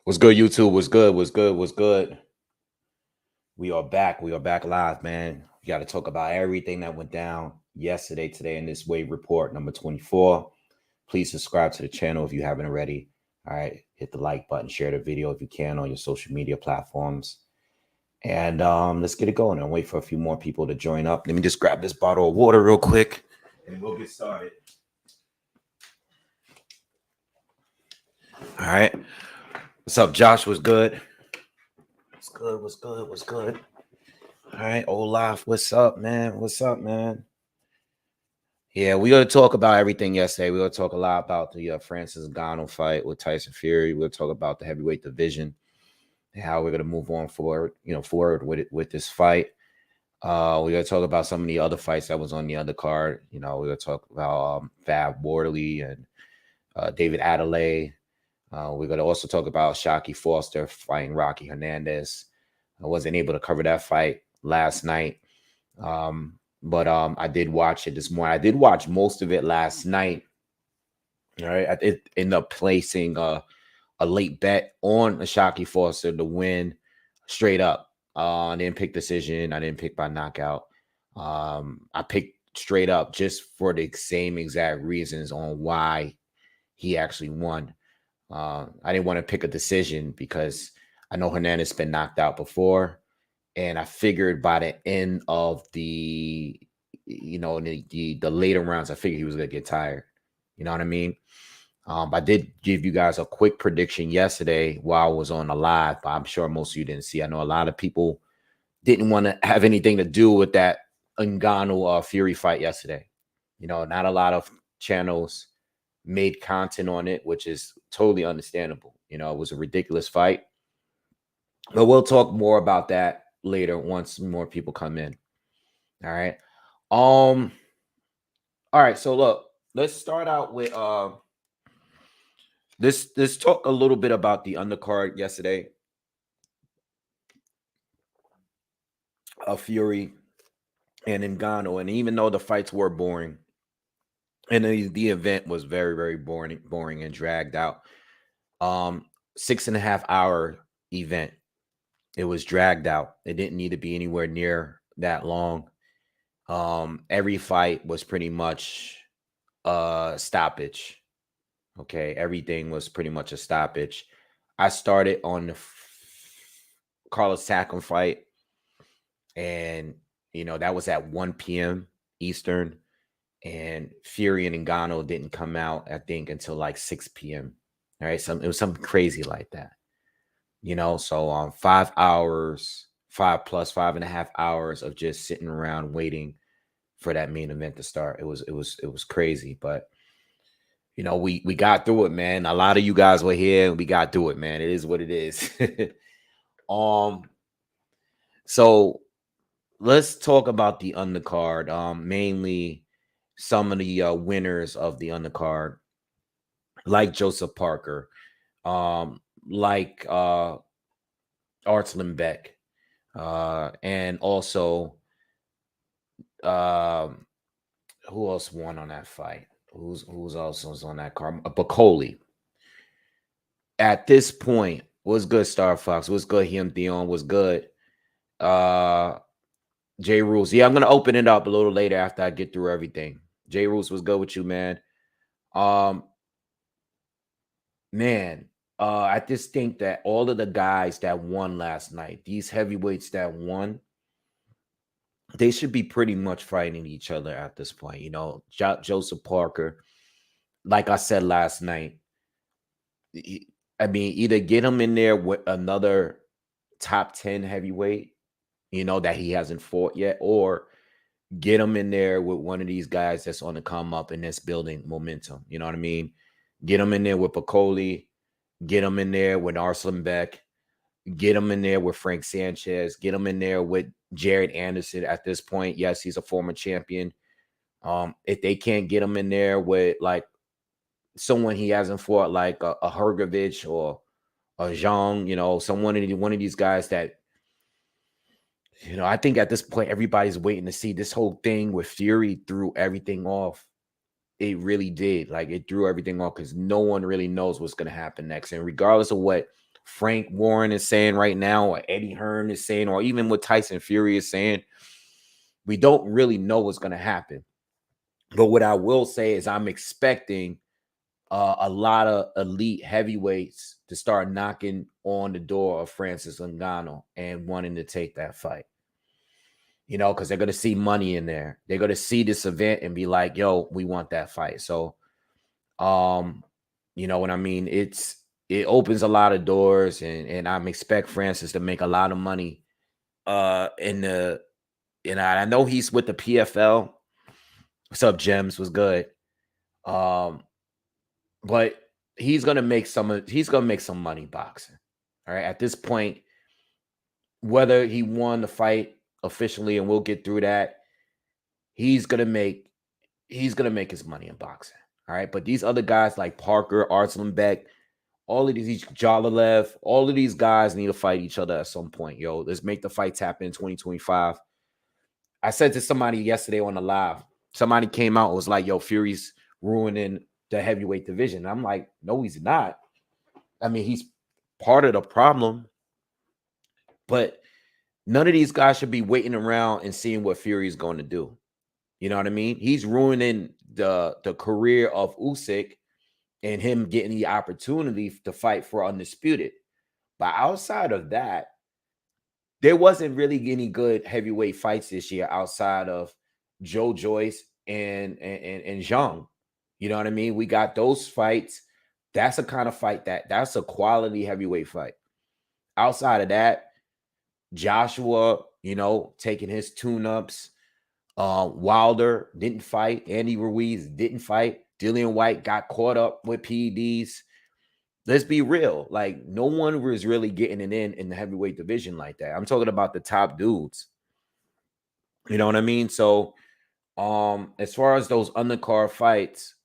What's good, YouTube? What's good? What's good? What's good? We are back. We are back live, man. We got to talk about everything that went down yesterday, today in this Wave Report number 24. Please subscribe to the channel if you haven't already. All right. Hit the like button, share the video if you can on your social media platforms. And let's get it going and wait for a few more people to join up. Let me just grab this bottle of water real quick and we'll get started. All right. What's up, Josh? What's good? What's good? What's good? What's good? All right, Olaf, what's up, man? What's up, man? Yeah, we're going to talk about everything yesterday. We're going to talk a lot about the Francis Ngannou fight with Tyson Fury. We'll talk about the heavyweight division and how we're going to move on forward, forward with this fight. We're going to talk about some of the other fights that was on the undercard. We're going to talk about Wardley and David Adeleye. We're going to also talk about Shockey Foster fighting Rocky Hernandez. I wasn't able to cover that fight last night. But I did watch it this morning. I did watch most of it last night. All right. I did end up placing a late bet on Shockey Foster to win straight up. I didn't pick decision. I didn't pick by knockout. I picked straight up just for the same exact reasons on why he actually won. I didn't want to pick a decision because I know Hernandez been knocked out before. And I figured by the end of the later rounds, I figured he was going to get tired. You know what I mean? I did give you guys a quick prediction yesterday while I was on the live, but I'm sure most of you didn't see. I know a lot of people didn't want to have anything to do with that Ngannou Fury fight yesterday. Not a lot of channels made content on it, which is totally understandable. It was a ridiculous fight. But we'll talk more about that later once more people come in. All right. All right. So look, let's start out with let's talk a little bit about the undercard yesterday. Fury and Ngannou. And even though the fights were boring, and the event was very, very boring and dragged out. 6.5 hour event. It was dragged out. It didn't need to be anywhere near that long. Every fight was pretty much a stoppage. Okay, everything was pretty much a stoppage. I started on the Carlos Takam fight, and that was at 1 p.m. Eastern. And Fury and Ngannou didn't come out, I think, until like 6 p.m. All right, it was something crazy like that. So 5 hours, 5.5 hours of just sitting around waiting for that main event to start. It was crazy, but we got through it, man. A lot of you guys were here and we got through it, man. It is what it is. So let's talk about the undercard. Mainly some of the winners of the undercard, like Joseph Parker, like Arslan Beck, and also who else won on that fight? Who's also on that card? Bacoli. At this point, what's good, Star Fox? What's good, Him Theon? What's good? J Rules. Yeah, I'm gonna open it up a little later after I get through everything. J Rules was good with you, man. I just think that all of the guys that won last night, these heavyweights that won, they should be pretty much fighting each other at this point. Joseph Parker, like I said last night, either get him in there with another top 10 heavyweight, that he hasn't fought yet, or get him in there with one of these guys that's on the come up and that's building momentum. You know what I mean? Get him in there with Bacoli. Get him in there with Arslan Beck. Get him in there with Frank Sanchez. Get him in there with Jared Anderson at this point. Yes, he's a former champion. If they can't get him in there with like someone he hasn't fought, like a Hrgovic or a Zhang, one of these guys that, I think at this point, everybody's waiting to see. This whole thing with Fury threw everything off. It really did. Like, it threw everything off because no one really knows what's going to happen next. And regardless of what Frank Warren is saying right now, or Eddie Hearn is saying, or even what Tyson Fury is saying. We don't really know what's going to happen. But what I will say is I'm expecting a lot of elite heavyweights to start knocking on the door of Francis Ngannou and wanting to take that fight. You know, because they're going to see money in there. They're going to see this event and be like, yo, we want that fight. So, you know what I mean? It opens a lot of doors, and I'm expect Francis to make a lot of money. I know he's with the PFL. What's up, Gems? Was good. But he's gonna make some money boxing. All right. At this point, whether he won the fight officially, and we'll get through that, he's gonna make his money in boxing. All right. But these other guys like Parker, Arslanbek, all of these Jalalev, all of these guys need to fight each other at some point. Yo, let's make the fights happen in 2025. I said to somebody yesterday on the live, somebody came out and was like, yo, Fury's ruining the heavyweight division. I'm like, no, he's not. I mean, he's part of the problem, but none of these guys should be waiting around and seeing what Fury's going to do. You know what I mean? He's ruining the career of Usyk and him getting the opportunity to fight for undisputed. But outside of that, there wasn't really any good heavyweight fights this year outside of Joe Joyce and Zhang. You know what I mean? We got those fights. That's a kind of fight that's a quality heavyweight fight. Outside of that, Joshua, you know, taking his tune-ups. Wilder didn't fight. Andy Ruiz didn't fight. Dillian White got caught up with PEDs. Let's be real. Like, no one was really getting it in the heavyweight division like that. I'm talking about the top dudes. You know what I mean? So, as far as those undercard fights,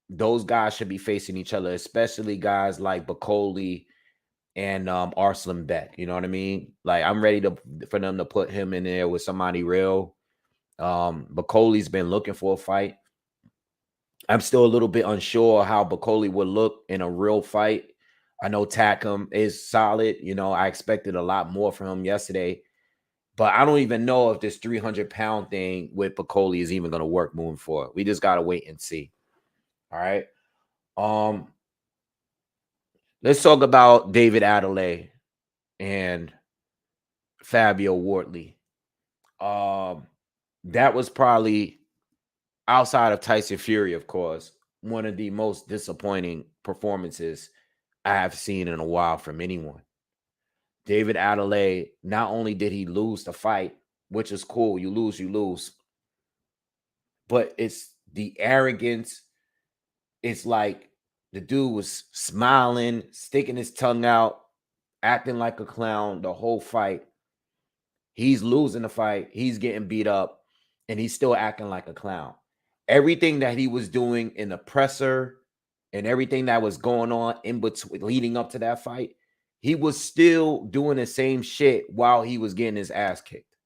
those guys should be facing each other, especially guys like Bacoli and Arslanbek. You know what I mean? Like, I'm ready for them to put him in there with somebody real. Bacoli's been looking for a fight. I'm still a little bit unsure how Bacoli would look in a real fight. I know Takam is solid. You know, I expected a lot more from him yesterday, but I don't even know if this 300-pound thing with Bacoli is even going to work moving forward. We just got to wait and see. All right. Let's talk about David Adeleye and Fabio Wardley. That was probably, outside of Tyson Fury, of course, one of the most disappointing performances I have seen in a while from anyone. David Adeleye, not only did he lose the fight, which is cool, you lose, but it's the arrogance. It's like the dude was smiling, sticking his tongue out, acting like a clown the whole fight. He's losing the fight. He's getting beat up, and he's still acting like a clown. Everything that he was doing in the presser and everything that was going on in between leading up to that fight, he was still doing the same shit while he was getting his ass kicked.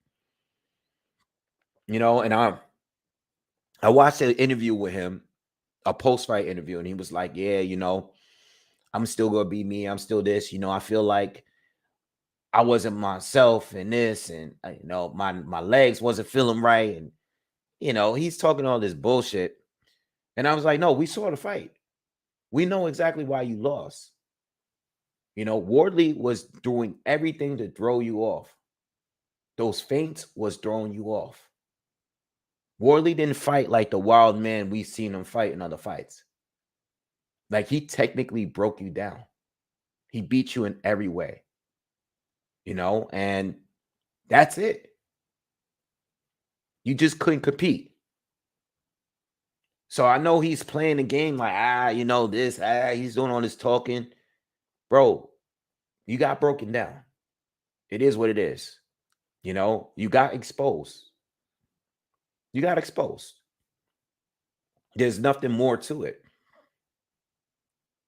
You know, and I watched an interview with him, a post-fight interview, and he was like, yeah, you know, I'm still gonna be me. I'm still this. You know, I feel like I wasn't myself in this, and you know, my legs wasn't feeling right, and you know, he's talking all this bullshit. And I was like, no, we saw the fight. We know exactly why you lost. You know, Wardley was doing everything to throw you off. Those feints was throwing you off. Wardley didn't fight like the wild man we've seen him fight in other fights. Like, he technically broke you down. He beat you in every way. You know, and that's it. You just couldn't compete. So I know he's playing the game like, you know, this, he's doing all this talking. Bro, you got broken down. It is what it is. You know, you got exposed. You got exposed. There's nothing more to it.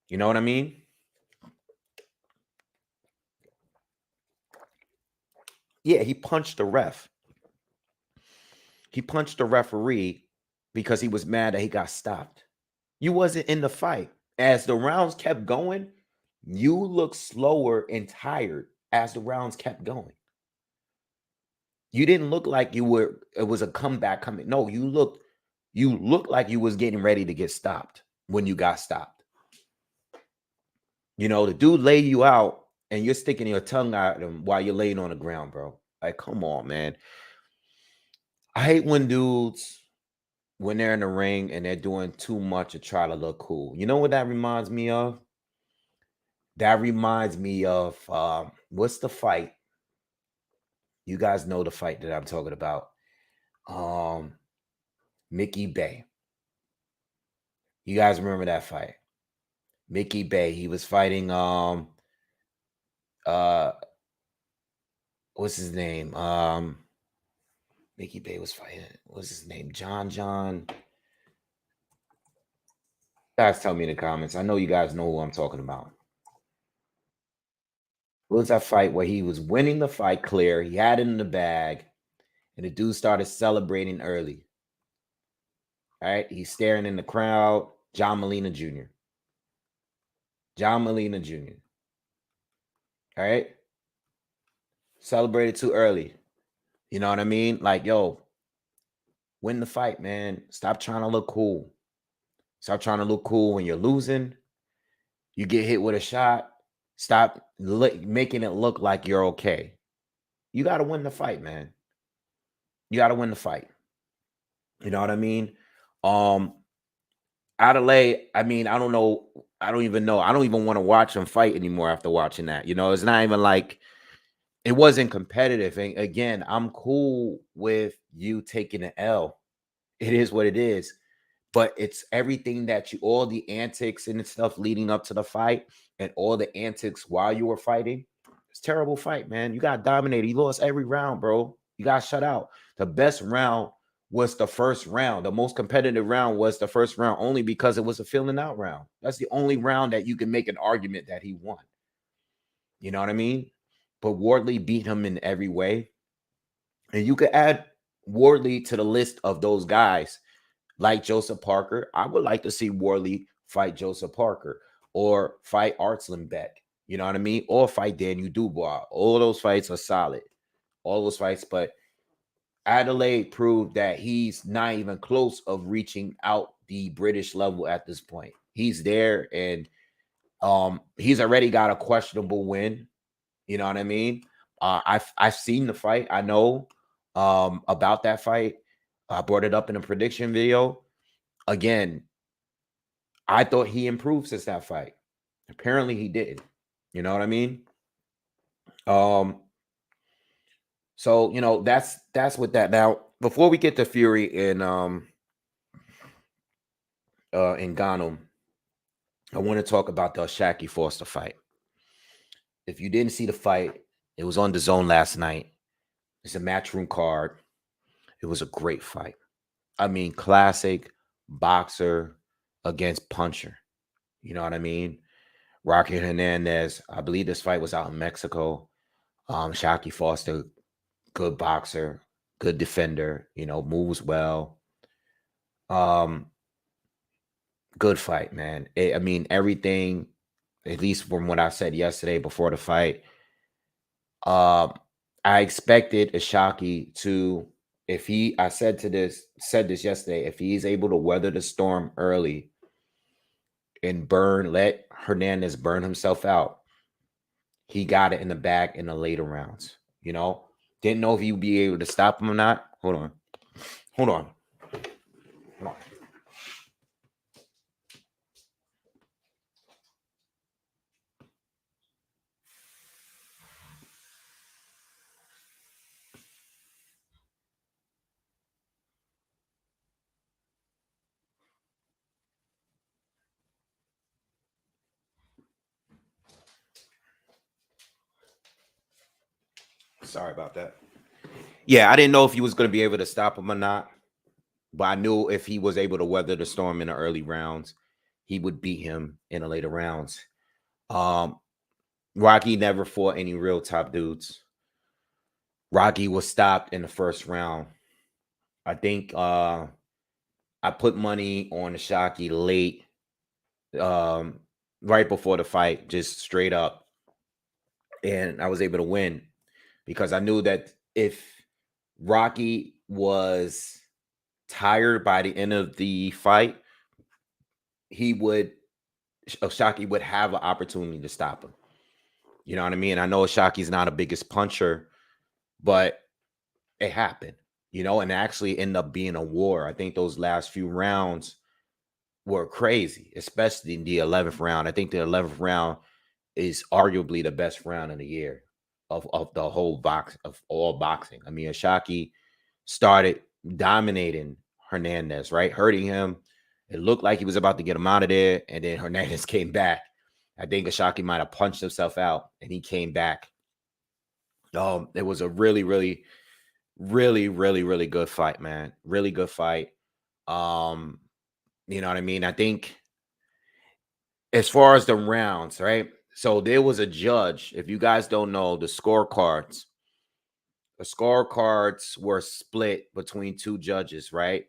You know what I mean? Yeah, he punched the ref. He punched the referee because he was mad that he got stopped. You wasn't in the fight. As the rounds kept going, You looked slower and tired as the rounds kept going. You didn't look like you were, it was a comeback coming. No, you looked like you was getting ready to get stopped when you got stopped. You know, the dude lay you out and you're sticking your tongue out him while you're laying on the ground, bro. Like, come on, man. I hate when dudes, when they're in the ring and they're doing too much to try to look cool. You know what that reminds me of? That reminds me of what's the fight? You guys know the fight that I'm talking about. Um, Mickey Bay. You guys remember that fight? Mickey Bay. He was fighting uh what's his name? Mickey Bay was fighting. What's his name? John. Guys, tell me in the comments. I know you guys know who I'm talking about. What was that fight where he was winning the fight clear? He had it in the bag, and the dude started celebrating early. All right, he's staring in the crowd. John Molina Jr. John Molina Jr. All right, celebrated too early. You know what I mean? Like, yo, win the fight, man. Stop trying to look cool. Stop trying to look cool when you're losing. You get hit with a shot. Stop making it look like you're okay. You got to win the fight, man. You got to win the fight. You know what I mean? Adeleye, I mean, I don't know. I don't even know. I don't even want to watch him fight anymore after watching that. You know, it's not even like it wasn't competitive. And again, I'm cool with you taking an L. It is what it is. But it's everything that you, all the antics and stuff leading up to the fight and all the antics while you were fighting. It's a terrible fight, man. You got dominated. You lost every round, bro. You got shut out. The best round was the first round. The most competitive round was the first round only because it was a filling out round. That's the only round that you can make an argument that he won. You know what I mean? But Wardley beat him in every way. And you could add Wardley to the list of those guys like Joseph Parker. I would like to see Wardley fight Joseph Parker or fight Artsland Beck. You know what I mean? Or fight Daniel Dubois. All those fights are solid. All those fights. But Adeleye proved that he's not even close of reaching out the British level at this point. He's there and he's already got a questionable win. You know what I mean? I've seen the fight. I know about that fight. I brought it up in a prediction video. Again, I thought he improved since that fight. Apparently he didn't. You know what I mean? So you know, that's with that. Now, before we get to Fury in Ngannou, I want to talk about the Shaqy Foster fight. If you didn't see the fight, it was on the Zone last night. It's a matchroom card. It was a great fight. I mean, classic boxer against puncher. You know what I mean? Rocky Hernandez. I believe this fight was out in Mexico. Shaqy Foster, good boxer, good defender. You know, moves well. Good fight, man. I mean, everything. At least from what I said yesterday before the fight, I expected Shaqy to. If he, I said this yesterday. If he's able to weather the storm early and let Hernandez burn himself out, he got it in the bag in the later rounds. You know, didn't know if he'd be able to stop him or not. Hold on. Hold on. Hold on. Sorry about that. Yeah, I didn't know if he was going to be able to stop him or not, but I knew if he was able to weather the storm in the early rounds, he would beat him in the later rounds. Rocky never fought any real top dudes. Rocky was stopped in the first round. I think I put money on the Shaqy late. right before the fight, just straight up. And I was able to win because I knew that if Rocky was tired by the end of the fight, he would Oshaki would have an opportunity to stop him. You know what I mean? I know Oshaki's not a biggest puncher, but it happened, and actually ended up being a war. I think those last few rounds were crazy, especially in the 11th round. I think the 11th round is arguably the best round of the year of the whole box of all boxing. I mean, Ashaki started dominating Hernandez, right? Hurting him. It looked like he was about to get him out of there, and then Hernandez came back. I think Ashaki might have punched himself out, and he came back. It was a really, really, really, really, really good fight, man. Really good fight. You know what I mean? I think as far as the rounds, right? So there was a judge. If you guys don't know, the scorecards were split between two judges, right?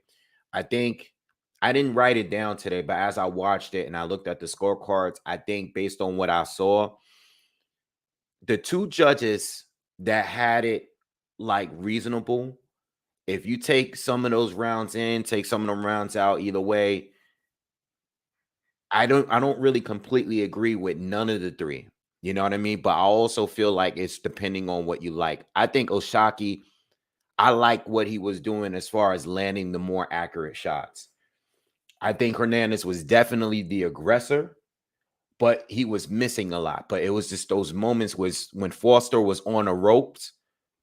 I think I didn't write it down today, but as I watched it and I looked at the scorecards, I think based on what I saw, the two judges that had it like reasonable, if you take some of those rounds in, take some of them rounds out, either way, I don't really completely agree with none of the three. You know what I mean? But I also feel like it's depending on what you like. I think Oshaki, I like what he was doing as far as landing the more accurate shots. I think Hernandez was definitely the aggressor, but he was missing a lot. But it was just those moments when Foster was on the ropes.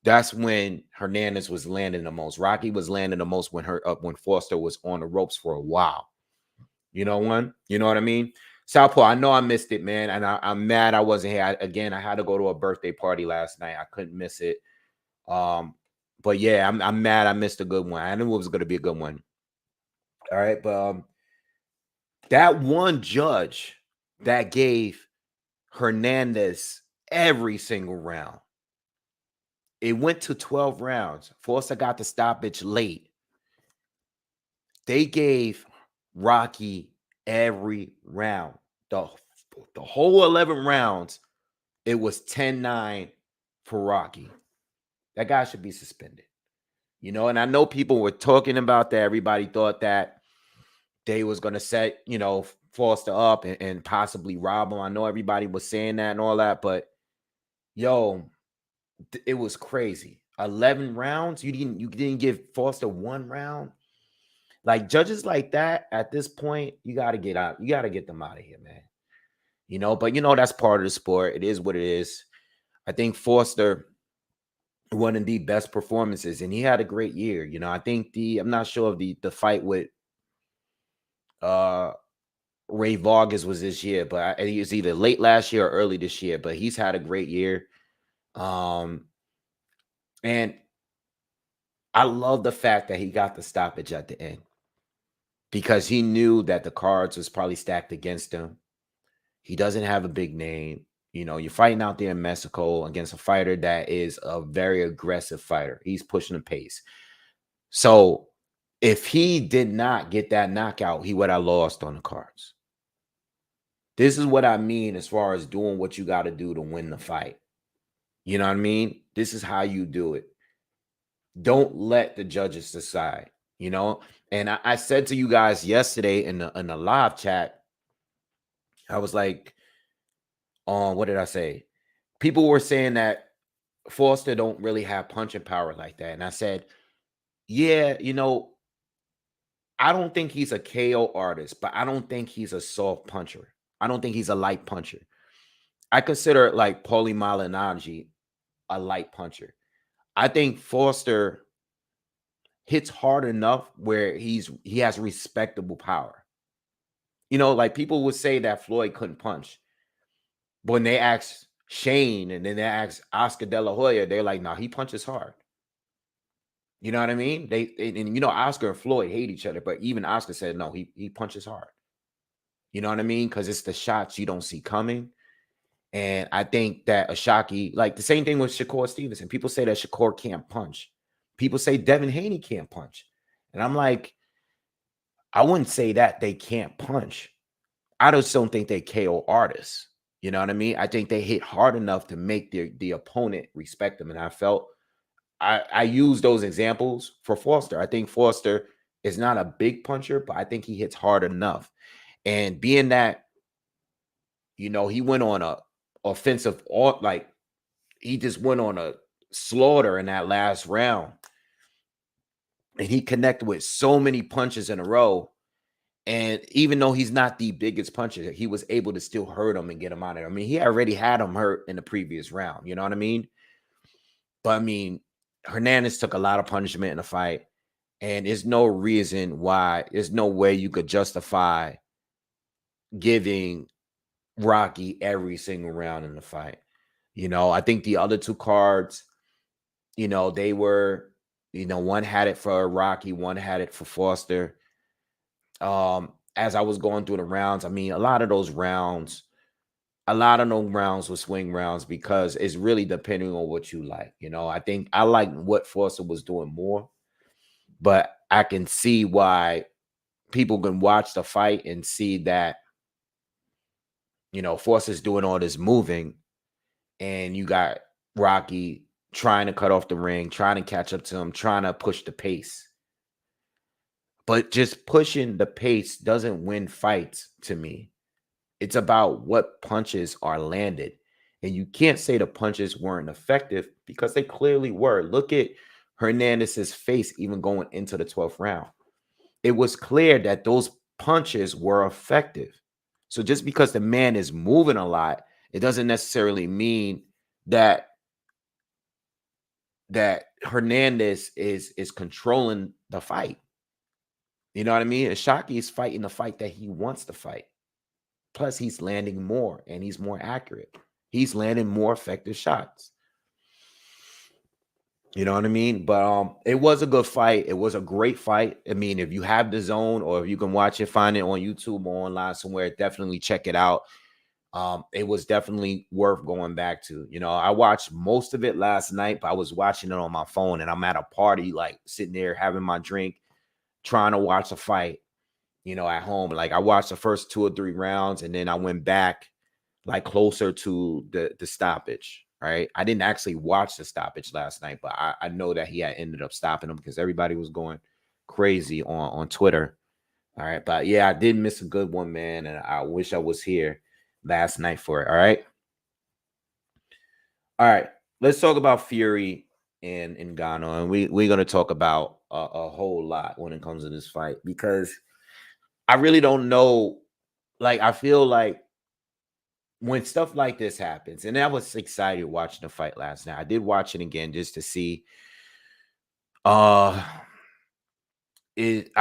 That's when Hernandez was landing the most. Rocky was landing the most when Foster was on the ropes for a while. You know what I mean? Southpaw, I know I missed it, man, and I'm mad I wasn't here. I had to go to a birthday party last night. I couldn't miss it. But yeah, I'm mad I missed a good one. I knew it was going to be a good one. All right, but that one judge that gave Hernandez every single round. It went to 12 rounds. Foster got the stoppage late. They gave Rocky every round. The whole 11 rounds, it was 10-9 for Rocky. That guy should be suspended. And I know people were talking about that. Everybody thought that they was going to set, Foster up and possibly rob him. I know everybody was saying that and all that, but it was crazy. 11 rounds. You didn't give Foster one round. Like judges like that at this point, you got to get out. You got to get them out of here, man. But that's part of the sport. It is what it is. I think Foster one of the best performances, and he had a great year. I think I'm not sure of the fight with Ray Vargas was this year, but he was either late last year or early this year. But he's had a great year. And I love the fact that he got the stoppage at the end because he knew that the cards was probably stacked against him. He doesn't have a big name. You're fighting out there in Mexico against a fighter that is a very aggressive fighter. He's pushing the pace. So if he did not get that knockout, he would have lost on the cards. This is what I mean as far as doing what you got to do to win the fight. You know what I mean? This is how you do it. Don't let the judges decide, And I said to you guys yesterday in the live chat, I was like, what did I say? People were saying that Foster don't really have punching power like that. And I said, yeah, I don't think he's a KO artist, but I don't think he's a soft puncher. I don't think he's a light puncher. I consider like Paulie Malignaggi a light puncher. I think Foster hits hard enough where he has respectable power. Like people would say that Floyd couldn't punch. But when they asked Shane and then they asked Oscar De La Hoya, they're like, nah, he punches hard. You know what I mean? Oscar and Floyd hate each other, but even Oscar said, no, he punches hard. You know what I mean? Because it's the shots you don't see coming. And I think that Ashaki, like the same thing with Shakur Stevenson. People say that Shakur can't punch. People say Devin Haney can't punch. And I'm like, I wouldn't say that they can't punch. I just don't think they KO artists. You know what I mean? I think they hit hard enough to make the opponent respect them. And I felt I use those examples for Foster. I think Foster is not a big puncher, but I think he hits hard enough. And being that, he went on a offensive, like he just went on a slaughter in that last round. And he connected with so many punches in a row. And even though he's not the biggest puncher, he was able to still hurt him and get him out of there. I mean, he already had him hurt in the previous round. You know what I mean? But I mean, Hernandez took a lot of punishment in the fight. And there's no reason why, there's no way you could justify giving Rocky every single round in the fight. I think the other two cards, they were, one had it for Rocky, one had it for Foster. As I was going through the rounds, I mean, a lot of those rounds were swing rounds because it's really depending on what you like. I think I like what Foster was doing more, but I can see why people can watch the fight and see that, Foster's doing all this moving and you got Rocky trying to cut off the ring, trying to catch up to him, trying to push the pace. But just pushing the pace doesn't win fights to me. It's about what punches are landed. And you can't say the punches weren't effective because they clearly were. Look at Hernandez's face even going into the 12th round. It was clear that those punches were effective. So just because the man is moving a lot, it doesn't necessarily mean that Hernandez is controlling the fight. You know what I mean? Ashaki is fighting the fight that he wants to fight. Plus, he's landing more and he's more accurate. He's landing more effective shots. You know what I mean? But it was a good fight. It was a great fight. I mean, if you have the zone or if you can watch it, find it on YouTube or online somewhere, definitely check it out. It was definitely worth going back to. I watched most of it last night, but I was watching it on my phone and I'm at a party, like sitting there having my drink, trying to watch a fight, at home. Like I watched the first 2 or 3 rounds and then I went back like closer to the stoppage, right? I didn't actually watch the stoppage last night, but I know that he had ended up stopping him because everybody was going crazy on Twitter. All right. But yeah, I did miss a good one, man. And I wish I was here last night for it. All right. All right. Let's talk about Fury and Ngannou. And we're going to talk about a whole lot when it comes to this fight because I really don't know. Like, I feel like when stuff like this happens, and I was excited watching the fight last night. I did watch it again just to see. I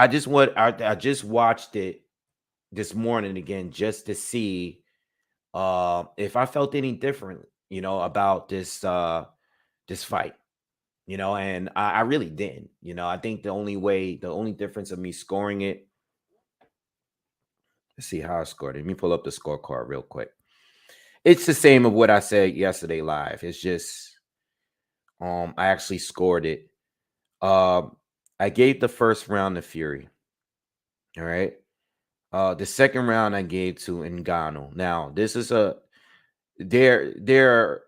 just watched it this morning again just to see if I felt any different, about this fight. And I really didn't. I think the only difference of me scoring it. Let's see how I scored it. Let me pull up the scorecard real quick. It's the same of what I said yesterday live. It's just I actually scored it. I gave the first round to Fury. All right. The second round I gave to Ngannou. Now, this is there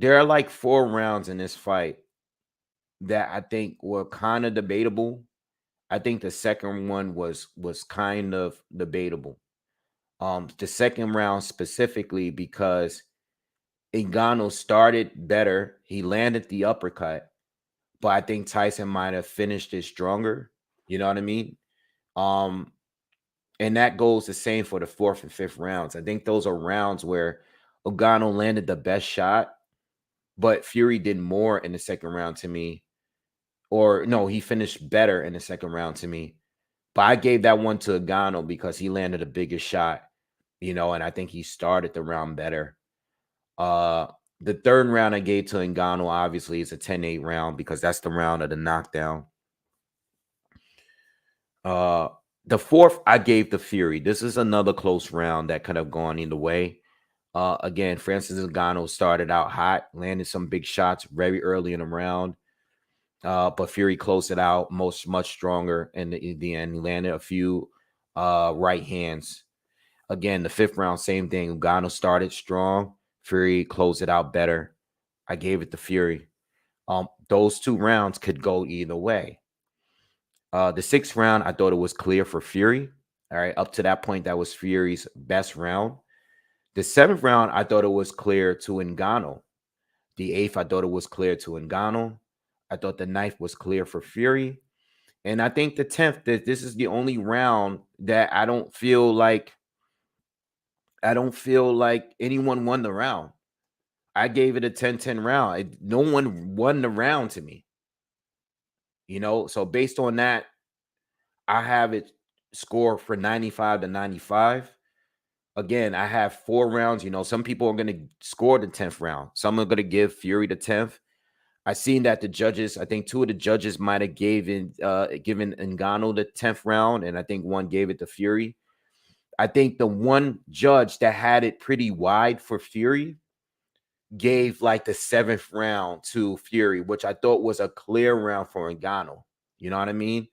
are like 4 rounds in this fight that I think were kind of debatable. I think the second one was kind of debatable. The second round specifically because Ngannou started better. He landed the uppercut, but I think Tyson might have finished it stronger. You know what I mean? And that goes the same for the 4th and 5th rounds. I think those are rounds where Ngannou landed the best shot, but Fury did more in the second round to me. Or no, he finished better in the second round to me. But I gave that one to Ngannou because he landed a bigger shot, and I think he started the round better. The third round I gave to Ngannou, obviously, is a 10-8 round because that's the round of the knockdown. The fourth I gave to Fury. This is another close round that could have gone either way. Again, Francis Ngannou started out hot, landed some big shots very early in the round. But Fury closed it out much stronger in the end. He landed a few right hands. Again, the 5th round, same thing. Ngannou started strong. Fury closed it out better. I gave it to Fury. Those 2 rounds could go either way. The 6th round, I thought it was clear for Fury. All right, up to that point, that was Fury's best round. The 7th round, I thought it was clear to Ngannou. The 8th, I thought it was clear to Ngannou. I thought the 9th was clear for Fury. And I think the 10th, that this is the only round that I don't feel like anyone won the round. I gave it a 10-10 round. No one won the round to me. So based on that, I have it score for 95-95. Again, I have 4 rounds. Some people are going to score the 10th round. Some are going to give Fury the 10th. I seen that the judges, I think 2 of the judges might have given Ngannou the 10th round, and I think one gave it to Fury. I think the one judge that had it pretty wide for Fury gave like the 7th round to Fury, which I thought was a clear round for Ngannou. You know what I mean?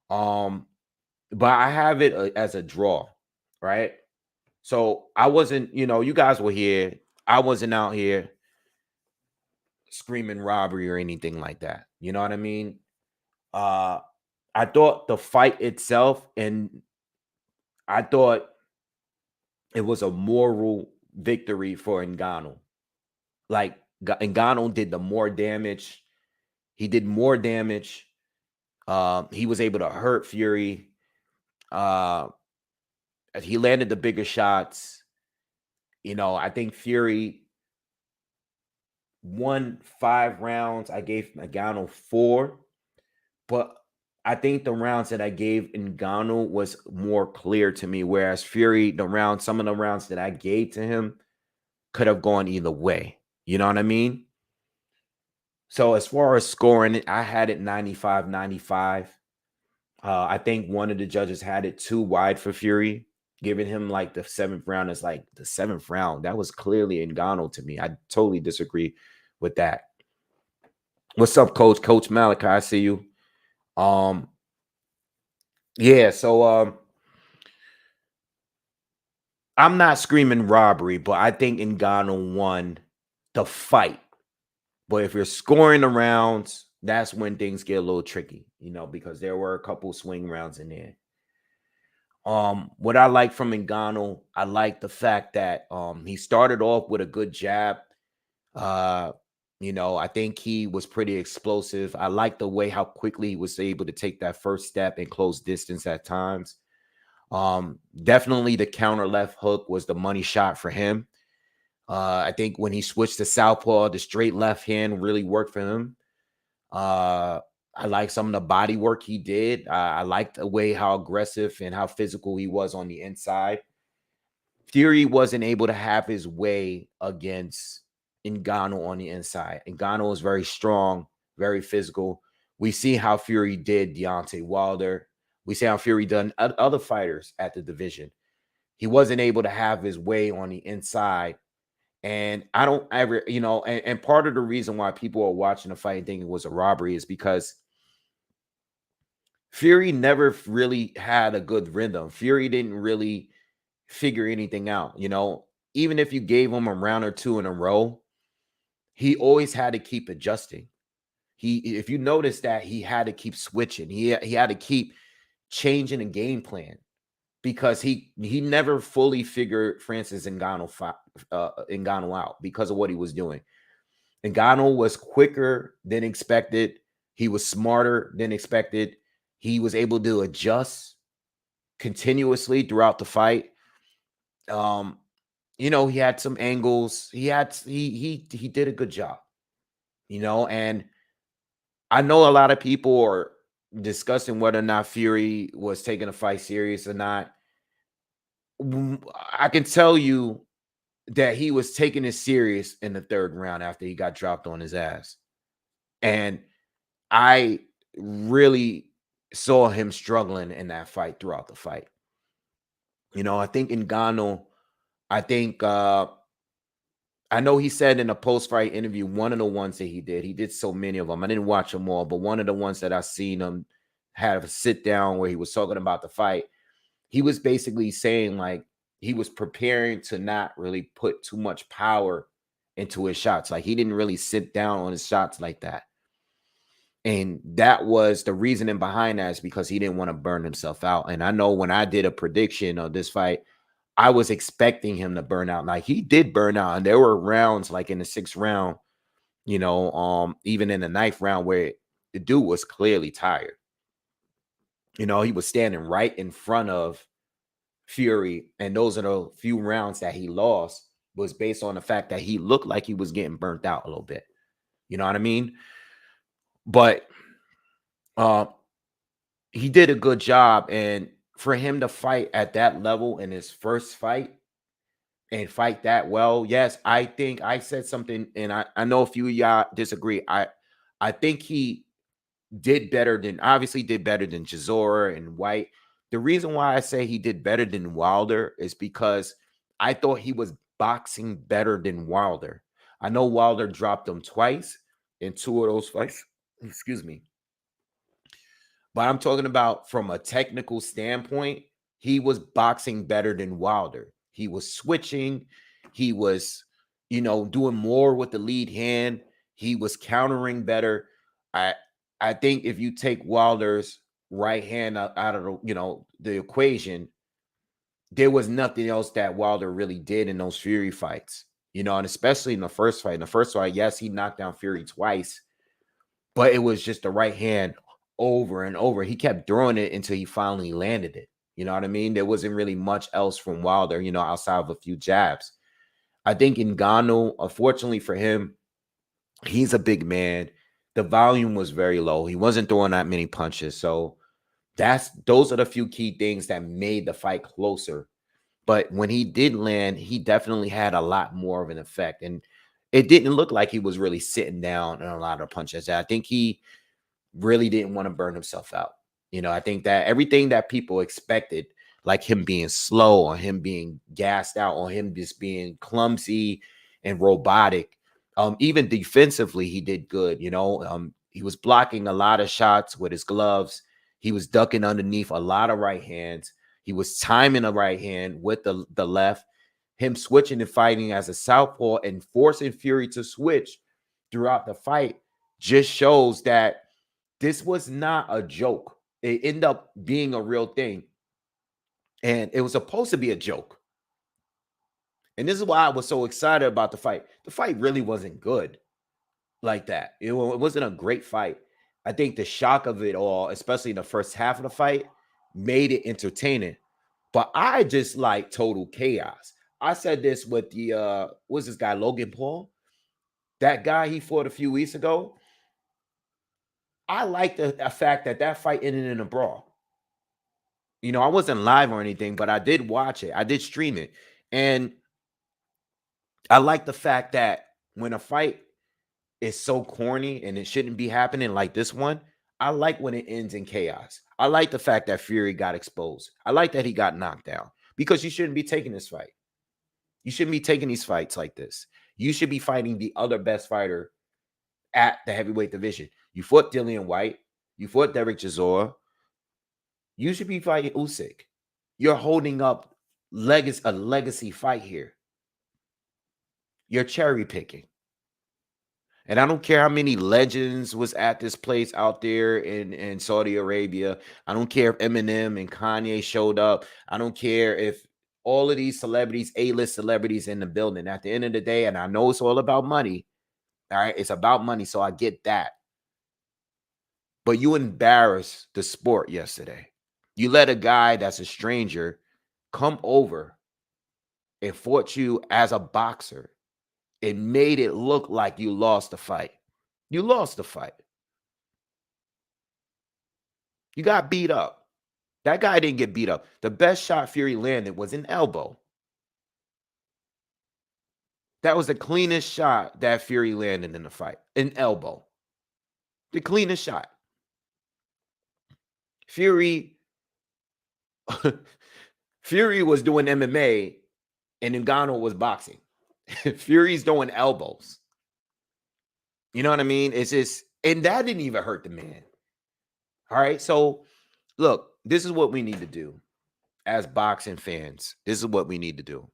But I have it as a draw, right? So I wasn't, you guys were here. I wasn't out here screaming robbery or anything like that. You know what I mean? I thought the fight itself, and I thought it was a moral victory for Ngannou. Like, Ngannou did the more damage. He did more damage. He was able to hurt Fury. He landed the bigger shots. I think Fury won 5 rounds. I gave Ngannou 4. But I think the rounds that I gave Ngannou was more clear to me, whereas Fury, some of the rounds that I gave to him could have gone either way. You know what I mean? So as far as scoring, I had it 95-95. I think one of the judges had it too wide for Fury, giving him like the 7th round is like the 7th round. That was clearly Ngannou to me. I totally disagree with that. What's up, Coach? Coach Malachi, I see you. Yeah, so I'm not screaming robbery, but I think Ngannou won the fight. But if you're scoring the rounds, that's when things get a little tricky, because there were a couple swing rounds in there. What I like from Ngannou, I like the fact that he started off with a good jab. I think he was pretty explosive. I like the way how quickly he was able to take that first step and close distance at times. Definitely the counter left hook was the money shot for him. I think when he switched to southpaw, the straight left hand really worked for him. I like some of the body work he did. I liked the way how aggressive and how physical he was on the inside. Fury wasn't able to have his way against Ngannou on the inside. Ngannou is very strong, very physical. We see how Fury did Deontay Wilder. We see how Fury done other fighters at the division. He wasn't able to have his way on the inside. And I don't ever, and part of the reason why people are watching the fight and thinking it was a robbery is because Fury never really had a good rhythm. Fury didn't really figure anything out. Even if you gave him a round or 2 in a row, he always had to keep adjusting. If you notice that, he had to keep switching. He had to keep changing the game plan because he never fully figured Francis Ngannou out because of what he was doing. Ngannou was quicker than expected. He was smarter than expected. He was able to adjust continuously throughout the fight. He had some angles. He did a good job. And I know a lot of people are discussing whether or not Fury was taking the fight serious or not. I can tell you that he was taking it serious in the 3rd round after he got dropped on his ass. And I really saw him struggling in that fight throughout the fight. I think Ngannou, I know he said in a post-fight interview, one of the ones that he did so many of them. I didn't watch them all, but one of the ones that I seen him have a sit down where he was talking about the fight, he was basically saying like, he was preparing to not really put too much power into his shots. Like he didn't really sit down on his shots like that. And that was the reasoning behind that, is because he didn't want to burn himself out. And I know when I did a prediction of this fight, I was expecting him to burn out. Like he did burn out. And there were rounds like in the 6th round, even in the 9th round where the dude was clearly tired. He was standing right in front of Fury. And those are the few rounds that he lost, was based on the fact that he looked like he was getting burnt out a little bit. You know what I mean? But he did a good job. And for him to fight at that level in his first fight and fight that well, yes, I think I said something, and I know a few of y'all disagree. I think he obviously did better than Chisora and White. The reason why I say he did better than Wilder is because I thought he was boxing better than Wilder. I know Wilder dropped him twice in 2 of those fights. Excuse me. But I'm talking about from a technical standpoint, he was boxing better than Wilder. He was switching. He was, doing more with the lead hand. He was countering better. I think if you take Wilder's right hand out of the equation, there was nothing else that Wilder really did in those Fury fights. And especially in the first fight. In the first fight, yes, he knocked down Fury twice, but it was just the right hand over and over. He kept throwing it until he finally landed it. You know what I mean? There wasn't really much else from Wilder, outside of a few jabs. I think Ngannou, unfortunately for him, he's a big man. The volume was very low. He wasn't throwing that many punches. So those are the few key things that made the fight closer. But when he did land, he definitely had a lot more of an effect. And it didn't look like he was really sitting down in a lot of punches. I think he really didn't want to burn himself out. I think that everything that people expected, like him being slow or him being gassed out or him just being clumsy and robotic, even defensively, he did good. He was blocking a lot of shots with his gloves. He was ducking underneath a lot of right hands. He was timing the right hand with the left. Him switching and fighting as a southpaw and forcing Fury to switch throughout the fight just shows that this was not a joke. It ended up being a real thing. And it was supposed to be a joke. And this is why I was so excited about the fight. The fight really wasn't good like that. It wasn't a great fight. I think the shock of it all, especially in the first half of the fight, made it entertaining. But I just like total chaos. I said this with what's this guy, Logan Paul? That guy he fought a few weeks ago. I like the fact that fight ended in a brawl. I wasn't live or anything, but I did watch it. I did stream it. And I like the fact that when a fight is so corny and it shouldn't be happening like this one, I like when it ends in chaos. I like the fact that Fury got exposed. I like that he got knocked down, because you shouldn't be taking this fight. You shouldn't be taking these fights like this. You should be fighting the other best fighter at the heavyweight division. You fought Dillian White. You fought Derek Chisora. You should be fighting Usyk. You're holding up a legacy fight here. You're cherry picking. And I don't care how many legends was at this place out there in Saudi Arabia. I don't care if Eminem and Kanye showed up. I don't care if all of these celebrities, A-list celebrities in the building. At the end of the day, and I know it's all about money. All right, it's about money, so I get that. But you embarrassed the sport yesterday. You let a guy that's a stranger come over and fought you as a boxer. It made it look like you lost the fight. You lost the fight. You got beat up. That guy didn't get beat up. The best shot Fury landed was an elbow. That was the cleanest shot that Fury landed in the fight. An elbow. The cleanest shot. Fury was doing MMA and Ngannou was boxing. Fury's doing elbows. You know what I mean? It's just, and that didn't even hurt the man. All right. So look, this is what we need to do. as boxing fans, this is what we need to do.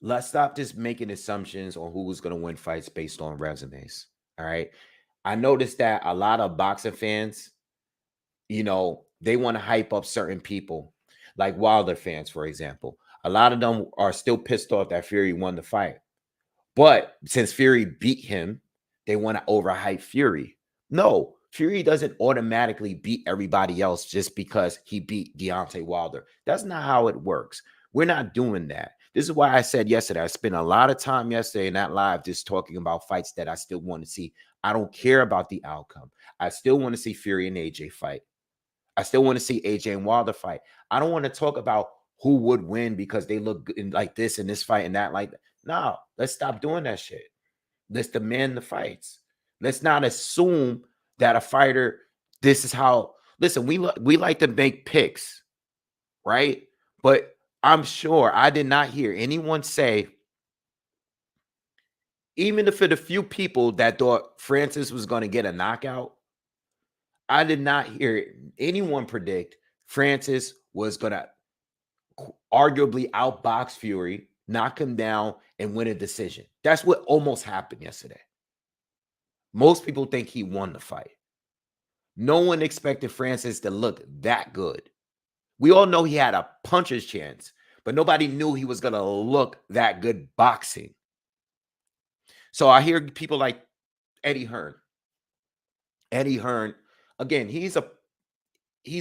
Let's stop just making assumptions on who's going to win fights based on resumes. All right. I noticed that a lot of boxing fans, they want to hype up certain people, like Wilder fans, for example. A lot of them are still pissed off that Fury won the fight. But since Fury beat him, they want to overhype Fury. No, Fury doesn't automatically beat everybody else just because he beat Deontay Wilder. That's not how it works. We're not doing that. This is why I said yesterday, I spent a lot of time yesterday in that live just talking about fights that I still want to see. I don't care about the outcome. I still want to see Fury and AJ fight. I still want to see AJ and Wilder fight. I don't want to talk about who would win because they look like this in this fight and that like that. No, let's stop doing that shit. Let's demand the fights. Let's not assume that a fighter, this is how, listen, we like to make picks, right? But I'm sure I did not hear anyone say, even for the few people that thought Francis was going to get a knockout, I did not hear anyone predict Francis was going to arguably outbox Fury, knock him down, and win a decision. That's what almost happened yesterday. Most people think he won the fight. No one expected Francis to look that good. We all know he had a puncher's chance, but nobody knew he was going to look that good boxing. So I hear people like Eddie Hearn. Eddie Hearn, again, he's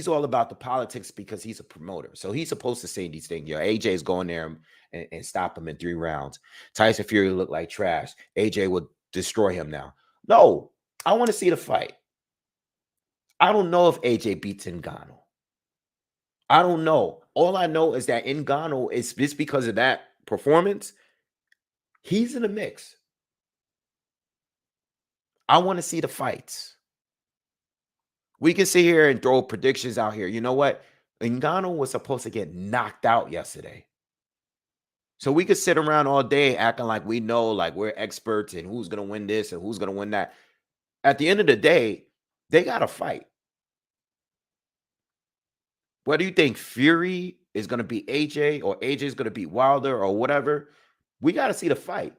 all about the politics because he's a promoter. So he's supposed to say these things. AJ's going there and stop him in 3 rounds. Tyson Fury looked like trash. AJ would destroy him now. No, I want to see the fight. I don't know if AJ beats Ngannou. I don't know. All I know is that Ngannou is just because of that performance, he's in the mix. I want to see the fights. We can sit here and throw predictions out here. You know what? Ngannou was supposed to get knocked out yesterday. So we could sit around all day acting like we know, like we're experts and who's going to win this and who's going to win that. At the end of the day, they got to fight. What do you think? Fury is going to beat AJ or AJ is going to beat Wilder or whatever? We got to see the fight.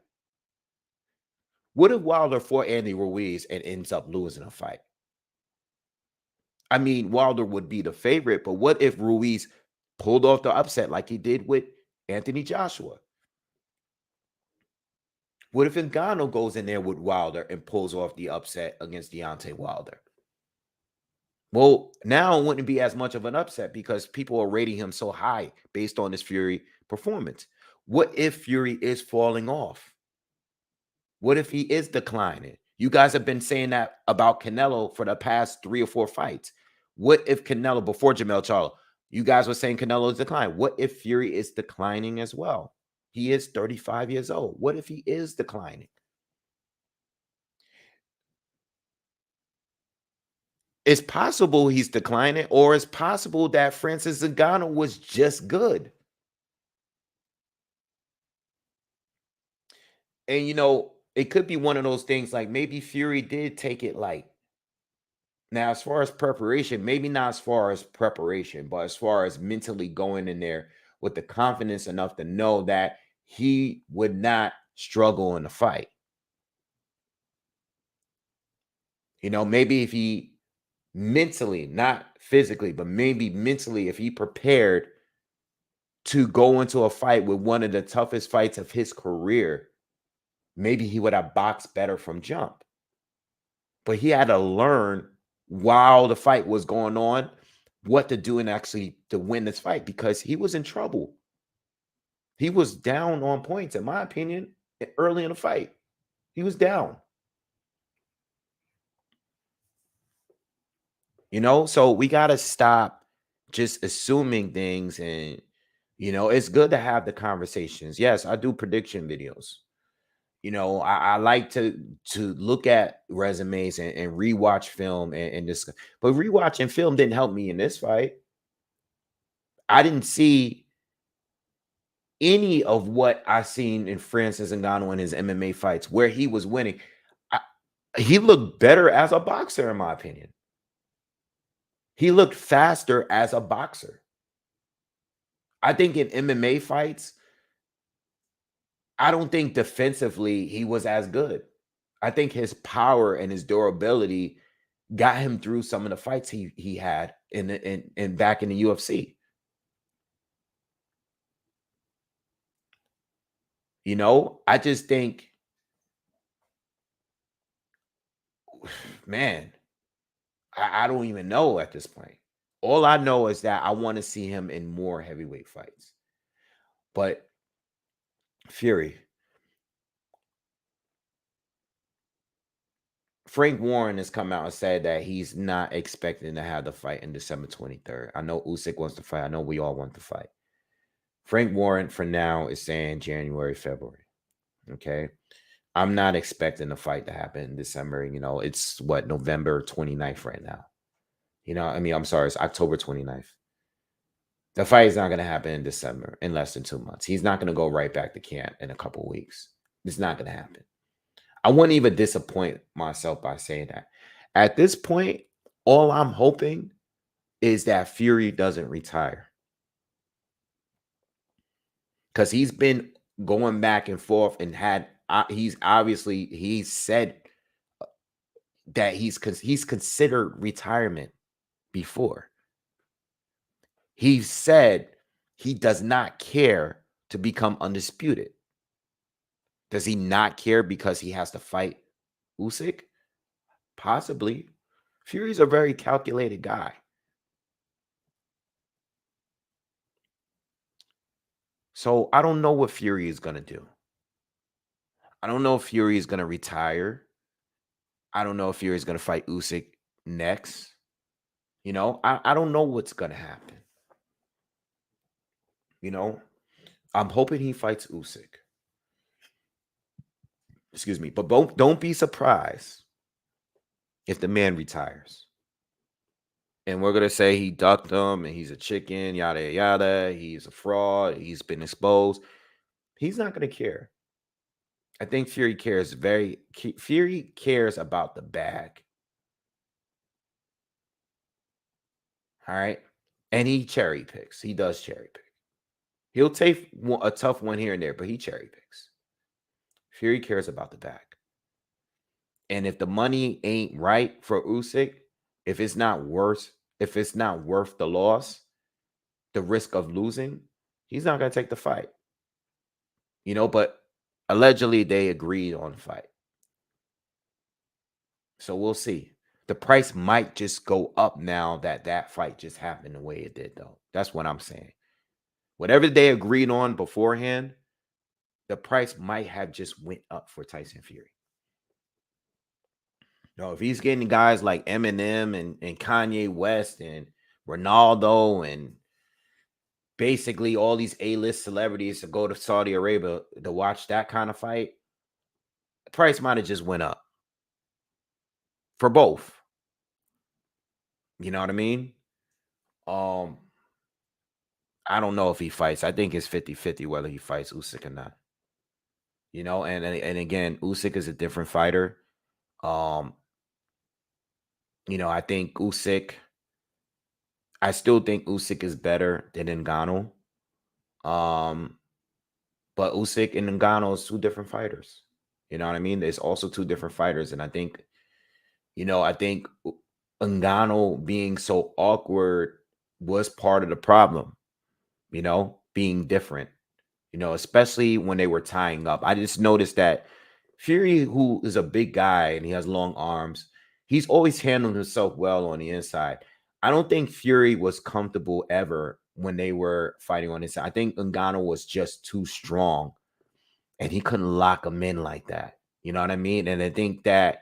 What if Wilder fought Andy Ruiz and ends up losing a fight? I mean, Wilder would be the favorite, but what if Ruiz pulled off the upset like he did with Anthony Joshua? What if Ngannou goes in there with Wilder and pulls off the upset against Deontay Wilder? Well, now it wouldn't be as much of an upset because people are rating him so high based on his Fury performance. What if Fury is falling off? What if he is declining? You guys have been saying that about Canelo for the past 3 or 4 fights. What if Canelo, before Jamel Charlo, you guys were saying Canelo is declining. What if Fury is declining as well? He is 35 years old. What if he is declining? It's possible he's declining, or it's possible that Francis Ngannou was just good. And, it could be one of those things like maybe Fury did take it light. Now, as far as preparation, maybe not as far as preparation, but as far as mentally going in there with the confidence enough to know that he would not struggle in the fight. Maybe if he mentally, not physically, but maybe mentally, if he prepared to go into a fight with one of the toughest fights of his career, maybe he would have boxed better from jump. But he had to learn while the fight was going on what to do and actually to win this fight because he was in trouble. He was down on points, in my opinion, early in the fight. He was down. So we got to stop just assuming things. And, it's good to have the conversations. Yes, I do prediction videos. I like to look at resumes and rewatch film and this, but rewatching film didn't help me in this fight. I didn't see any of what I seen in Francis Ngannou in his MMA fights where he was winning. He looked better as a boxer, in my opinion. He looked faster as a boxer. I think in MMA fights, I don't think defensively he was as good. I think his power and his durability got him through some of the fights he had in back in the UFC. You know, I just think, man, I don't even know at this point. All I know is that I want to see him in more heavyweight fights. But Fury, Frank Warren has come out and said that he's not expecting to have the fight in December 23rd. I know Usyk wants to fight. I know we all want to fight. Frank Warren, for now, is saying January, February. Okay. I'm not expecting the fight to happen in December. You know, it's what, November 29th right now. You know, I mean, I'm sorry, it's October 29th. The fight is not going to happen in December, in less than 2 months. He's not going to go right back to camp in a couple weeks. It's not going to happen. I wouldn't even disappoint myself by saying that. At this point, all I'm hoping is that Fury doesn't retire. Because he's been going back and forth and he's said that he's considered retirement before. He said he does not care to become undisputed. Does he not care because he has to fight Usyk? Possibly. Fury's a very calculated guy. So I don't know what Fury is going to do. I don't know if Fury is going to retire. I don't know if Fury is going to fight Usyk next. You know, I don't know what's going to happen. You know, I'm hoping he fights Usyk. Excuse me. But don't be surprised if the man retires. And we're going to say he ducked him and he's a chicken, yada, yada. He's a fraud. He's been exposed. He's not going to care. I think Fury cares about the bag. All right. And he cherry picks. He does cherry pick. He'll take a tough one here and there, but he cherry picks. Fury cares about the bag. And if the money ain't right for Usyk, if it's not worth the loss, the risk of losing, he's not going to take the fight. You know, but allegedly they agreed on the fight. So we'll see. The price might just go up now that fight just happened the way it did, though. That's what I'm saying. Whatever they agreed on beforehand, the price might have just went up for Tyson Fury. No, if he's getting guys like Eminem and Kanye West and Ronaldo and basically all these A-list celebrities to go to Saudi Arabia to watch that kind of fight, the price might have just went up for both. You know what I mean? I don't know if he fights. I think it's 50-50 whether he fights Usyk or not. You know, and again, Usyk is a different fighter. You know, I still think Usyk is better than Ngannou. But Usyk and Ngannou is two different fighters. You know what I mean? There's also two different fighters. And I think Ngannou being so awkward was part of the problem, you know, being different, you know, especially when they were tying up. I just noticed that Fury, who is a big guy and he has long arms, he's always handled himself well on the inside. I don't think Fury was comfortable ever when they were fighting on the inside. I think Ngannou was just too strong and he couldn't lock him in like that. You know what I mean? And I think that,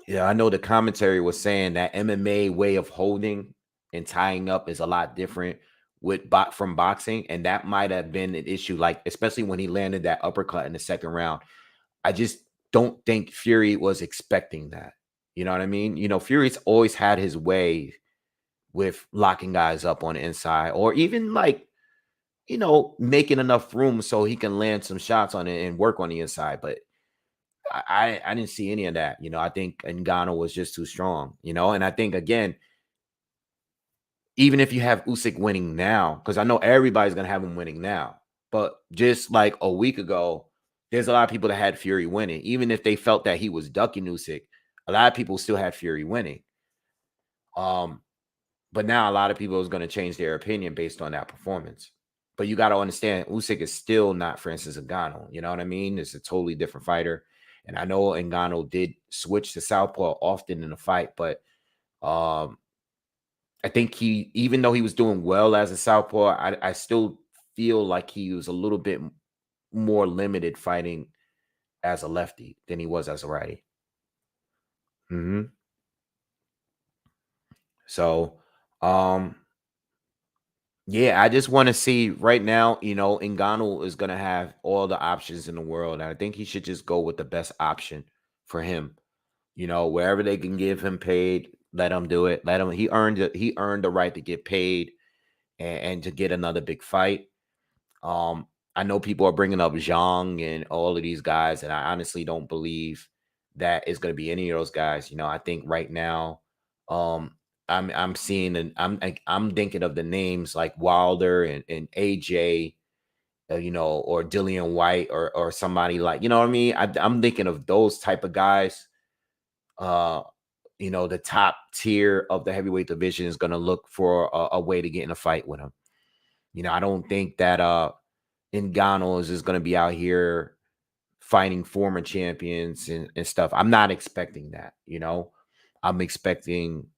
yeah, I know the commentary was saying that MMA way of holding and tying up is a lot different from boxing, and that might have been an issue, like especially when he landed that uppercut in the second round. I just don't think Fury was expecting that. You know what I mean? You know, Fury's always had his way with locking guys up on the inside, or even like, you know, making enough room so he can land some shots on it and work on the inside. But I didn't see any of that. You know, I think Ngannou was just too strong, you know, and I think, again, even if you have Usyk winning now, because I know everybody's gonna have him winning now, but just like a week ago, there's a lot of people that had Fury winning, even if they felt that he was ducking Usyk. A lot of people still had Fury winning. But now a lot of people is going to change their opinion based on that performance. But you got to understand, Usyk is still not Francis Ngannou. You know what I mean? It's a totally different fighter. And I know Ngannou did switch to southpaw often in the fight, but I think he, even though he was doing well as a southpaw, I still feel like he was a little bit more limited fighting as a lefty than he was as a righty. So, um, yeah, I just want to see right now, Ngannou is going to have all the options in the world. And I think he should just go with the best option for him. Wherever they can give him paid, let him do it. Let him, he earned it. He earned the right to get paid and to get another big fight. Um, I know people are bringing up Zhang and all of these guys, and I honestly don't believe that it's going to be any of those guys. I think right now, um, I'm seeing and I'm thinking of the names like Wilder and AJ, or Dillian White or somebody like, you know what I mean. I'm thinking of those type of guys. Uh, the top tier of the heavyweight division is going to look for a way to get in a fight with him. I don't think that Ngannou'S is going to be out here fighting former champions and stuff. I'm not expecting that, I'm expecting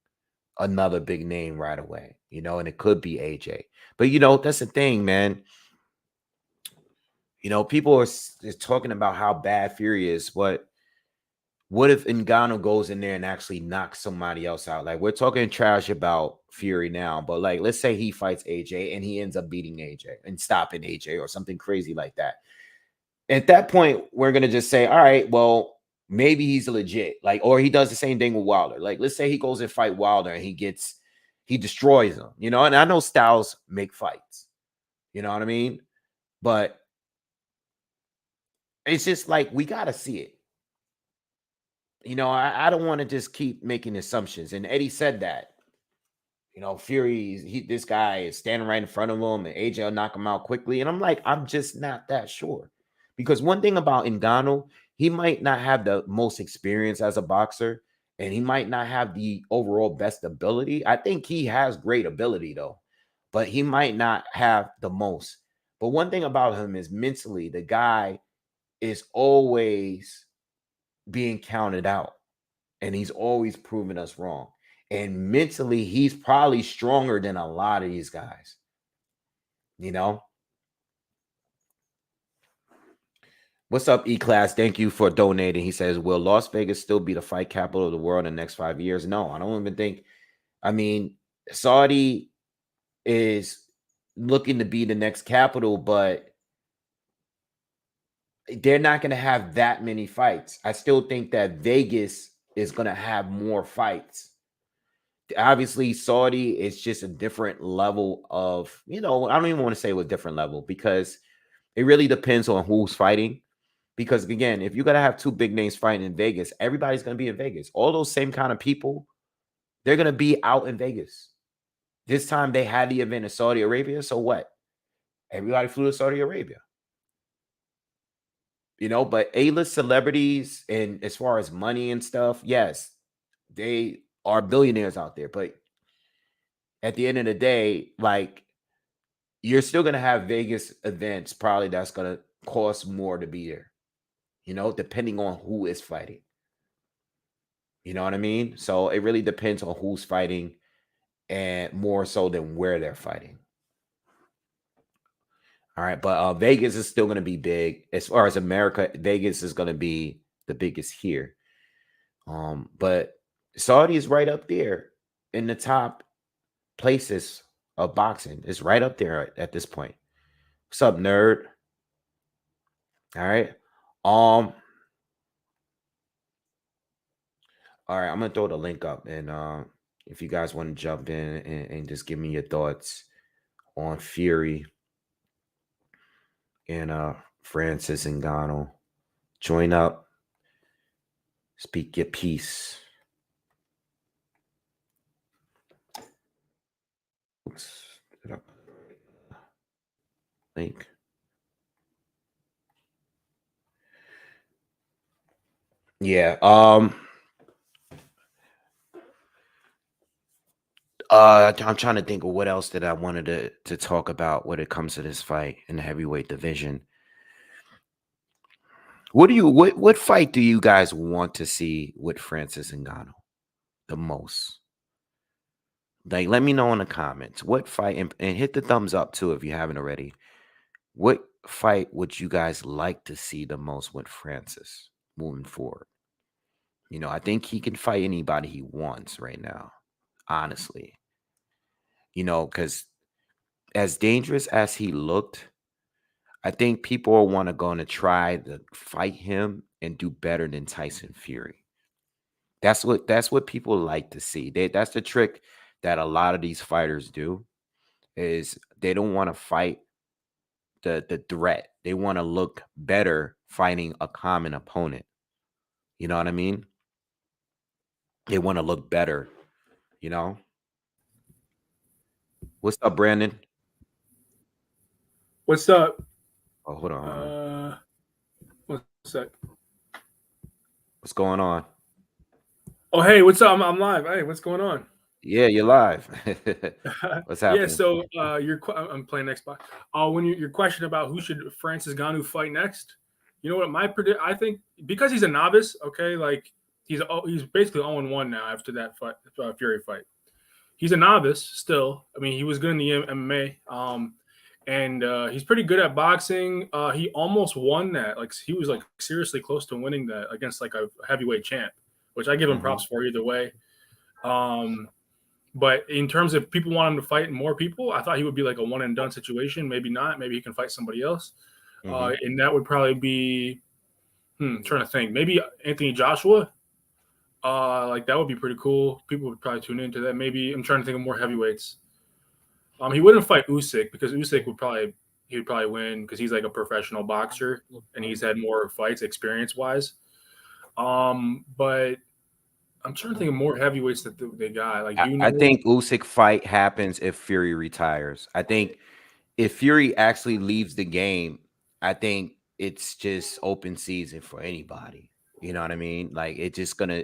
another big name right away, and it could be AJ. But, that's the thing, man. People are talking about how bad Fury is. What if Ngannou goes in there and actually knocks somebody else out? Like, we're talking trash about Fury now, but like, let's say he fights AJ and he ends up beating AJ and stopping AJ or something crazy like that. At that point, we're gonna just say, all right, well, maybe he's legit. Like, or he does the same thing with Wilder. Like, let's say he goes and fight Wilder and he destroys him, and I know styles make fights, you know what I mean? But it's just like we gotta see it. I don't want to just keep making assumptions. And Eddie said that, Fury, this guy is standing right in front of him and AJ will knock him out quickly. And I'm like, I'm just not that sure. Because one thing about Ngannou, he might not have the most experience as a boxer and he might not have the overall best ability. I think he has great ability though, but he might not have the most. But one thing about him is mentally, the guy is always being counted out and he's always proving us wrong. And mentally, he's probably stronger than a lot of these guys. What's up, E-Class? Thank you for donating. He says, will Las Vegas still be the fight capital of the world in the next 5 years? No, I don't even think. I mean, Saudi is looking to be the next capital, but they're not going to have that many fights. I still think that Vegas is going to have more fights. Obviously, Saudi is just a different level of, I don't even want to say it was different level because it really depends on who's fighting. Because again, if you're going to have two big names fighting in Vegas, everybody's going to be in Vegas. All those same kind of people, they're going to be out in Vegas. This time they had the event in Saudi Arabia. So what? Everybody flew to Saudi Arabia. But A-list celebrities and as far as money and stuff, yes, they are billionaires out there. But at the end of the day, like, you're still going to have Vegas events probably that's going to cost more to be there, depending on who is fighting. You know what I mean? So it really depends on who's fighting and more so than where they're fighting. All right. But Vegas is still going to be big. As far as America, Vegas is going to be the biggest here. But Saudi is right up there in the top places of boxing. It's right up there at this point. What's up, nerd? All right. All right, I'm gonna throw the link up, and if you guys want to jump in and just give me your thoughts on Fury and Francis Ngannou, join up, speak your piece. Link. Yeah. I'm trying to think of what else that I wanted to talk about when it comes to this fight in the heavyweight division. What fight do you guys want to see with Francis Ngannou the most? Like, let me know in the comments. What fight, and hit the thumbs up too if you haven't already. What fight would you guys like to see the most with Francis moving forward? You know, I think he can fight anybody he wants right now, honestly. You know, because as dangerous as he looked, I think people are want to going to try to fight him and do better than Tyson Fury. That's what people like to see. That's the trick that a lot of these fighters do, is they don't want to fight the threat. They want to look better fighting a common opponent. You know what I mean? They want to look better, you know? What's up, Brandon? What's up? Oh, hold on. One sec. What's going on? Oh, hey, what's up? I'm live. Hey, what's going on? Yeah, you're live. What's Yeah, happening? so I'm playing Xbox. When your question about who should Francis Ngannou fight next, you know what I think because he's a novice. Okay, like he's basically 0-1 now after that fight, Fury fight. He's a novice still. I mean, he was good in the MMA. And he's pretty good at boxing. He almost won that. Like he was like seriously close to winning that against like a heavyweight champ, which I give him props for either way. But in terms of people want him to fight more people, I thought he would be like a one and done situation. Maybe not. Maybe he can fight somebody else. And that would probably be, trying to think, maybe Anthony Joshua. Like that would be pretty cool. People would probably tune into that. Maybe I'm trying to think of more heavyweights. He wouldn't fight Usyk because Usyk would probably win because he's like a professional boxer and he's had more fights experience wise. But I'm trying to think of more heavyweights that they got. Like I think Usyk fight happens if Fury retires. I think if Fury actually leaves the game, I think it's just open season for anybody. You know what I mean? Like it's gonna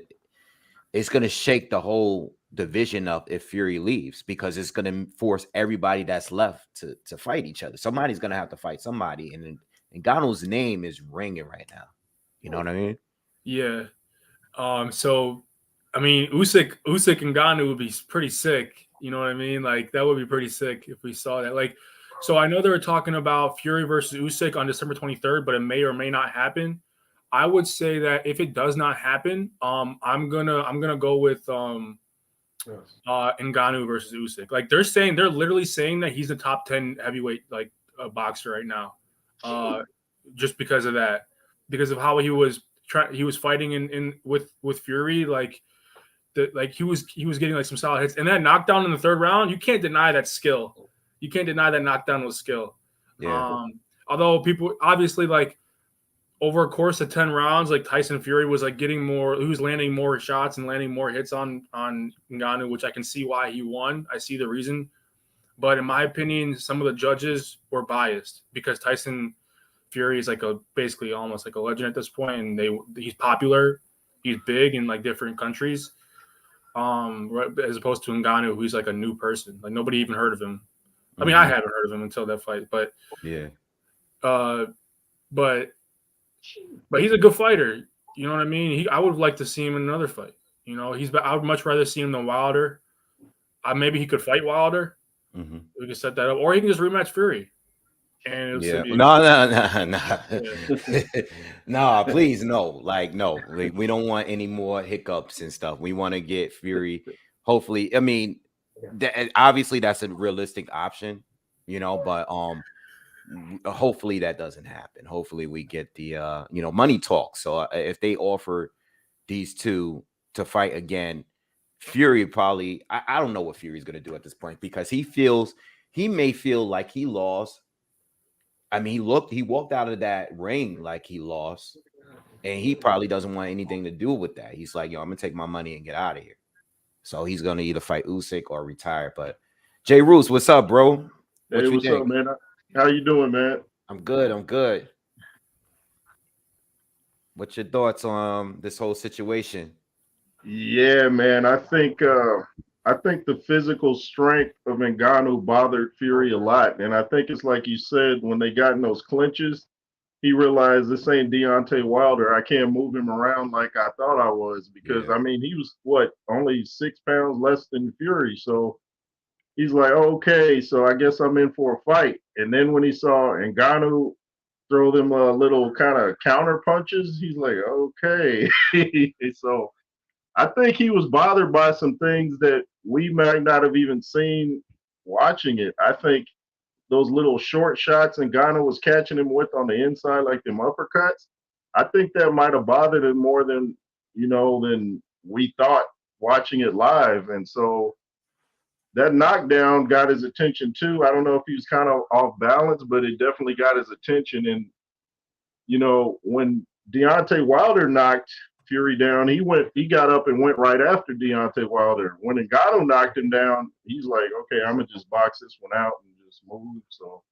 shake the whole division up if Fury leaves, because it's gonna force everybody that's left to fight each other. Somebody's gonna have to fight somebody, and Ngannou's name is ringing right now. You know what I mean? Yeah. So I mean, Usyk and Ngannou would be pretty sick. You know what I mean? Like that would be pretty sick if we saw that. Like, so I know they were talking about Fury versus Usyk on December 23rd, but it may or may not happen. I would say that if it does not happen, I'm gonna go with Ngannou versus Usyk. Like they're literally saying that he's the top 10 heavyweight like boxer right now, just because of that, because of how he was fighting in with Fury, like he was getting like some solid hits, and that knockdown in the third round, you can't deny that skill. You can't deny that knockdown was skill. Yeah. Although people obviously like over a course of 10 rounds, like Tyson Fury was like getting more, he was landing more shots and landing more hits on Ngannou, which I can see why he won. I see the reason. But in my opinion, some of the judges were biased because Tyson Fury is like basically almost like a legend at this point, and he's popular, he's big in like different countries. As opposed to Ngannou, who's like a new person. Like nobody even heard of him. I mean, I haven't heard of him until that fight, but yeah. But he's a good fighter. You know what I mean? I would like to see him in another fight. You know, I would much rather see him than Wilder. Maybe he could fight Wilder. We could set that up, or he can just rematch Fury. And yeah, no, please, no. Like, no, like, we don't want any more hiccups and stuff. We want to get Fury. Hopefully, I mean, obviously that's a realistic option, you know, but hopefully that doesn't happen. Hopefully we get the money talk. So if they offer these two to fight again, Fury probably, I don't know what Fury's going to do at this point, because he may feel like he lost. I mean, he walked out of that ring like he lost, and he probably doesn't want anything to do with that. He's like, yo, I'm gonna take my money and get out of here. So he's gonna either fight Usyk or retire. But Jay Roos, what's up, bro? What Hey, you what's up, think? man? How you doing, man? I'm good. I'm good. What's your thoughts on this whole situation? Yeah, man. I think the physical strength of Ngannou bothered Fury a lot, and I think it's like you said when they got in those clinches, he realized this ain't Deontay Wilder. I can't move him around like I thought I was because Yeah. I mean he was what only 6 pounds less than Fury, so he's like, okay, so I guess I'm in for a fight. And then when he saw Ngannou throw them little kind of counter punches, he's like, okay. So I think he was bothered by some things that we might not have even seen watching it. I think those little short shots Ngannou was catching him with on the inside, like them uppercuts, I think that might have bothered him more than we thought watching it live. And so that knockdown got his attention too. I don't know if he was kind of off balance, but it definitely got his attention. And when Deontay Wilder knocked Fury down, he got up and went right after Deontay Wilder. When Ngannou knocked him down, he's like, okay, I'm gonna just box this one out and just move. So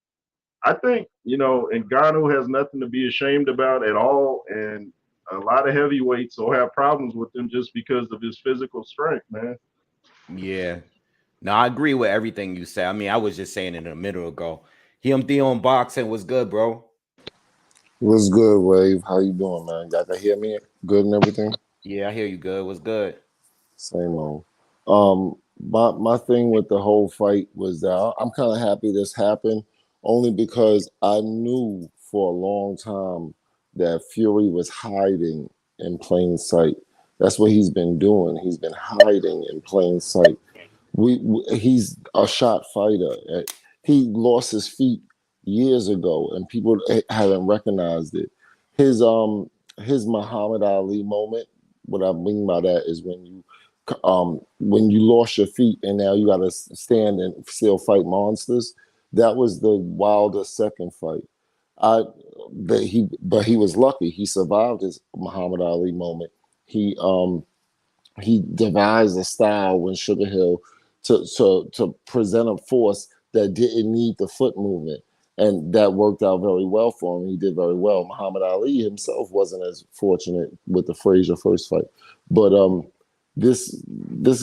I think Ngannou has nothing to be ashamed about at all, and a lot of heavyweights will have problems with him just because of his physical strength, man. Yeah. No, I agree with everything you say. I mean, I was just saying it a minute ago. Him Theo boxing was good, bro. What's good, Wave? How you doing, man? Y'all can hear me good and everything? Yeah, I hear you good. What's good? Same old. My thing with the whole fight was that I'm kind of happy this happened, only because I knew for a long time that Fury was hiding in plain sight. That's what he's been doing. He's been hiding in plain sight. He's a shot fighter. He lost his feet years ago, and people haven't recognized it. His his Muhammad Ali moment. What I mean by that is when you lost your feet and now you got to stand and still fight monsters. That was the Wilder second fight. I but he was lucky. He survived his Muhammad Ali moment. He devised a style when Sugar Hill to present a force that didn't need the foot movement, and that worked out very well for him. He did very well. Muhammad Ali himself wasn't as fortunate with the Frazier first fight, but this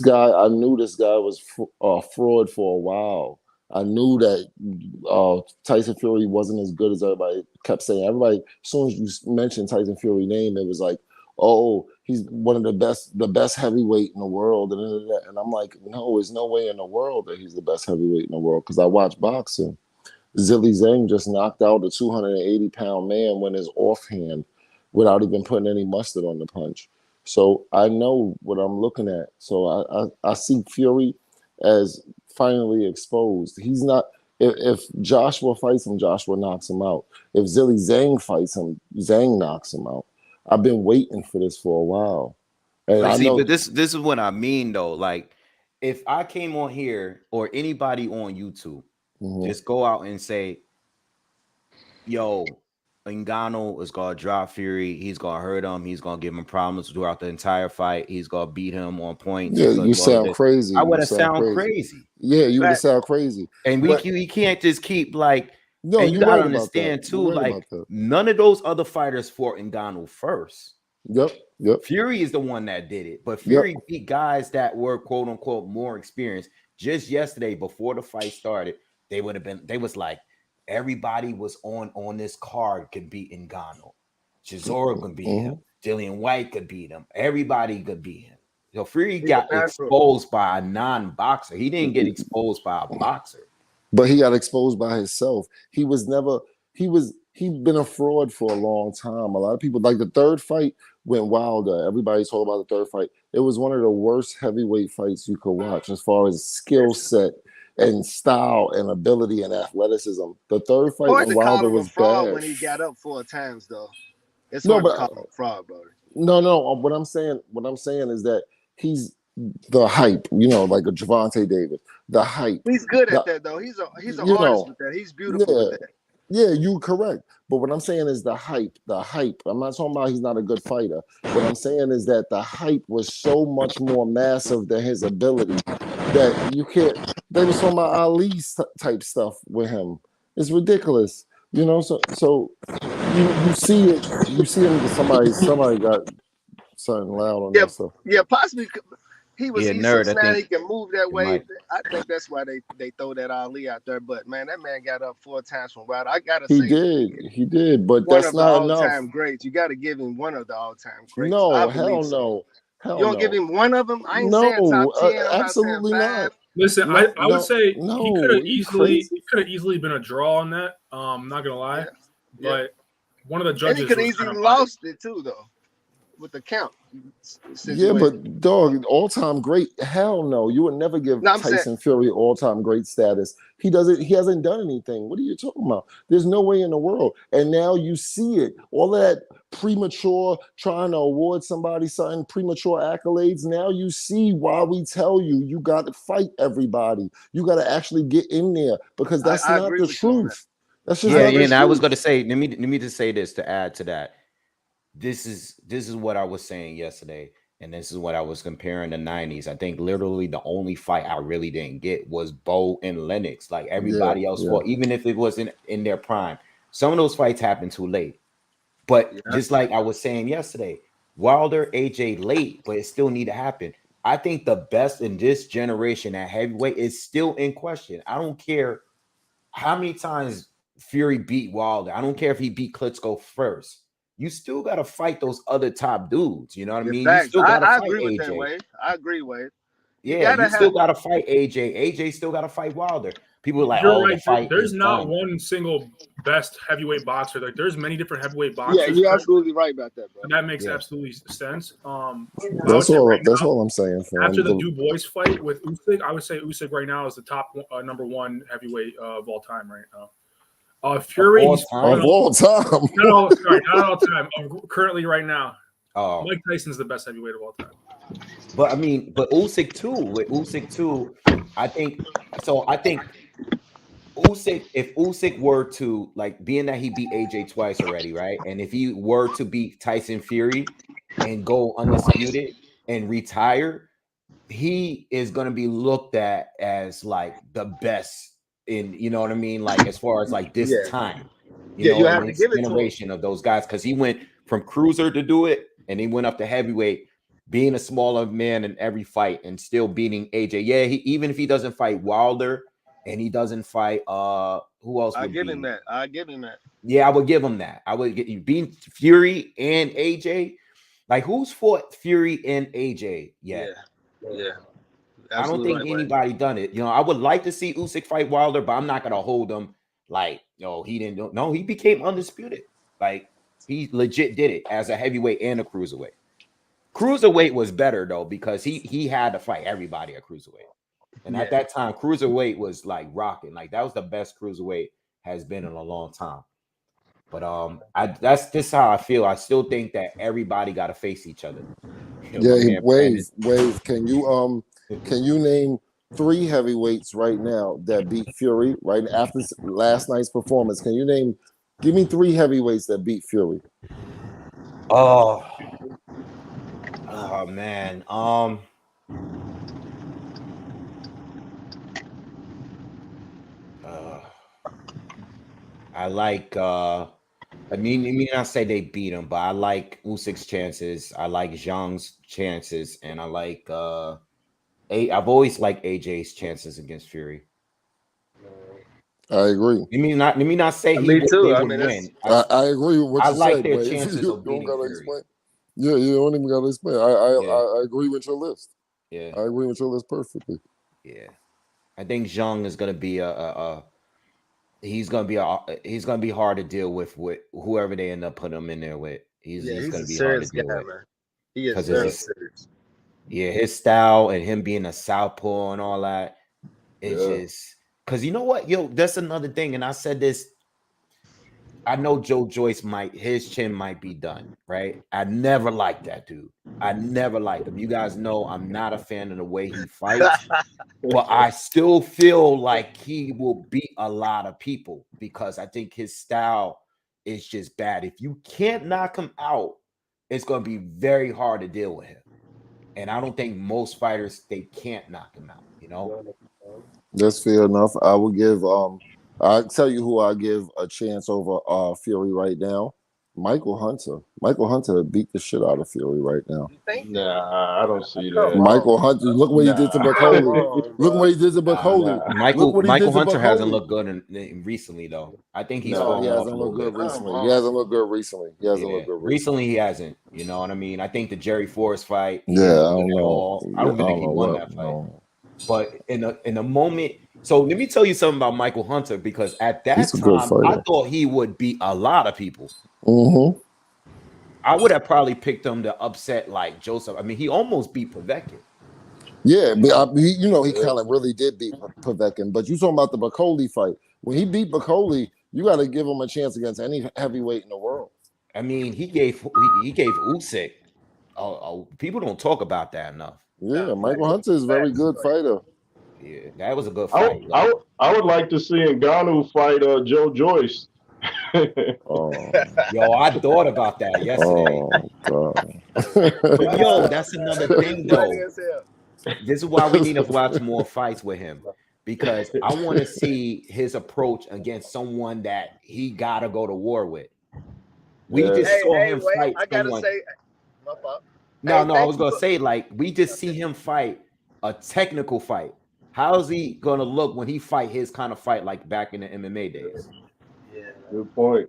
guy, I knew this guy was a fraud for a while. I knew that Tyson Fury wasn't as good as everybody kept saying. Everybody, as soon as you mentioned Tyson Fury name, it was like, oh, he's one of the best heavyweight in the world, and I'm like, no, there's no way in the world that he's the best heavyweight in the world because I watch boxing. Zilly Zhang just knocked out a 280-pound man when his offhand without even putting any mustard on the punch. So I know what I'm looking at. So I see Fury as finally exposed. He's not. If Joshua fights him, Joshua knocks him out. If Zilly Zhang fights him, Zhang knocks him out. I've been waiting for this for a while, and But I see, know. but this is what I mean though. Like, if I came on here or anybody on YouTube, just go out and say, yo, Ngannou is gonna drop Fury. He's gonna hurt him. He's gonna give him problems throughout the entire fight. He's gonna beat him on points. Yeah, He's gonna you do all of sound this. crazy. I would You have sound sound crazy. crazy. Yeah, you would But sound crazy. and But he can't just keep like. no, And you you're gotta right about that. understand You're too, right like about that. none of those other fighters fought Ngannou first. Yep. Fury is the one that did it, but Yep. Fury beat guys that were quote unquote more experienced. Just yesterday, before the fight started, they would have been. They was like everybody was on this card could beat Ngannou. Chisora could beat him. Dillian White could beat him. Everybody could beat him. So Fury got exposed by a non-boxer. He didn't get exposed by a boxer. But he got exposed by himself. He was never. He'd been a fraud for a long time. A lot of people like the third fight went Wilder. Everybody told about the third fight. It was one of the worst heavyweight fights you could watch as far as skill set and style and ability and athleticism. The third fight Hard when to call Wilder him a was fraud bad. when he got up 4 times, though. It's No, hard to but call him a fraud, brother. no. What I'm saying is that he's the hype. You know, like a Javante Davis. The hype. He's good at that, though. He's an artist with that. He's beautiful with that. Yeah, you correct. But what I'm saying is the hype. I'm not talking about he's not a good fighter. What I'm saying is that the hype was so much more massive than his ability that you can't. They was talking about Ali type stuff with him. It's ridiculous, you know. So you see it. You see him. Somebody got something loud on that stuff. Yeah, possibly. He was Yeah, so nerd. I small he think can move that it way. might. I think that's why they throw that Ali out there. But man, that man got up 4 times from Wilder. I gotta He say, did, but one that's of the not enough. all-time greats. You got to give him one of the all-time greats. I No, believe hell so. no, hell You don't no. give him one of them? I ain't saying No, top 10. I'm not saying absolutely 5. not. Listen, No, I would say no, he could have you crazy? easily been a draw on that. I'm not gonna lie, Yeah. but one of the And judges he could was easily kind of lost it too, though, with the count situation. Yeah, but dog, all-time great. Hell no, you would never give No, I'm saying Tyson Fury all-time great status. He hasn't done anything. What are you talking about? There's no way in the world. And now you see it. All that premature trying to award somebody something, premature accolades. Now you see why we tell you got to fight everybody. You got to actually get in there because that's I not agree the with you on that. truth. That's just Yeah, not the and I was truth. going to say, let me just say this to add to that. This is what I was saying yesterday, and this is what I was comparing the 90s. I think literally the only fight I really didn't get was Bo and Lennox. Like everybody else fought, even if it wasn't in their prime. Some of those fights happened too late. But just like I was saying yesterday, Wilder, AJ late, but it still need to happen. I think the best in this generation at heavyweight is still in question. I don't care how many times Fury beat Wilder. I don't care if he beat Klitschko first. You still got to fight those other top dudes. You know what I mean? You Facts. still got to I fight agree with that, AJ. Wade. I agree, Wade. Yeah, you still got to fight AJ. AJ still got to fight Wilder. People are like, You're oh, right. the fight There's is not done. one single best heavyweight boxer. Like there's many different heavyweight boxers. Yeah, you're absolutely right about that, bro. That makes absolutely sense. That's all I'm saying. After the Du Bois fight with Usyk, I would say Usyk right now is the top number 1 heavyweight of all time right now. Fury of all time. Not all time. Currently, right now, Mike Tyson's the best heavyweight of all time. But I mean, but Usyk too. With Usyk too, I think Usyk, if Usyk were to, like, being that he beat AJ twice already, right? And if he were to beat Tyson Fury and go undisputed and retire, he is going to be looked at as like the best in, you know what I mean? Like as far as like this time, you know, you have in to this give it to him. generation of those guys, because he went from cruiser to do it and he went up to heavyweight, being a smaller man in every fight and still beating AJ. Yeah, even if he doesn't fight Wilder and he doesn't fight who else? I give him that. Yeah, I would give him that. I would get you beat Fury and AJ. Like, who's fought Fury and AJ yet? Yeah. I don't think anybody done it. You know, I would like to see Usyk fight Wilder, but I'm not gonna hold him like, he didn't do. No, he became undisputed. Like, he legit did it as a heavyweight and a cruiserweight. Cruiserweight was better though, because he had to fight everybody at cruiserweight. And at that time, cruiserweight was like rocking. Like, that was the best cruiserweight has been in a long time. But that's just how I feel. I still think that everybody got to face each other. Wave. Can you name 3 heavyweights right now that beat Fury right after last night's performance? Give me 3 heavyweights that beat Fury. Oh man. I like I mean, I say they beat him, but I like Usyk's chances. I like Zhang's chances, and I like I've always liked AJ's chances against Fury. I agree. Let me not say me too. They I would mean, win. I agree with what you like said, their but chances you of don't beating gotta Fury. explain. Yeah, you don't even gotta explain. I agree with your list. Yeah, I agree with your list perfectly. Yeah, I think Zhang is gonna be he's gonna be hard to deal with whoever they end up putting him in there with. He's gonna be hard to deal with. Man. He is very serious. Yeah, his style and him being a southpaw and all that. It's just because, you know what, that's another thing. And I said this. I know Joe Joyce his chin might be done, right? I never liked that dude. I never liked him. You guys know I'm not a fan of the way he fights, but I still feel like he will beat a lot of people because I think his style is just bad. If you can't knock him out, it's going to be very hard to deal with him. And I don't think most fighters they can't knock him out. You know. That's fair enough. I would give I'll tell you who I give a chance over Fury right now. Michael Hunter. Michael Hunter beat the shit out of Fury right now. You think? Nah, I don't see Come that. on. Michael Hunter, look what he did to Nah. Come Buckley. on, Look bro. what he did to Buckley. nah. Look what he Michael did to Hunter hasn't Buckley. looked good recently though. I think he's No, fallen he off hasn't a little looked good bit. recently. He hasn't looked good recently. He hasn't Yeah. looked good Recently he hasn't. You know what I mean? I think the Jerry Forrest fight. He Yeah, didn't I look don't good at know. all. I don't even think he know won what. that fight. No. But in a moment, so let me tell you something about Michael Hunter because at that He's a good time I fighter. thought he would beat a lot of people. Mm-hmm. I would have probably picked him to upset like Joseph. I mean, he almost beat Povetkin. Yeah, but he kind of really did beat Povetkin. But you talking about the Buckley fight. When he beat Buckley, you got to give him a chance against any heavyweight in the world. I mean, he gave Usyk. People don't talk about that enough. Yeah, Michael Hunter is a very good fighter. Yeah, that was a good I, fight. I, I would like to see Ngannou fight Joe Joyce. Oh, Yo, I thought about that yesterday. oh God. But yo, that's another thing though. Funny as hell. This is why we need to watch more fights with him because I want to see his approach against someone that he gotta go to war with. We Yeah. just saw him wait, fight I gotta someone. say, my fault. No, Hey, I thank was you gonna for- say like we just see him fight a technical fight. How is he gonna look when he fight his kind of fight like back in the MMA days? Yeah. Good point.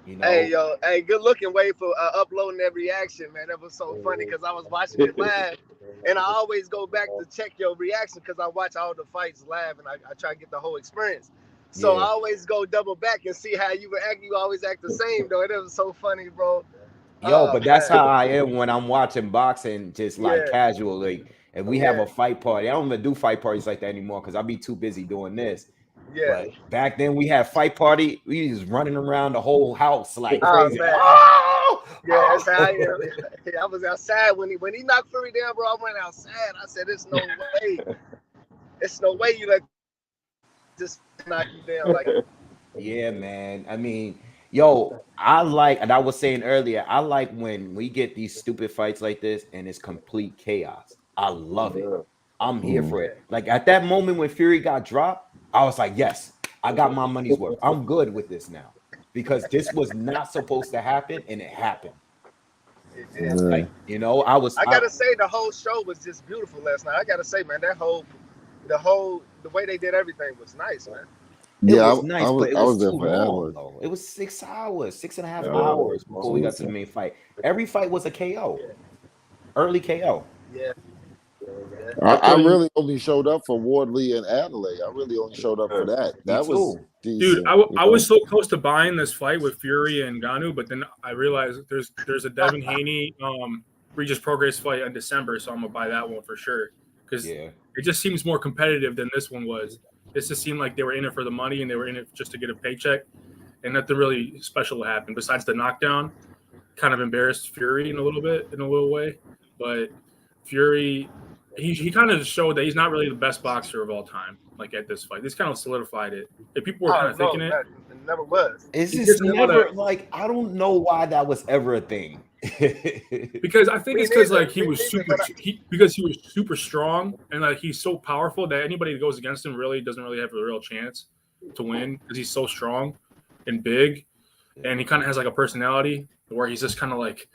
You know, Hey, yo, hey, good looking Wade for uploading that reaction, man. That was so funny because I was watching it live, and I always go back to check your reaction because I watch all the fights live and I try to get the whole experience. So Yeah. I always go double back and see how you act. You always act the same, though. It was so funny, bro. yo, but that's man. how I am when I'm watching boxing, just like Yeah. casually. And we have Yeah. a fight party. I don't even do fight parties like that anymore because I'll be too busy doing this. Yeah. But back then we had fight party. We just running around the whole house like Oh, crazy. man. Oh! Yeah, that's how I am. I was outside when he knocked Fury down, bro. I went outside. I said, "There's no way. It's no way you let just knock you down like." Yeah, man. I mean, yo, I like, and I was saying earlier, I like when we get these stupid fights like this and it's complete chaos. I love it. I'm here for it. Like at that moment when Fury got dropped, I was like, yes, I got my money's worth. I'm good with this now because this was not supposed to happen and it happened. Yeah. Like, you know, I gotta say the whole show was just beautiful last night. I gotta say, man, the way they did everything was nice, man. Yeah, it was nice, but it was there too for long, hours. though. It was 6 hours, 6.5 Yeah. hours before we got to the main fight. Every fight was a KO, early KO. Yeah. I really only showed up for Wardley and Adeleye. I really only showed up for that. That Me was too. decent. Dude, I was so close to buying this fight with Fury and Ngannou, but then I realized there's a Devin Haney Regis Prograis fight in December, so I'm gonna buy that one for sure because Yeah. it just seems more competitive than this one was. This just seemed like they were in it for the money and they were in it just to get a paycheck, and nothing really special happened besides the knockdown. Kind of embarrassed Fury in a little way, but Fury. He kind of showed that he's not really the best boxer of all time. Like at this fight, this kind of solidified it. If people were kind of thinking it never was. It's He just did a lot never of- like I don't know why that was ever a thing. because I think Me it's because neither. like he Me was neither, because he was super strong and like he's so powerful that anybody that goes against him really doesn't really have a real chance to win because he's so strong and big, and he kind of has like a personality where he's just kind of like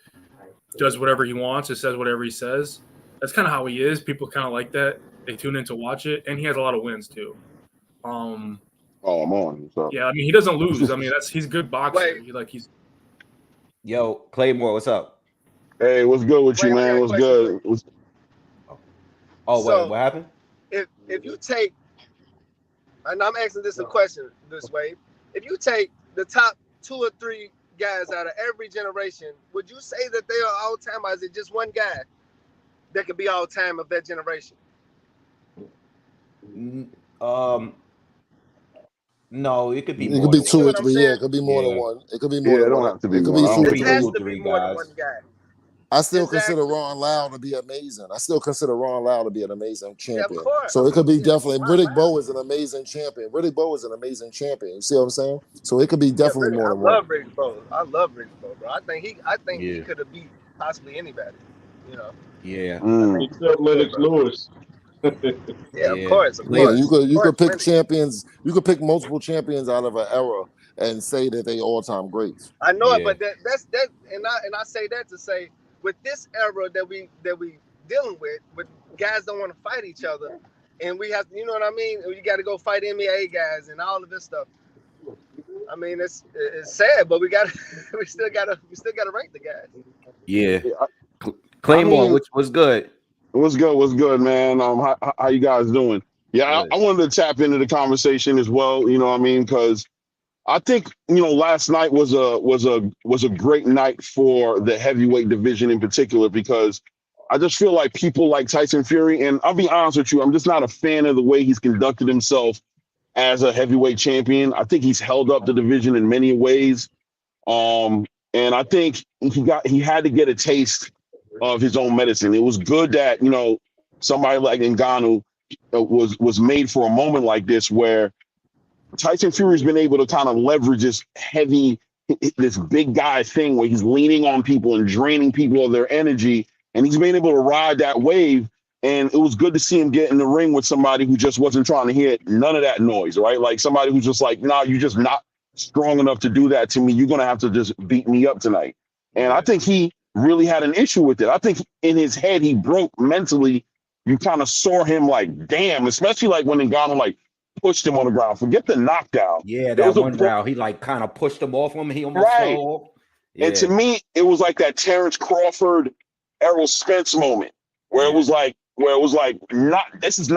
does whatever he wants and says whatever he says. That's kind of how he is. People kind of like that. They tune in to watch it, and he has a lot of wins too. Oh, I'm on. What's up? Yeah, I mean he doesn't lose. I mean he's a good boxer. Wait. Yo, Claymore, what's up? Hey, what's good with you, Wait, I got man? a What's question good? Oh, So- wait, what happened? If you take, and I'm asking this a question this way, if you take the top 2 or 3 guys out of every generation, would you say that they are all time, or is it just one guy that could be all time of that generation? No, it could be It more. could be than 2 one. or 3. Yeah, it could be more Yeah. than one. It could be Yeah, more it than don't one. have to be It could one. be I 2 or don't It think has 3. to be more than guys. one guy. I still Exactly. consider Ron Lau to be amazing. I still consider Ron Lau to be an amazing champion. course. So it could be definitely. Ron Riddick Lau. Bowe is an amazing champion. Riddick Bowe is an amazing champion. You see what I'm saying? So it could be definitely more I than one. love Riddick Bowe. I love Riddick Bowe, bro. I think he Yeah. could have beat possibly anybody. You know. Yeah. Except Lennox Lewis. Yeah, of course. You could pick champions. You could pick multiple champions out of an era and say that they all-time greats. I know it, but that's and I say that to say with this era that we dealing with guys don't want to fight each other, and we have, you know what I mean? You got to go fight NBA guys and all of this stuff. I mean, it's sad, but we still gotta rank the guys. Yeah. Claymore, what's good? What's good, man? How you guys doing? Yeah, I wanted to tap into the conversation as well. You know what I mean? Because I think, you know, last night was a great night for the heavyweight division in particular, because I just feel like people like Tyson Fury, and I'll be honest with you, I'm just not a fan of the way he's conducted himself as a heavyweight champion. I think he's held up the division in many ways. And I think he had to get a taste of his own medicine. It was good that, you know, somebody like Ngannou was made for a moment like this, where Tyson Fury's been able to kind of leverage this big guy thing where he's leaning on people and draining people of their energy, and he's been able to ride that wave. And it was good to see him get in the ring with somebody who just wasn't trying to hear none of that noise, right? Like somebody who's just like, nah, you're just not strong enough to do that to me. You're going to have to just beat me up tonight. And I think he really had an issue with it. I think in his head, he broke mentally. You kind of saw him like, damn, especially like when Ngannou like pushed him on the ground. Forget the knockdown. Yeah, that one round, he like kind of pushed him off him. He almost fell off. Yeah. And to me, it was like that Terrence Crawford, Errol Spence moment where it was like, this is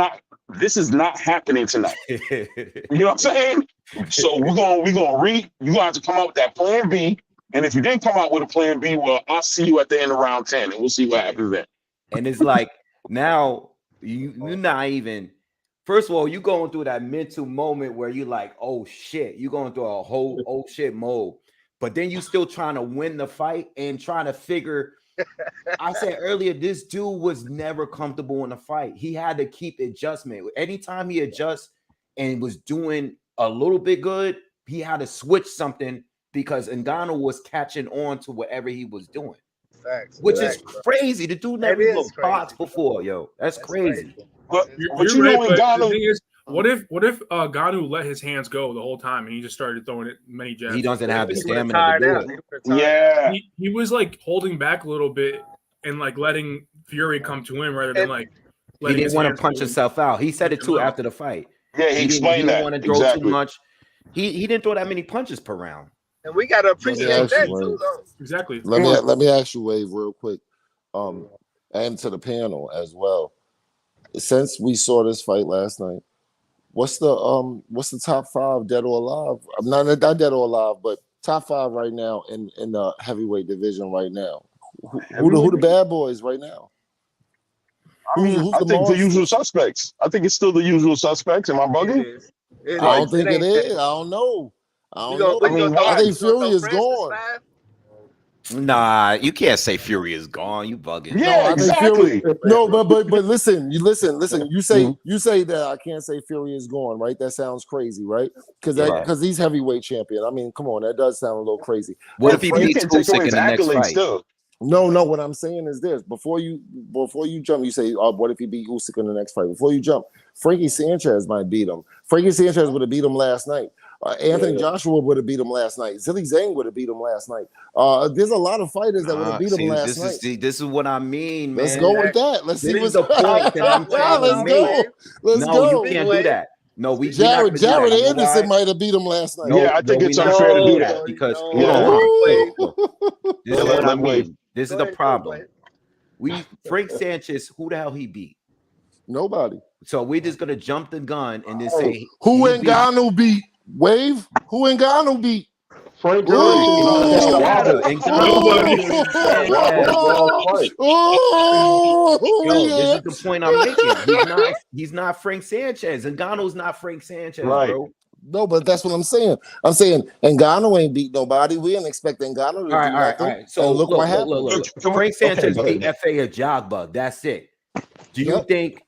not happening tonight. You know what I'm saying? So you're gonna have to come out with that plan B. And if you didn't come out with a plan B, well, I'll see you at the end of round 10 and we'll see what happens then. And it's like now you're not even, first of all, you're going through that mental moment where you're like, oh shit, you're going through a whole oh shit mode. But then you still trying to win the fight and trying to figure. I said earlier, this dude was never comfortable in the fight. He had to keep adjustment. Anytime he adjusts and was doing a little bit good, he had to switch something because Ngannou was catching on to whatever he was doing. Facts. Which is crazy. The dude never even boxed before, yo. That's crazy. But you're right, but the thing is, what if Ngannou let his hands go the whole time and he just started throwing it many jabs? He doesn't have the stamina to do it. Yeah, he was like holding back a little bit and like letting Fury come to him rather than like. He didn't want to punch himself out. He said it too after the fight. Yeah, he explained that. He didn't want to throw too much. He didn't throw that many punches per round. And we gotta appreciate that too, though. Exactly. Let me ask you, Wave, real quick, and to the panel as well. Since we saw this fight last night, what's the top 5 dead or alive? I'm not dead or alive, but top 5 right now in the heavyweight division right now. Who the bad boys right now? I mean, I think the usual suspects. I think it's still the usual suspects. Am I bugging? I don't think it is. I don't know. I think Fury is gone. Nah, you can't say Fury is gone. You bugging. Yeah, exactly. But listen. You say that I can't say Fury is gone, right? That sounds crazy, right? Because he's heavyweight champion. I mean, come on, that does sound a little crazy. What if he beats Usyk in the next fight? Still. No. What I'm saying is this: before you jump, you say, "What if he beat Usyk in the next fight?" Before you jump, Frankie Sanchez might beat him. Frankie Sanchez would have beat him last night. Anthony Joshua would have beat him last night. Zilly Zhang would have beat him last night. There's a lot of fighters that would have beat him last night. This is what I mean, man. Let's go with that. Let's see what's the point that I'm Let's go. Let's go. You can't do that. No, Jared Anderson might have beat him last night. Yeah, I think it's unfair to do that because this is what I mean. This is the problem. Frank Sanchez, who the hell he beat? Nobody. So we're just gonna jump the gun and just say who Ngannou beat? Wave? Who Ngannou beat? Frank This is the point I'm making. He's not Frank Sanchez. Ngannou's not Frank Sanchez, bro. No, but that's what I'm saying. I'm saying Ngannou ain't beat nobody. We didn't expect Ngannou to do nothing. All right. So look what happened. Look. Frank Sanchez beat FA a jog bug. That's it. Do you think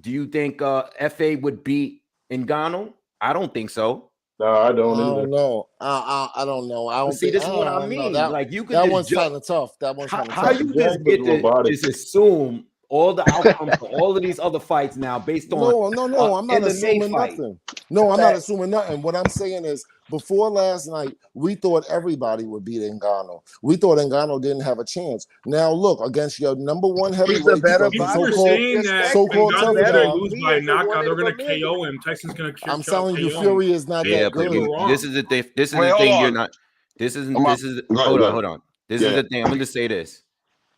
FA would beat Ngannou? I don't think so. No, I I don't either. don't know. I don't know. I don't See, think. this is what I don't know. mean. That Like you could that just one's judge. kind of tough. That one's kind of How tough. you Jack just was get to robotic. just assume all the outcomes for all of these other fights now based on No. I'm not MMA assuming fight? nothing. No, I'm not Fact. assuming nothing. What I'm saying is, before last night, we thought everybody would beat Ngannou. We thought Ngannou didn't have a chance. Now look, against your number one He's a heavyweight, better People boxer. are so-called saying that so-called He's tough Ngannou is better. going guy. to lose He by is a one knockout. They're in going a to million. KO him. Tyson's going to I'm KO telling you, him. Fury is not Yeah, that but good. this is the thing. This is Wait, the hold thing. You're on. not. This isn't. Am I- This is. Go ahead, Hold go on. ahead. Hold on. This Yeah. is the thing. I'm going to say this.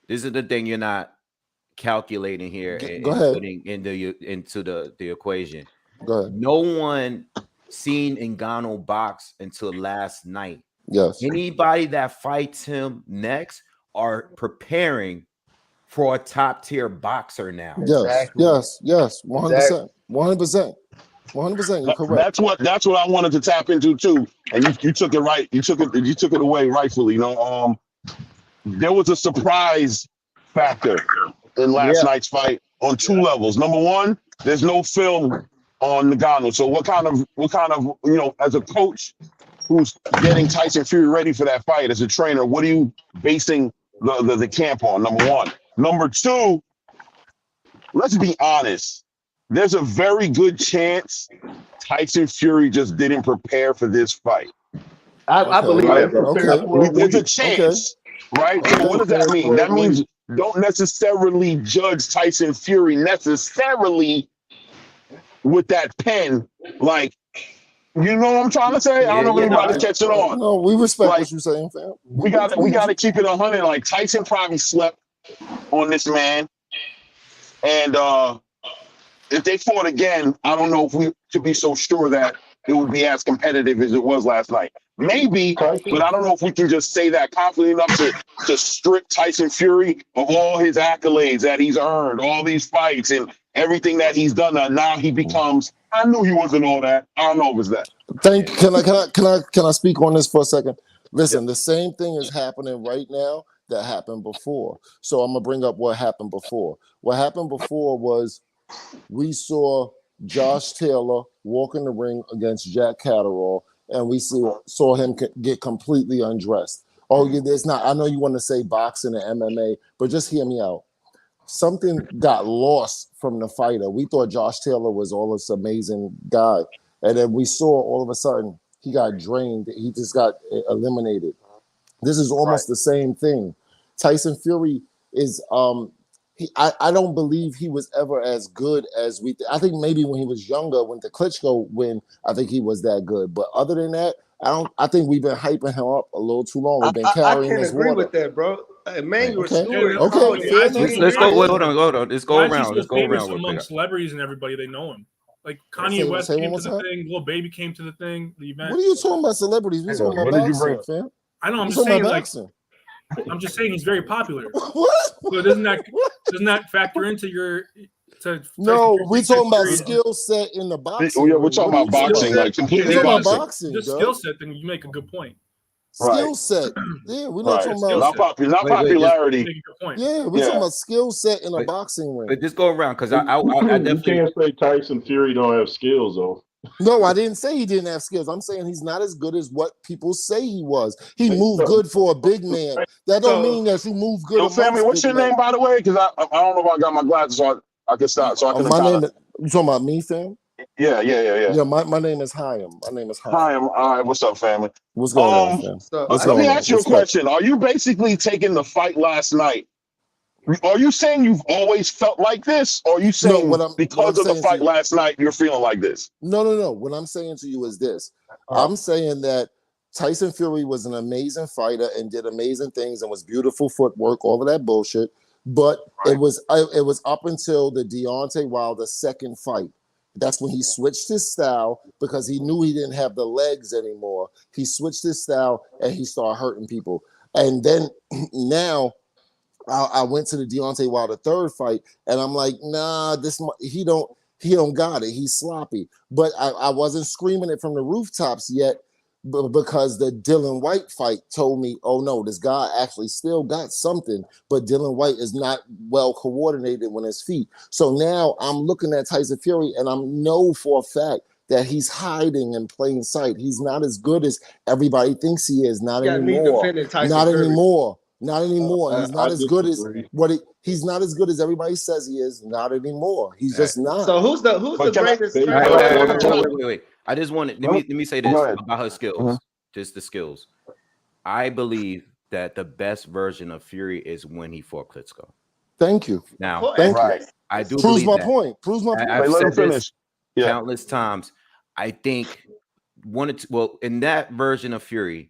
This is the thing you're not calculating here Go and ahead. putting into the equation. Go ahead. No one seen Ngannou box until last night. Yes. Anybody that fights him next are preparing for a top tier boxer now. Yes. Exactly. Yes. 100%. 100%. 100%. You're correct. That's what I wanted to tap into too. And you took it right. You took it away rightfully. You know, there was a surprise factor in last night's fight on two levels. Number one, there's no film on Ngannou. So what kind of as a coach who's getting Tyson Fury ready for that fight, as a trainer, what are you basing the camp on? Number one. Number two, let's be honest. There's a very good chance Tyson Fury just didn't prepare for this fight. I believe Right? that, bro. Okay. There's a chance, right? So what does that mean? That means don't necessarily judge Tyson Fury necessarily with that pen. Like, you know what I'm trying to say? I don't know if anybody's catching on. No, we respect Like, what you're saying, fam. We got to keep it 100. Like, Tyson probably slept on this man, and if they fought again, I don't know if we should be so sure that it would be as competitive as it was last night. Maybe, but I don't know if we can just say that confidently enough to strip Tyson Fury of all his accolades that he's earned, all these fights and everything that he's done. Now he becomes. I knew he wasn't all that. I don't know if it's that. Can I speak on this for a second? Listen, the same thing is happening right now that happened before. So I'm gonna bring up what happened before. What happened before was we saw Josh Taylor walk in the ring against Jack Catterall, and we saw him get completely undressed. Oh, yeah, there's not. I know you want to say boxing and MMA, but just hear me out. Something got lost from the fighter. We thought Josh Taylor was all this amazing guy, and then we saw all of a sudden he got drained. He just got eliminated. This is almost the same thing. Tyson Fury is I don't believe he was ever as good as we. I think maybe when he was younger, when the Klitschko win, I think he was that good. But other than that, I think we've been hyping him up a little too long. We've been carrying I can't his agree water. with that, bro. Emmanuel Okay. Stewart. Okay. Why is Fair he enough. so famous? Hold on. Let's go Why is he around. so Let's go famous around. among celebrities and everybody? They know him. Like Kanye Say- West say came one to more the time? thing. Lil Baby came to the thing. The event. What are you talking about celebrities? We talking about boxing, fam. I know. I'm We just talking saying. about Like, boxing. I'm just saying he's very popular. What? So doesn't that factor into your? No, we talking about skill set in the boxing. Yeah, we're talking about What are you boxing, about? like completely We're talking about boxing. boxing, Just dog. skill set. Then you make a good point. Skill set. Yeah, we're not Right. talking about. Not Wait, popularity. You make a good point. Yeah, we're Yeah. talking about skill set in a But- boxing ring. But just go around because I You definitely. can't say Tyson Fury don't have skills though. No, I didn't say he didn't have skills. I'm saying he's not as good as what people say he was. He moved good for a big man. That don't mean that you move good. Yo, family, what's your name, by the way? Because I don't know if I got my glasses on. I can start. So I can. My name is. You talking about me, fam? Yeah. Yeah, my name is Hyam. My name is Hyam. Hi, all right. What's up, family? What's going on, fam? Let me ask you a question. Are you basically taking the fight last night? Are you saying you've always felt like this? Or are you saying because of the fight last night, you're feeling like this? No. What I'm saying to you is this. I'm saying that Tyson Fury was an amazing fighter and did amazing things and was beautiful footwork, all of that bullshit. But it was up until the Deontay Wilder second fight. That's when he switched his style because he knew he didn't have the legs anymore. He switched his style and he started hurting people. And then now I went to the Deontay Wilder third fight and I'm like, nah, he don't got it. He's sloppy. But I wasn't screaming it from the rooftops yet because the Dylan White fight told me, oh no, this guy actually still got something, but Dylan White is not well coordinated with his feet. So now I'm looking at Tyson Fury and I know for a fact that he's hiding in plain sight. He's not as good as everybody thinks he is. Not anymore. Not anymore. Not anymore. He's not as good as he's not as good as everybody says he is. Not anymore. He's just not. So who's the greatest? Wait. I just want to let me say this about her skills. Just the skills. I believe that the best version of Fury is when he fought Klitschko. Thank you. Now, thank you. I do proves believe my that. point. Proves my point. I've said this countless times. I think in that version of Fury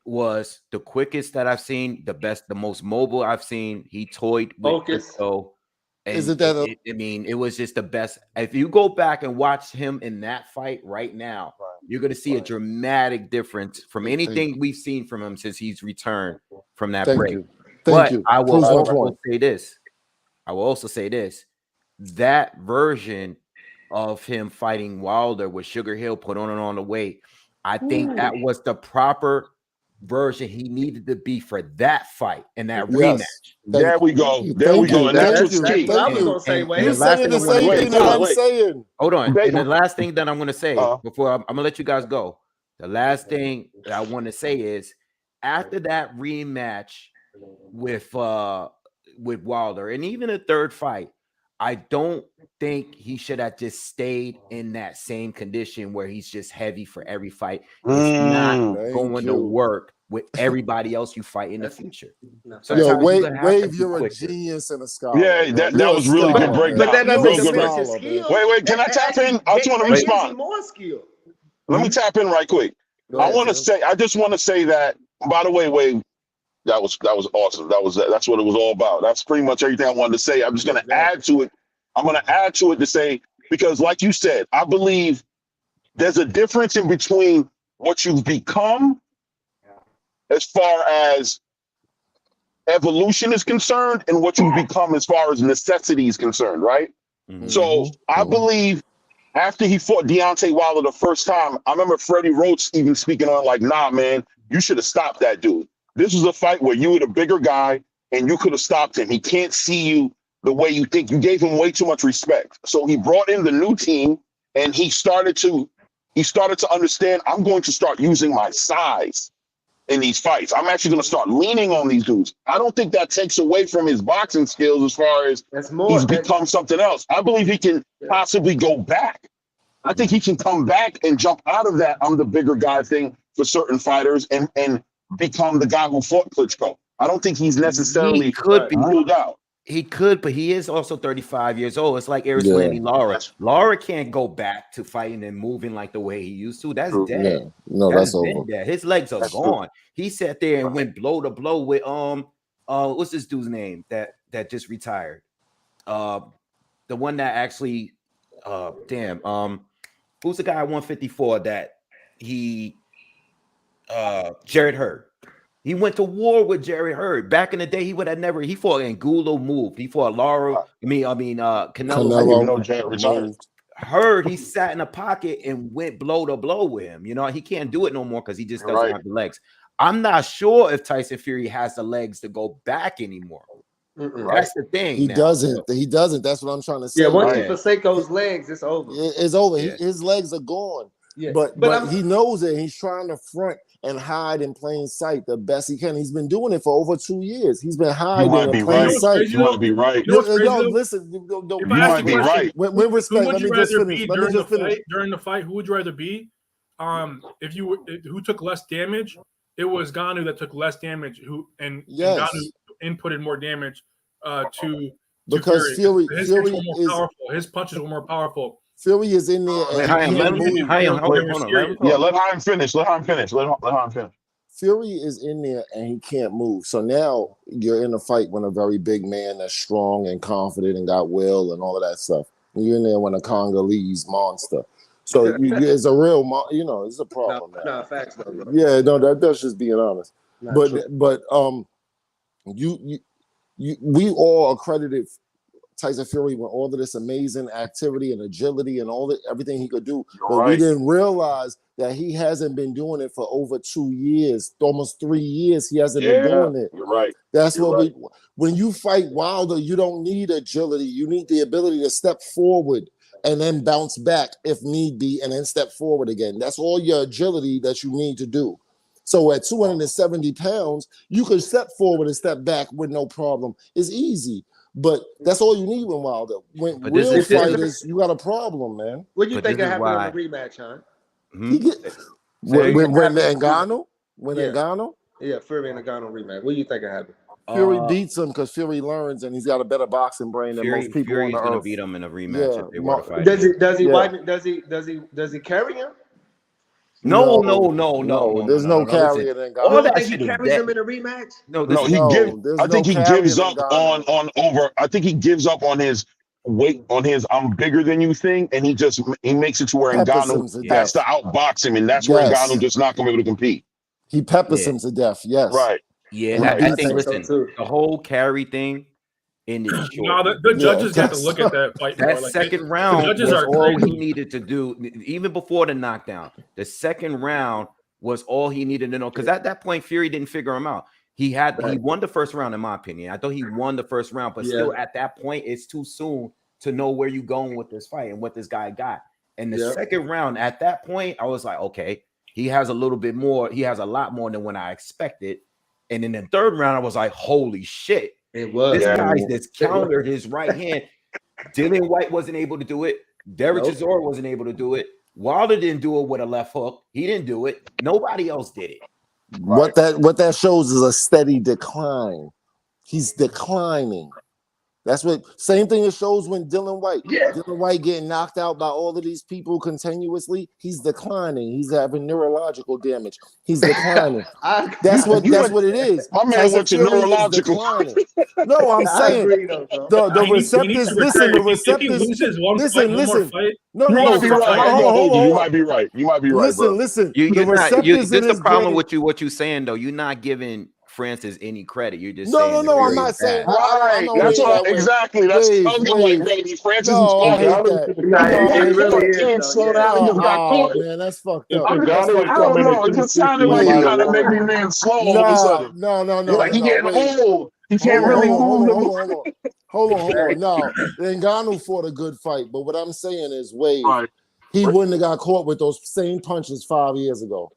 was the quickest that I've seen, the best, the most mobile I've seen. He toyed with Klitschko. Isn't that? I mean, it was just the best. If you go back and watch him in that fight right now, you're going to see a dramatic difference from anything we've seen from him since he's returned from that break. Thank you. I will also say this. I will also say this. That version of him fighting Wilder with Sugar Hill put on the weight, I think that was the proper version he needed to be for that fight and that rematch. There we go. And that's what's key. I was gonna say, you're saying the same thing that I'm saying. Hold on. And the last thing that I'm going to say before I'm going to let you guys go, the last thing that I want to say is after that rematch with Wilder and even a third fight, I don't think he should have just stayed in that same condition where he's just heavy for every fight. It's not going to work with everybody else you fight in the future. Yo, Wave, you're a genius and a scholar. Yeah, that was really good breakdown. But that doesn't diminish his skill. Wait, can I tap in? I just want to respond. More skill. Let me tap in right quick. I just want to say that, by the way, Wave, that was awesome. That's what it was all about. That's pretty much everything I wanted to say. I'm just going to add to it. I'm going to add to it to say, because like you said, I believe there's a difference in between what you've become as far as evolution is concerned and what you've become as far as necessity is concerned, right? So I believe after he fought Deontay Wilder the first time, I remember Freddie Roach even speaking on like, nah, man, you should have stopped that dude. This was a fight where you were the bigger guy and you could have stopped him. He can't see you the way you think. You gave him way too much respect. So he brought in the new team and he started to understand, I'm going to start using my size in these fights. I'm actually going to start leaning on these dudes. I don't think that takes away from his boxing skills as far as he's become something else. I believe he can possibly go back. I think he can come back and jump out of that I'm the bigger guy thing for certain fighters and become the guy who fought Klitschko. I don't think he's necessarily ruled out. He could, but he is also 35 years old. It's like Erislandy Lara. Lara can't go back to fighting and moving like the way he used to. That's dead. Yeah. No, that's over. Dead. His legs are gone. He sat there and went blow to blow with what's this dude's name that just retired? The one that actually who's the guy at 154 that he Jared Hurd. He went to war with Jerry Hurd. Back in the day, he fought Angulo moved. He fought Canelo. Hurd, he sat in a pocket and went blow to blow with him. You know, he can't do it no more because he just doesn't have the legs. I'm not sure if Tyson Fury has the legs to go back anymore. That's the thing. He doesn't. He doesn't. That's what I'm trying to say. Yeah, once you forsake those legs, it's over. It's over. Yeah. His legs are gone. Yeah. But he knows it. He's trying to front and hide in plain sight the best he can. He's been doing it for over 2 years. He's been hiding in plain sight. You might be right. Listen. You might be right. With respect, let me just finish. During the fight, who would you rather be? Who took less damage? It was Ngannou that took less damage. Ngannou inputted more damage to because Fury his punches were more powerful. Fury is in there. Let Chaim finish. Fury is in there and he can't move. So now you're in a fight with a very big man that's strong and confident and got will and all of that stuff. And you're in there with a Congolese monster. So it's a real, it's a problem. No, facts. Yeah, no, that's just being honest. But we all accredited Tyson Fury with all of this amazing activity and agility and everything he could do. We didn't realize that he hasn't been doing it for over 2 years, almost 3 years. He hasn't been doing it. You're right. That's when you fight Wilder, you don't need agility. You need the ability to step forward and then bounce back if need be, and then step forward again. That's all your agility that you need to do. So at 270 pounds, you could step forward and step back with no problem. It's easy, but that's all you need when Wilder. When But this real is- this is- fighters, you got a problem, man. What do you But think this will is happen why- in the rematch, huh? Hmm? He get, Say when again. Ngannou, Yeah. Ngannou, Yeah, Fury and Ngannou rematch. What do you think will happen? Fury beats him because Fury learns and he's got a better boxing brain than most people Fury's on the gonna earth. beat him in a rematch Yeah, if they were to fight. Does he Yeah. wipe it? Does he carry him? No. There's no carrier than All You Ngannou. that think he shit is carries dead. him in a rematch? No, No, this he is gives. there's I think no he carrier gives than up Ngannou. on over. I think he gives up on his weight, on his I'm bigger than you thing, and he makes it to where Peppers him Ngannou to has death. to outbox him, and that's where Yes. Ngannou just not gonna be able to compete. He peppers Yeah. him to death. Yes. Right. Yeah, And I he beats think. him. Listen, So, too. the whole carry thing ended No, short. the judges got to that's- look at that fight. That more. Like, second the round judges was are all crazy. he needed to do, even before the knockdown. The second round was all he needed to know, because at that point, Fury didn't figure him out. He won the first round, in my opinion. I thought he won the first round, but still at that point, it's too soon to know where you're going with this fight and what this guy got. And the second round, at that point, I was like, okay, he has a little bit more. He has a lot more than when I expected. And in the third round, I was like, holy shit. It was. This guy's just countered his right hand. Dylan White wasn't able to do it. Derek Chisora wasn't able to do it. Wilder didn't do it with a left hook. He didn't do it. Nobody else did it. What that shows is a steady decline. He's declining. That's what same thing it shows when Dylan White. Yeah. Dylan White getting knocked out by all of these people continuously. He's declining. He's having neurological damage. He's declining. That's what it is. My man Tyson went to Fury is neurological. declining. No, I'm I saying agree, though, bro. the He needs receptors. to Listen, the retire. If he receptors. loses one Listen, more fight, No, You might be right. I ain't gonna hold you. You hold on. might be right. You might be right, bro. Listen. You're The not. receptors in This the his problem brain. with what you're saying though. You're not giving Francis any credit. You're just No, saying that I'm Fury not is saying. bad. I don't That's hate what that way. exactly. That's Wave. baby. Francis is No, I hate fucking. that. Nah, No, I it hate really that. is, Can't though, slow yeah. down. He just got caught. Man, that's fucked If up. Ngannou I had come don't in know. at It just sounded 250, like he you might trying have to make won. me man slow all of a sudden. No. You're like, he getting Wait. old. He can't really move them. Hold on. No, Ngannou fought a good fight, but what I'm saying is, Wade, Right. he wouldn't have got caught with those same punches 5 years ago.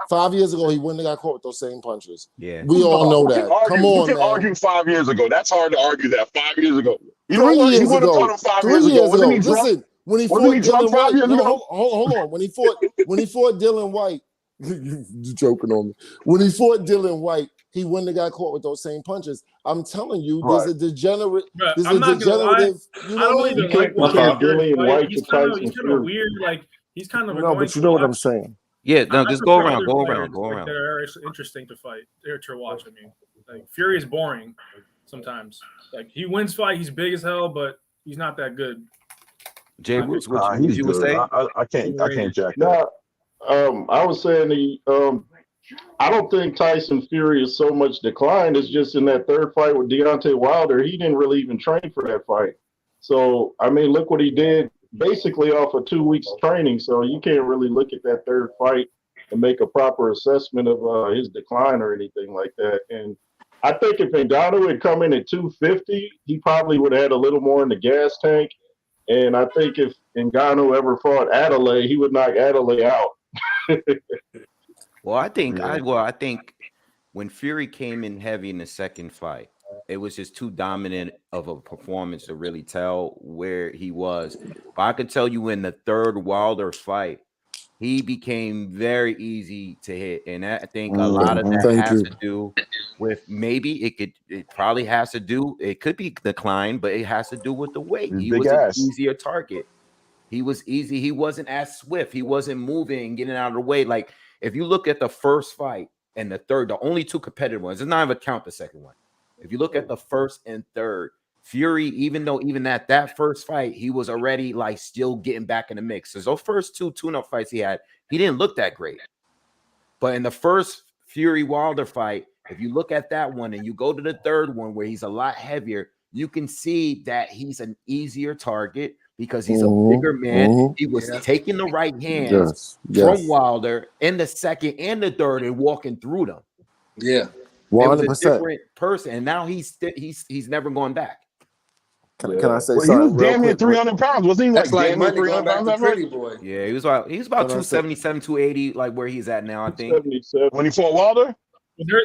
5 years ago, he wouldn't have got caught with those same punches. Yeah. We all know that. Come on, we can man. argue 5 years ago. That's hard to argue that 5 years ago. You know 3 what? He years would have ago. fought him 5 3 years ago. years Wasn't ago. he drunk? Listen, when he Wasn't fought he drunk Dylan 5 White. years No, ago? hold on. When he fought Dylan White, you joking on me. When he fought Dylan White, he wouldn't have got caught with those same punches. I'm telling you, there's a degenerate. Bruh, There's I'm a not gonna lie. degenerative. You I know don't what I mean? even like watching compare Fury Dillian fight. White He's to kind of Tyson a Fury. weird. Like he's kind of No, annoying but you to know what watch. I'm saying. Yeah. No, I just go prefer around. other Go fighters, around. Go like, around. that are interesting to fight or to watch. I mean, like Fury is boring sometimes. Like he wins fight, he's big as hell, but he's not that good. Jay Roots, what He's you would good. say? I can't jack that. No, I was saying I don't think Tyson Fury is so much declined. It's just in that third fight with Deontay Wilder, he didn't really even train for that fight. So, I mean, look what he did basically off of 2 weeks of training. So you can't really look at that third fight and make a proper assessment of his decline or anything like that. And I think if Ngannou had come in at 250, he probably would have had a little more in the gas tank. And I think if Ngannou ever fought Adeleye, he would knock Adeleye out. Well, I think when Fury came in heavy in the second fight, it was just too dominant of a performance to really tell where he was. But I could tell you in the third Wilder fight, he became very easy to hit. And I think a lot of that Thank has you. to do with it probably has to do, it could be decline, but it has to do with the weight. His He big was an ass. easier target. He was easy. He wasn't as swift. He wasn't moving and getting out of the way. Like if you look at the first fight and the third, the only two competitive ones, it's not even count the second one. If you look at the first and third, Fury, even at that first fight, he was already like still getting back in the mix. So those first two tune-up fights he had, he didn't look that great. But in the first Fury Wilder fight, if you look at that one and you go to the third one where he's a lot heavier, you can see that he's an easier target because he's a bigger man. He was taking the right hands from Wilder in the second and the third and walking through them. Yeah. 100%. It was a different person, and now he's never going back. Can I say Well, he something was real damn near quick? 300 pounds. Wasn't he That's like like damn near money 300 going back pounds to that fight? Pretty Boy. Yeah, he was about Can I say- 277, 280, like where he's at now, I think. 77. When he fought Wilder?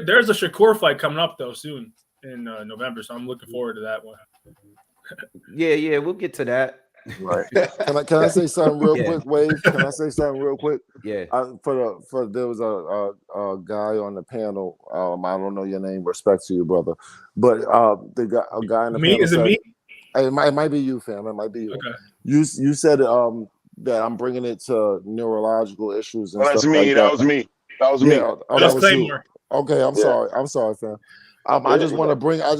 There's a Shakur fight coming up though soon in November, so I'm looking forward to that one. Yeah, we'll get to that. Right. Can I say something real Yeah. quick, Wave? Can I say something real quick? Yeah. There was a guy on the panel. I don't know your name. Respect to you, brother. But a guy in the panel Is it said, me? Hey, it might be you, fam. It might be you. Okay. You said that I'm bringing it to neurological issues and Well, that's stuff me. like that that. was me. That was me. Yeah, that was you. Claymore. Okay, I'm Yeah. sorry, fam. I just want to bring out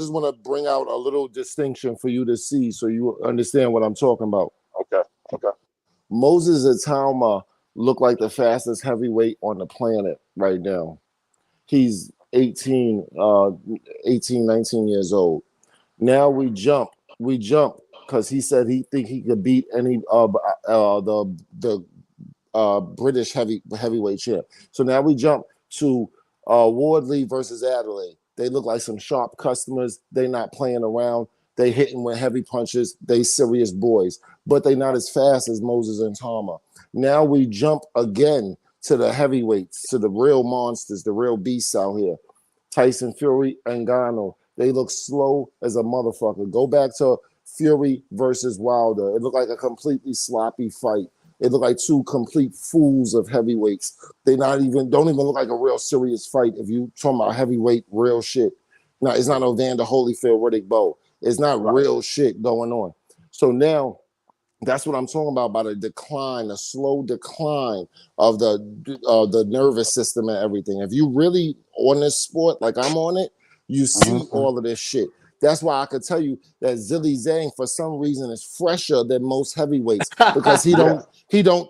a little distinction for you to see, so you understand what I'm talking about. Okay. Moses Atama looked like the fastest heavyweight on the planet right now. He's 19 years old. Now we jump because he said he think he could beat any the British heavyweight champ. So now we jump to Wardley versus Adeleye. They look like some sharp customers. They not playing around. They hitting with heavy punches. They serious boys, but they not as fast as Moses and Tama. Now we jump again to the heavyweights, to the real monsters, the real beasts out here. Tyson Fury and Ngannou. They look slow as a motherfucker. Go back to Fury versus Wilder. It looked like a completely sloppy fight. It looked like two complete fools of heavyweights. They don't even look like a real serious fight. If you talking about heavyweight, real shit. No, it's not no Vander Holyfield, Riddick Bowe. It's not real shit going on. So now that's what I'm talking about a decline, a slow decline of the nervous system and everything. If you really on this sport, like I'm on it, you see all of this shit. That's why I could tell you that Zilly Zhang, for some reason, is fresher than most heavyweights because he don't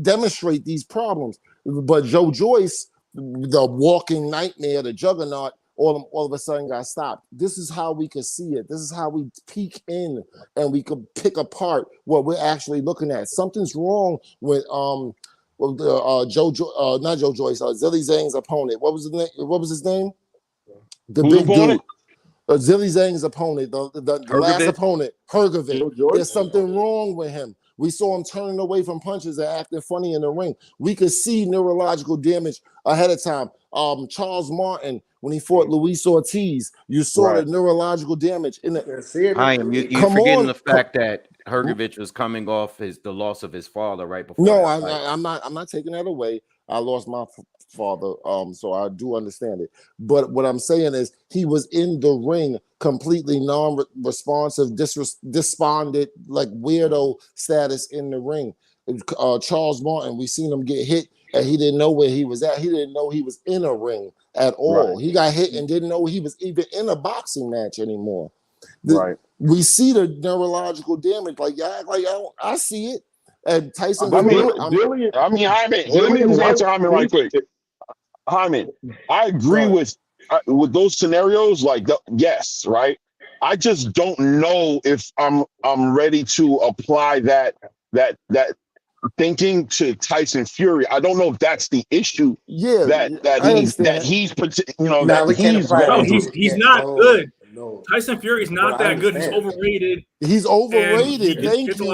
demonstrate these problems. But Joe Joyce, the walking nightmare, the juggernaut, all of a sudden got stopped. This is how we could see it. This is how we peek in and we could pick apart what we're actually looking at. Something's wrong with not Joe Joyce, Zilly Zhang's opponent. What was his name? The Who's big opponent? dude. Zilly Zhang's opponent, the last opponent, Hergovic. There's something wrong with him. We saw him turning away from punches and acting funny in the ring. We could see neurological damage ahead of time. Charles Martin, when he fought Luis Ortiz, you saw the neurological damage in the. You're forgetting the fact that Hergovic was coming off the loss of his father right before. No, I'm not taking that away. I lost my father, so I do understand it. But what I'm saying is he was in the ring completely non-responsive, despondent, like weirdo status in the ring. Charles Martin, we seen him get hit and he didn't know where he was at. He didn't know he was in a ring at all. Right. He got hit and didn't know he was even in a boxing match anymore. We see the neurological damage. Like I see it. And Tyson. Hyman, let me answer Hyman right quick. Hyman, I agree with those scenarios. Like, yes, right. I just don't know if I'm ready to apply that thinking to Tyson Fury. I don't know if that's the issue. Yeah, he's he's not good. No. Tyson Fury is not that good. He's overrated. He's overrated. Thank you.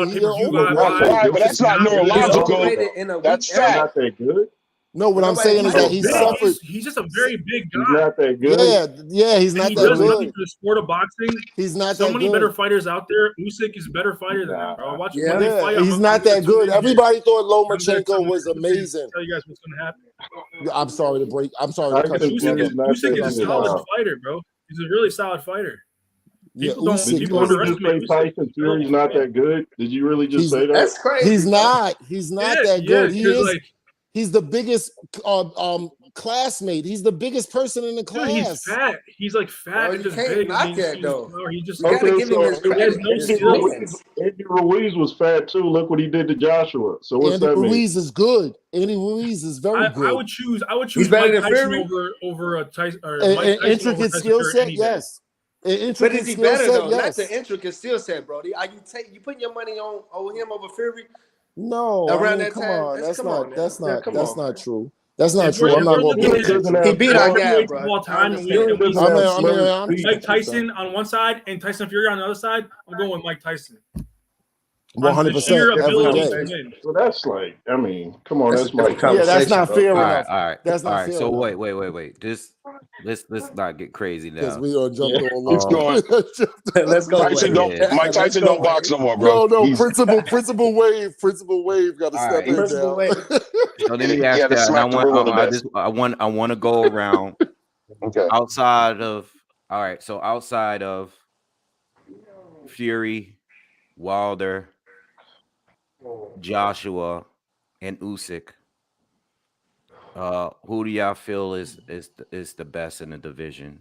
But that's not neurological. That's fact. Not that good. No, what I'm saying is that he suffered. He's just a very big guy. He's not that good. Yeah, he's not that good. He does nothing for the sport of boxing. He's not so that many good. better fighters out there. Usyk is a better fighter than him, bro. Watch fight. He's not that good. Everybody thought Lomachenko was amazing. Tell you guys what's going to happen. I'm sorry to break. I'm sorry to cut you. Usyk is a solid fighter, bro. He's a really solid fighter. People just say Tyson Fury's not that good? Did you really just say that? That's crazy. He's not that good. He's the biggest classmate. He's the biggest person in the class. Dude, he's fat. He's like fat. Bro, you just can't big. knock that though. He just gotta give him his credit. He has no skills. Andy Ruiz was fat too. Look what he did to Joshua. So what's that mean? Andy Ruiz is good. Andy Ruiz is very good. I would choose he's better than Fury over a Tyson. Intricate skill set, yes. But is he better though? Yes. Not the intricate skill set, bro. You putting your money on him over Fury? No, around that time. That's not true. That's not true. I'm not going to Fury give doesn't it. have He beat our guy, heavyweights bro. of all time, and Fury we doesn't have I'm slurs. Mike Tyson on one side and Tyson Fury on the other side. I'm going with Mike Tyson. 100% every ability day. to win. So that's like, I mean, come on, that's Mike. Yeah, that's not fair All enough. right. That's not fair So enough. wait. Just let's not get crazy Because now. we don't jump to a It's long. going. Let's go. Tyson Wade. don't. Mike Tyson don't box no more, bro. No, He's- Principal Wave got to All step right. in Principal now. Wade. So let me He ask had to that. smack the room of the best. I want to go around Okay. outside of. All right. So outside of Fury, Wilder, Joshua, and Usyk, who do y'all feel is the best in the division?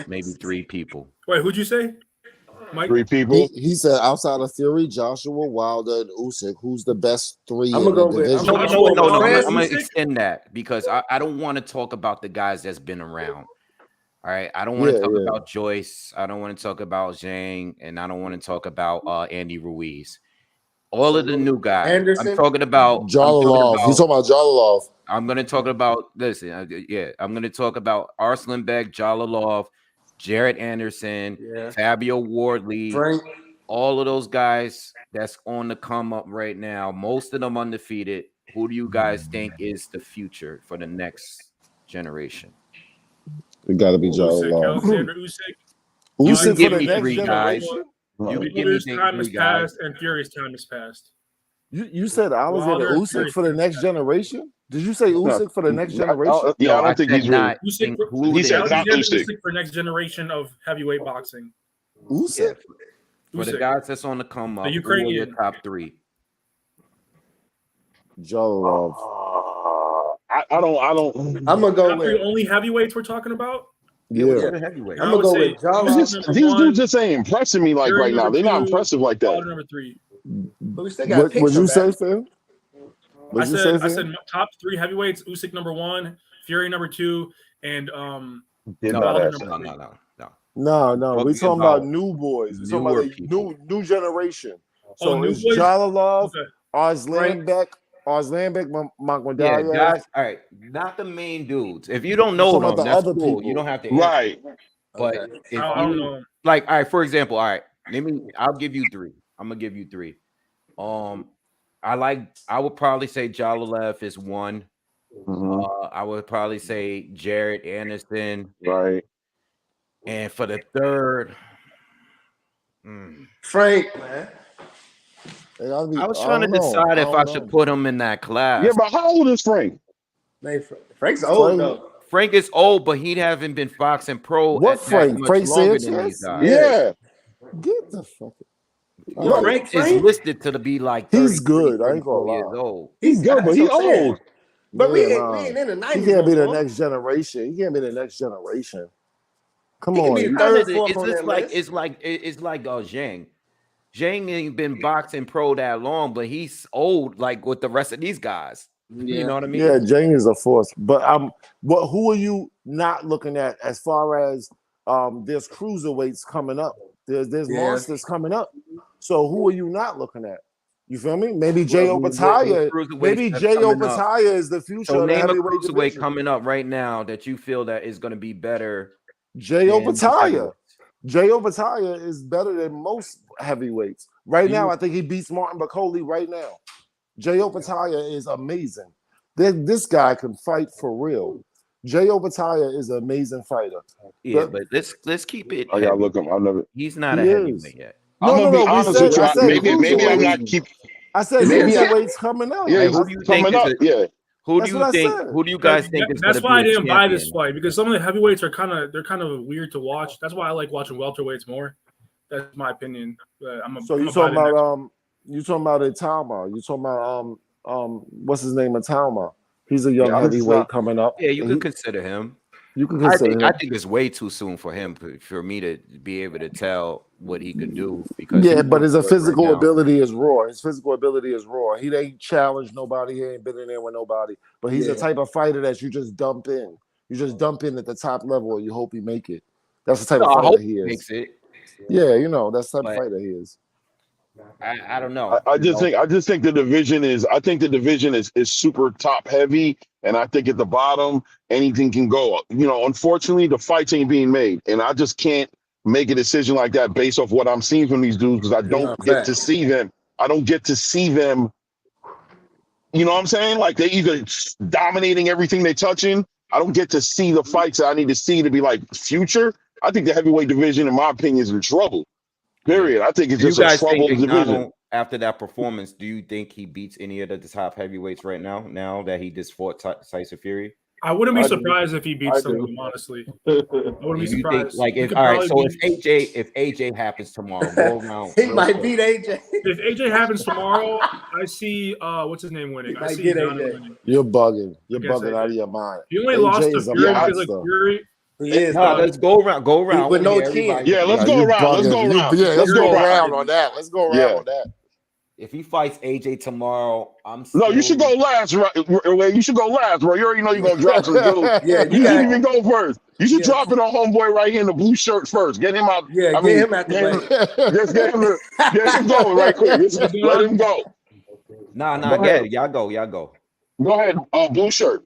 Maybe 3 people. Wait, who'd you say? Mike? 3 people. He said outside of Fury, Joshua, Wilder, and Usyk, who's the best 3 I'm in gonna the go with- division? I'm gonna No. I'm Francis? going to extend that because I don't want to talk about the guys that's been around. All right. I don't want to talk about Joyce. I don't want to talk about Zhang, and I don't want to talk about Andy Ruiz. All of the new guys. Anderson? I'm talking about Jalilov. He's talking about Jalilov. I'm going to talk about listen. I'm going to talk about Arslanbek, Jalilov, Jared Anderson, Fabio Wardley, Frank. all of those guys that's on the come up right now. Most of them undefeated. Who do you guys think is the future for the next generation? It got to be Usyk, Jalilov. Alexander Usyk. Usyk give for the me next 3 guys. generation. You can give me Wilder's 3 time has guys. passed and Fury's time has passed. You said Alexander Wilder, Usyk Fury. for the next generation? Did you say Usyk for the next generation? Yeah, I don't think said he's really. not Usyk for, including. He said not Alexander Usyk. Usyk for next generation of heavyweight boxing. Usyk? For the Usyk. guys that's on the come up, The who are your Ukrainian. top 3? Jalilov. I don't. I'm gonna go Top 3 with. only heavyweights we're talking about. Yeah. The heavyweight. I'm gonna go with Jalilov. These dudes just ain't impressing me like Fury right now. number They're not 2, impressive like that. Wilder number 3. But we still got What picks would you from say, that. Phil? I said top 3 heavyweights: Usyk number 1, Fury number 2, and Did No, not Wilder ask. number no. 3. No. We Talking talking about about new boys. We talking newer about the people. new generation. So new it's boys? Jalilov, Okay. Arslanbek, Yeah, Magmadayev. guys. All right, not the main dudes. If you don't know talking them, about the that's other cool. people. You don't have to. Right. But Okay. if I don't you know. like, all right, for example, all right, I'll give you 3. I'm gonna give you 3. I would probably say Jalilov is 1. Mhm. I would probably say Jared Anderson, Right. and for the third, Frank, man. I was trying to decide if I should put him in that class. Yeah, but how old is Frank? Man, Frank's old though. Frank is old, but he haven't been boxing pro What that Frank? much Frank longer than Sanchez? these guys. Yeah. Get the fuck. Yo, Frank? is listed to be like 30, He's good. I ain't gonna 34 years lie. old. He's good, but he's old. But we Yeah, ain't in the 90s. He can't be the no more. next generation. He can't be the next generation. Come He can on. be you- third, It's fourth on just that like list. it's like Zhang. Zhang ain't been boxing pro that long, but he's old like with the rest of these guys. You know what I mean? Yeah, Jane is a force. But who are you not looking at as far as there's cruiserweights coming up? There's monsters coming up. So who are you not looking at? You feel me? Maybe J.O. Pataya. Maybe J.O. Pataya is the future So of the name a heavyweight cruiserweight division. coming up right now that you feel that is going to be better. J.O. than these Pataya. heavyweights. J.O. Pataya is better than most heavyweights. Right now, I think he beats Martin Bacoli right now. J.O. Pataya is amazing. This guy can fight for real. J.O. Pataya is an amazing fighter. Yeah, but let's keep it. I gotta heavy. look him. I never. He's not He a is. heavyweight yet. I'm gonna be honest with you. I said Maybe I'm cruiserweight. not keep. I said Maybe cruiserweight's coming up. Yeah, who do you think coming is up. Yeah. Who That's do what I you think? said. Who do you guys think is going That's to be why I the didn't buy this champion? fight, because some of the heavyweights are kind of weird to watch. That's why I like watching welterweights more. That's my opinion. So you talking about Itama? You talking about what's his name, Itama? He's a young heavyweight coming up. Yeah, you could consider him. You can consider him. I think it's way too soon for him for me to be able to tell what he could do. Because But his physical right now. ability is raw. His physical ability is raw. He ain't challenged nobody. He ain't been in there with nobody. But he's the type of fighter that you just dump in. You just dump in at the top level and you hope he make it. That's the type of I fighter hope he he is. makes it. Yeah, that's the type of fighter he is. I don't know. I just think the division is super top heavy, and I think at the bottom anything can go. Unfortunately, the fights ain't being made, and I just can't make a decision like that based off what I'm seeing from these dudes because I don't get to see them. I don't get to see them. You know what I'm saying? Like they either dominating everything they touching. I don't get to see the fights that I need to see to be like future. I think the heavyweight division, in my opinion, is in trouble. Period. I think it's just a troubled division. After that performance, do you think he beats any of the top heavyweights right now? Now that he just fought Tyson Fury, I wouldn't be surprised if he beats some of them. Honestly, I wouldn't be surprised. If AJ happens tomorrow, go around. He might beat AJ. If AJ happens tomorrow, I see what's his name winning. I see Ngannou winning. You're bugging. You're Against bugging AJ. out of your mind. He only AJ lost to is a Fury because monster. like Fury. Let's go around. With no chin. Yeah, let's go around. Let's go around. Let's go around on that. Let's go around on that. If he fights AJ tomorrow, No, you should go last, right? You should go last, bro. You already know you're gonna drop some dudes. Yeah, you shouldn't even go first. You should drop it on homeboy right here in the blue shirt first. Get him out. Yeah, get him out the way. Just get him going right quick. Just let him go. Nah, y'all go. Go ahead, blue shirt.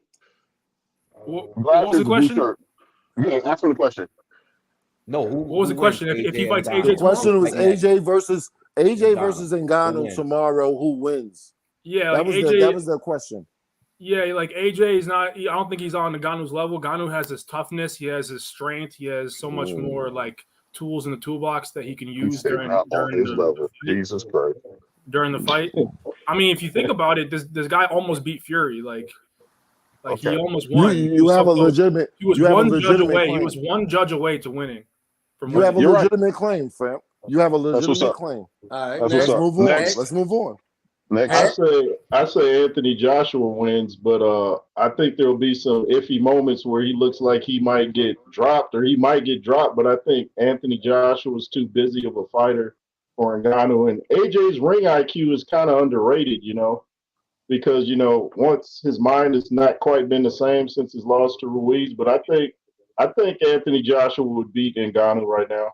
What was the question? Yeah, answer the question. No, what was the question? If he fights AJ, the question was AJ versus Ngannou. Ngannou tomorrow. Who wins? Yeah, that was the question. Yeah, like AJ is not. I don't think he's on Ngannou's level. Ngannou has his toughness. He has his strength. He has so much more like tools in the toolbox that he can use during the Jesus Christ. During the fight. I mean, if you think about it, this guy almost beat Fury. Like he almost won. You have a legitimate. He was one judge away. Claim. He was one judge away to winning. You have a legitimate claim, fam. You have a legitimate claim. All right, let's move on. Let's move on. Next. I say Anthony Joshua wins, but I think there will be some iffy moments where he looks like he might get dropped, but I think Anthony Joshua is too busy of a fighter for Ngannou, and AJ's ring IQ is kind of underrated, because once his mind has not quite been the same since his loss to Ruiz, but I think Anthony Joshua would beat Ngannou right now.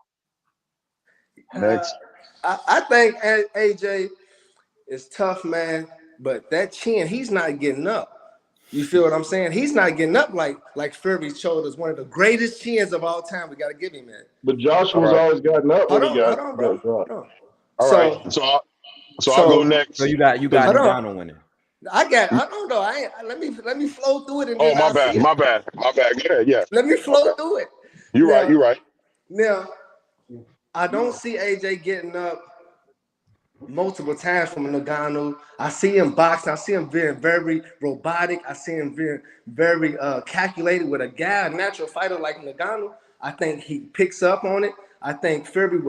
Next. I think AJ is tough, man, but that chin, he's not getting up. You feel what I'm saying? He's not getting up like Fury showed us one of the greatest chins of all time. We got to give him that. But Joshua's always gotten up when he got dropped. All right. So I'll go next. So you got Ngannou winning. I don't know. Let me flow through it. And my bad. Go ahead. Yeah. Let me flow through it. You're right. Now, I don't see AJ getting up multiple times from Ngannou. I see him boxing. I see him being very robotic. I see him being very calculated with a natural fighter like Ngannou. I think he picks up on it. I think Fury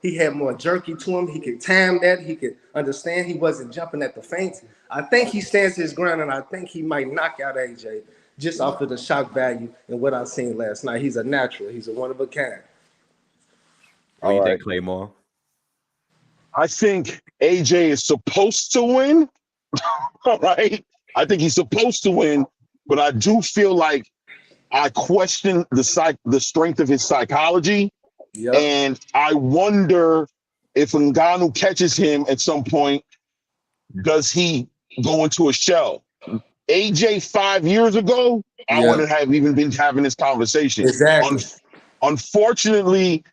he had more jerky to him. He could time that. He could understand. He wasn't jumping at the feints. I think he stands his ground, and I think he might knock out AJ just off of the shock value and what I seen last night. He's a natural. He's a one of a kind. What do you think, Claymore? I think AJ is supposed to win. All right. I think he's supposed to win, but I do feel like I question the strength of his psychology. Yep. And I wonder if Ngannou catches him at some point, does he go into a shell? AJ 5 years ago, I wouldn't have even been having this conversation. Exactly. Unfortunately,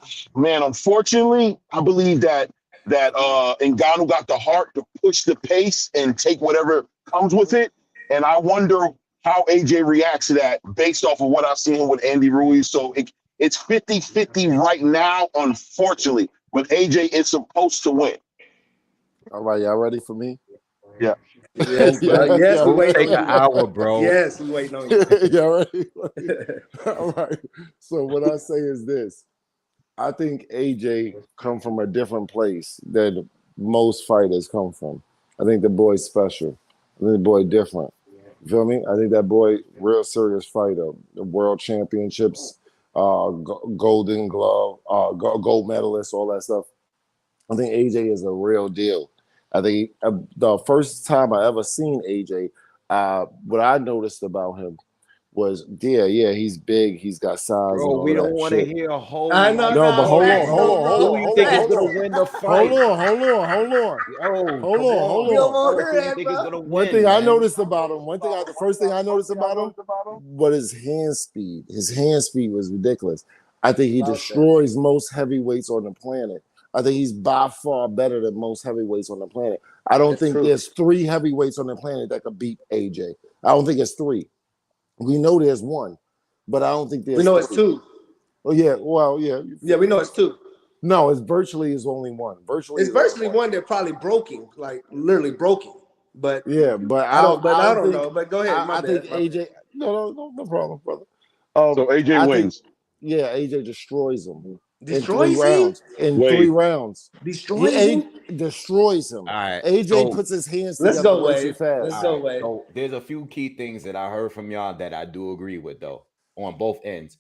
I believe that Ngannou got the heart to push the pace and take whatever comes with it. And I wonder how AJ reacts to that based off of what I've seen with Andy Ruiz. So it's 50-50 right now, unfortunately. But AJ is supposed to win. All right, y'all ready for me? Yeah. Yes, we'll take an hour, bro. Yes, we waiting on you. Y'all ready? All right. So what I say is this. I think AJ come from a different place than most fighters come from. I think the boy's special. I think the boy different. You feel me? I think that boy real serious fighter. The world championships, golden glove, gold medalist, all that stuff. I think AJ is a real deal. I think the first time I ever seen AJ, what I noticed about him was he's big, he's got size and Bro, all we that don't want to shit. hear a whole. I know, No, but hold facts, on. Who you think is gonna win the fight? Hold on. Yo, Hold come on. You don't on. want Who to hear you that, think is bro. gonna One win? thing I Man? noticed about him, the first thing I noticed about him was his hand speed. His hand speed was ridiculous. I think he destroys most heavyweights on the planet. I think he's by far better than most heavyweights on the planet. I don't think there's 3 heavyweights on the planet that could beat AJ. I don't think it's 3. We know there's one, but I don't think there's. We know 3. it's 2. Oh yeah, well yeah. Yeah, we know it's 2. No, it's virtually is only one. It's virtually one that probably broken, like literally broken. But yeah, but I don't think, know. But go ahead. I think AJ. No problem, brother. So AJ wins. AJ destroys him. Destroys in 3 rounds. In 3 rounds. Destroys him. Destroys him. All right, AJ puts his hands Let's together go, way too Wade. fast. Let's go, Wade. So there's a few key things that I heard from y'all that I do agree with, though, on both ends.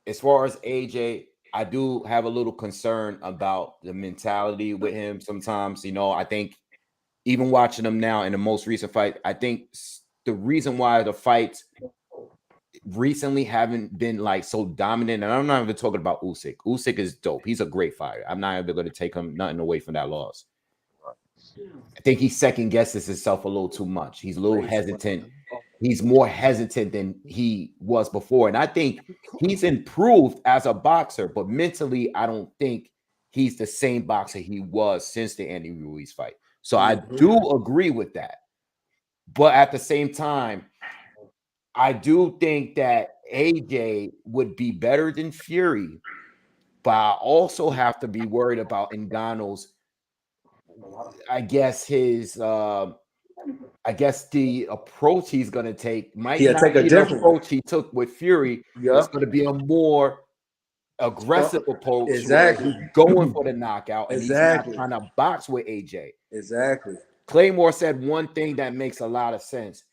As far as AJ, I do have a little concern about the mentality with him sometimes. I think even watching him now in the most recent fight, I think the reason why the fights recently haven't been like so dominant, and I'm not even talking about Usyk. Usyk is dope. He's a great fighter. I'm not even going to take him nothing away from that loss. I think he second guesses himself a little too much. He's a little hesitant. He's more hesitant than he was before. And I think he's improved as a boxer, but mentally, I don't think he's the same boxer he was since the Andy Ruiz fight. So I do agree with that. But at the same time, I do think that AJ would be better than Fury, but I also have to be worried about Ngannou'S. I guess the approach he's going to take might not take a be the different approach he took with Fury. It's going to be a more aggressive approach. Exactly. He's going for the knockout, and Exactly. he's not trying to box with AJ. Exactly. Claymore said one thing that makes a lot of sense.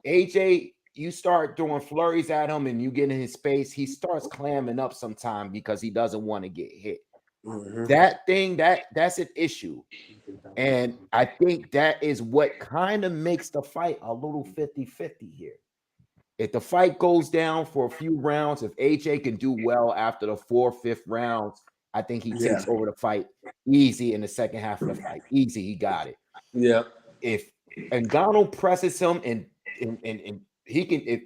AJ, you start doing flurries at him and you get in his space, he starts clamming up sometime because he doesn't want to get hit. That's an issue. And I think that is what kind of makes the fight a little 50-50 here. If the fight goes down for a few rounds, if AJ can do well after the 4th, 5th rounds, I think he takes over the fight easy in the second half of the fight. Easy, he got it. Yeah. If Ngannou presses him and he can, if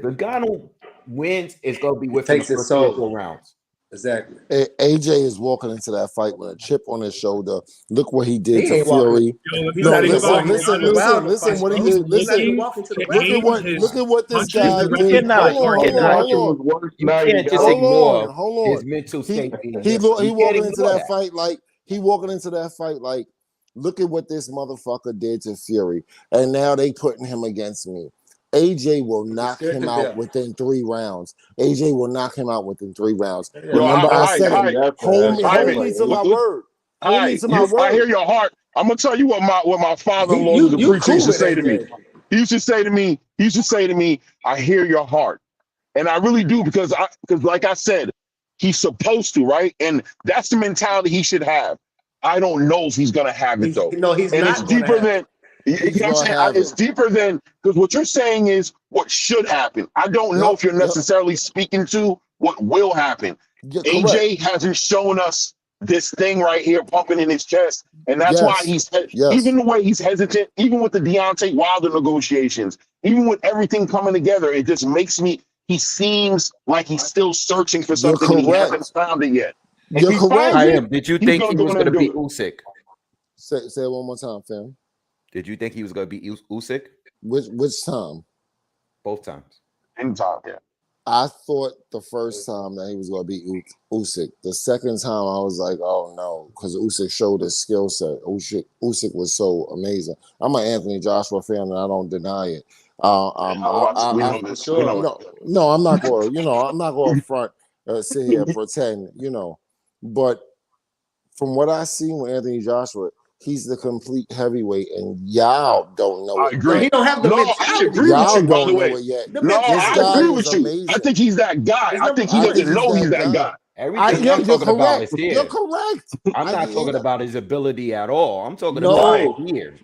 Ngannou wins, it's gonna be within the first 3 or 4 rounds. Exactly. AJ is walking into that fight with a chip on his shoulder. Look what he did to Fury. Listen what he did. Listen, look at what this guy did. You can't just ignore his mental state. He walking into that fight like, look at what this motherfucker did to Fury, and now they putting him against me. AJ will knock him out within 3 rounds. AJ will knock him out within 3 rounds. Remember, I said, hold me to my word. Hold me to my word. I hear your heart. I'm gonna tell you what my father-in-law, who's a preacher, used to say to me. He used to say to me, I hear your heart. And I really do, because like I said, he's supposed to, right? And that's the mentality he should have. I don't know if he's gonna have it though. No, he's not. It's deeper than it's deeper than, because what you're saying is what should happen. I don't know if you're necessarily speaking to what will happen. AJ hasn't shown us this thing right here pumping in his chest, and that's why he's even the way he's hesitant, even with the Deontay Wilder negotiations, even with everything coming together, it just makes me. He seems like he's still searching for something and he hasn't found it yet. You're correct. I am. Did you think he was going to beat Usyk? Say it one more time, fam. Did you think he was going to beat Usyk? Which time? Both times. Anytime, yeah. I thought the first time that he was going to beat Usyk. The second time, I was like, oh no, because Usyk showed his skill set. Usyk was so amazing. I'm an Anthony Joshua fan, and I don't deny it. No, I'm not going. I'm not going to front, sit here and pretend. But from what I seen with Anthony Joshua, he's the complete heavyweight, and y'all don't know it. I agree. He don't have the mentality. I agree with you, by the way. I agree with you. Amazing. I think he's that guy. I think he doesn't know he's that guy. Everything I'm talking about is here. You're correct. I'm not talking about his ability at all. I'm talking about here.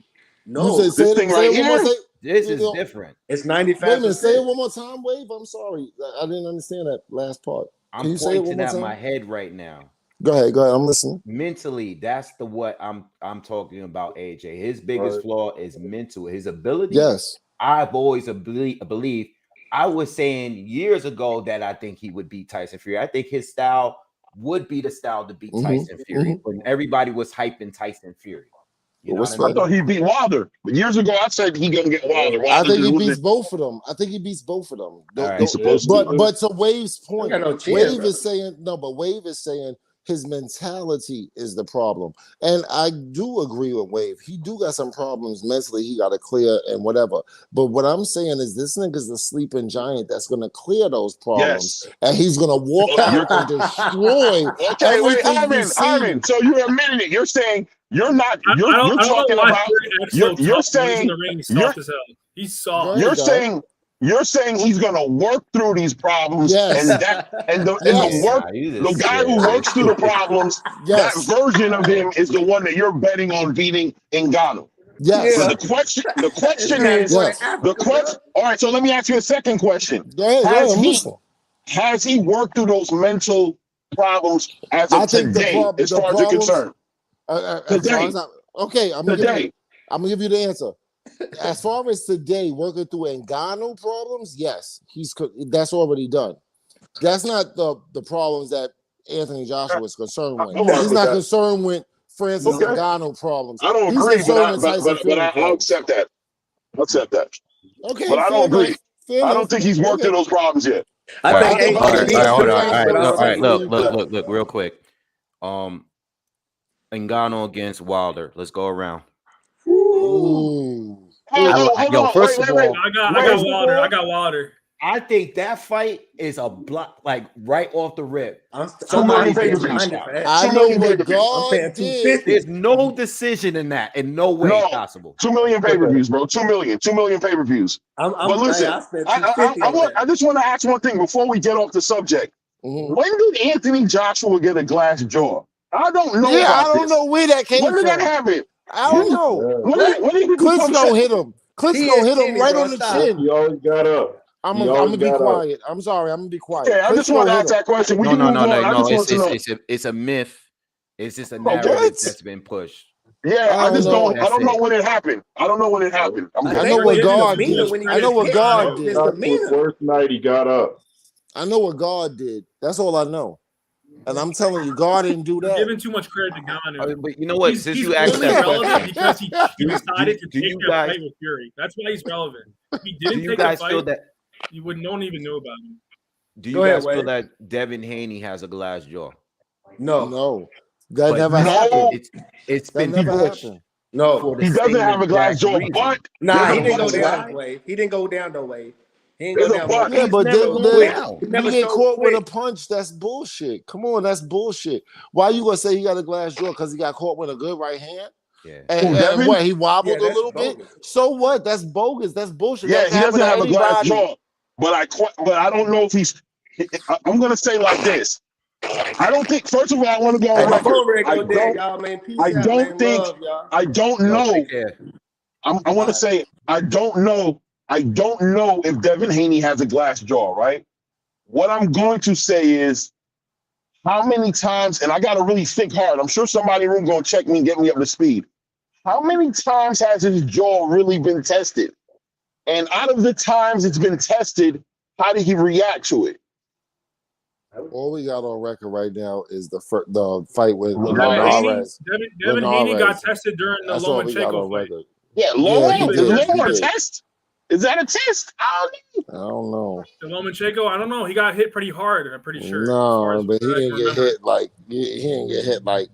No, this thing right here. This is different. It's 95%. Wait a minute, say it one more time, Wave. I'm sorry. I didn't understand that last part. Can you say it one more time? My head right now. Go ahead. I'm listening. Mentally, that's what I'm talking about, AJ. His biggest flaw is mental. His ability. Yes. I've always believed. I was saying years ago that I think he would beat Tyson Fury. I think his style would be the style to beat Tyson Fury when everybody was hyping Tyson Fury. You know I thought he beat Wilder. But years ago, I said he gonna get Wilder. I think he beats both of them. He's supposed to. But to Wave's point, Wave is saying his mentality is the problem. And I do agree with Wave. He do got some problems mentally he got to clear and whatever. But what I'm saying is this nigga's a sleeping giant that's going to clear those problems. Yes. And he's going to walk out and destroy everything. Ivan, so you're admitting it. You're saying you're not. You're talking about. You're saying he's soft. You're saying he's gonna work through these problems, and the guy who works through the problems, that version of him is the one that you're betting on beating Ngannou. Yes. So the question is All right. So let me ask you a second question. Has he worked through those mental problems as of today, as far as you're concerned? Today. Okay, I'm gonna give you the answer. As far as today, working through Ngannou problems, yes, that's already done. That's not the problems that Anthony Joshua is concerned with. He's not concerned with Francis Ngannou problems. I don't agree, but I'll accept that. Okay, but I don't agree. I don't think he's worked through those problems yet. All right, hold on. Look, real quick. Ngannou against Wilder. Let's go around. First of all, I got Wilder. I think that fight is a block, like right off the rip. I know what God did. There's no decision in that, in no way possible. 2 million pay-per-views, bro. 2 million pay-per-views. But listen, I just want to ask one thing before we get off the subject. When did Anthony Joshua get a glass jaw? I don't know. Yeah, I don't know where that came from. When did that happen? I don't know. Klitschko gonna hit him. Klitschko hit him right on the chin. He always got up. I'm gonna be quiet. I'm sorry. I'm gonna be quiet. Yeah, I just want to ask that question. No. It's a myth. It's just a narrative that's been pushed. Yeah, I don't know when it happened. I know what God did. I know what God did. That's the worst night he got up. I know what God did. That's all I know. And I'm telling you, God didn't do that. Giving too much credit to Ngannou. But you know what? Since you asked that question, because he decided to take that fight with Fury. That's why he's relevant. If he didn't take that fight, no one even knew about him. Do you guys feel that Devin Haney has a glass jaw? No. That never happened. It's been pushed. No, he doesn't have a glass jaw, but he didn't go down the way. He didn't go down the way. He ain't go down. Yeah, but you get caught with a punch. That's bullshit. Come on, that's bullshit. Why you gonna say he got a glass jaw? Because he got caught with a good right hand? Yeah. And what? He wobbled a little bit. So what? That's bogus. That's bullshit. Yeah, he doesn't have a glass jaw. But I don't know if he's. I'm gonna say like this. I don't think. First of all, I want to go on record. I don't know. I want to say I don't know. I don't know if Devin Haney has a glass jaw, right? What I'm going to say is how many times, and I got to really think hard. I'm sure somebody in the room going to check me and get me up to speed. How many times has his jaw really been tested? And out of the times it's been tested, how did he react to it? All we got on record right now is the fight with Linares. Devin Haney got tested during the Lomachenko fight. Yeah, Loma test? Is that a test? I don't know. The Lomachenko, I don't know. He got hit pretty hard. I'm pretty sure. No, but he didn't get hit like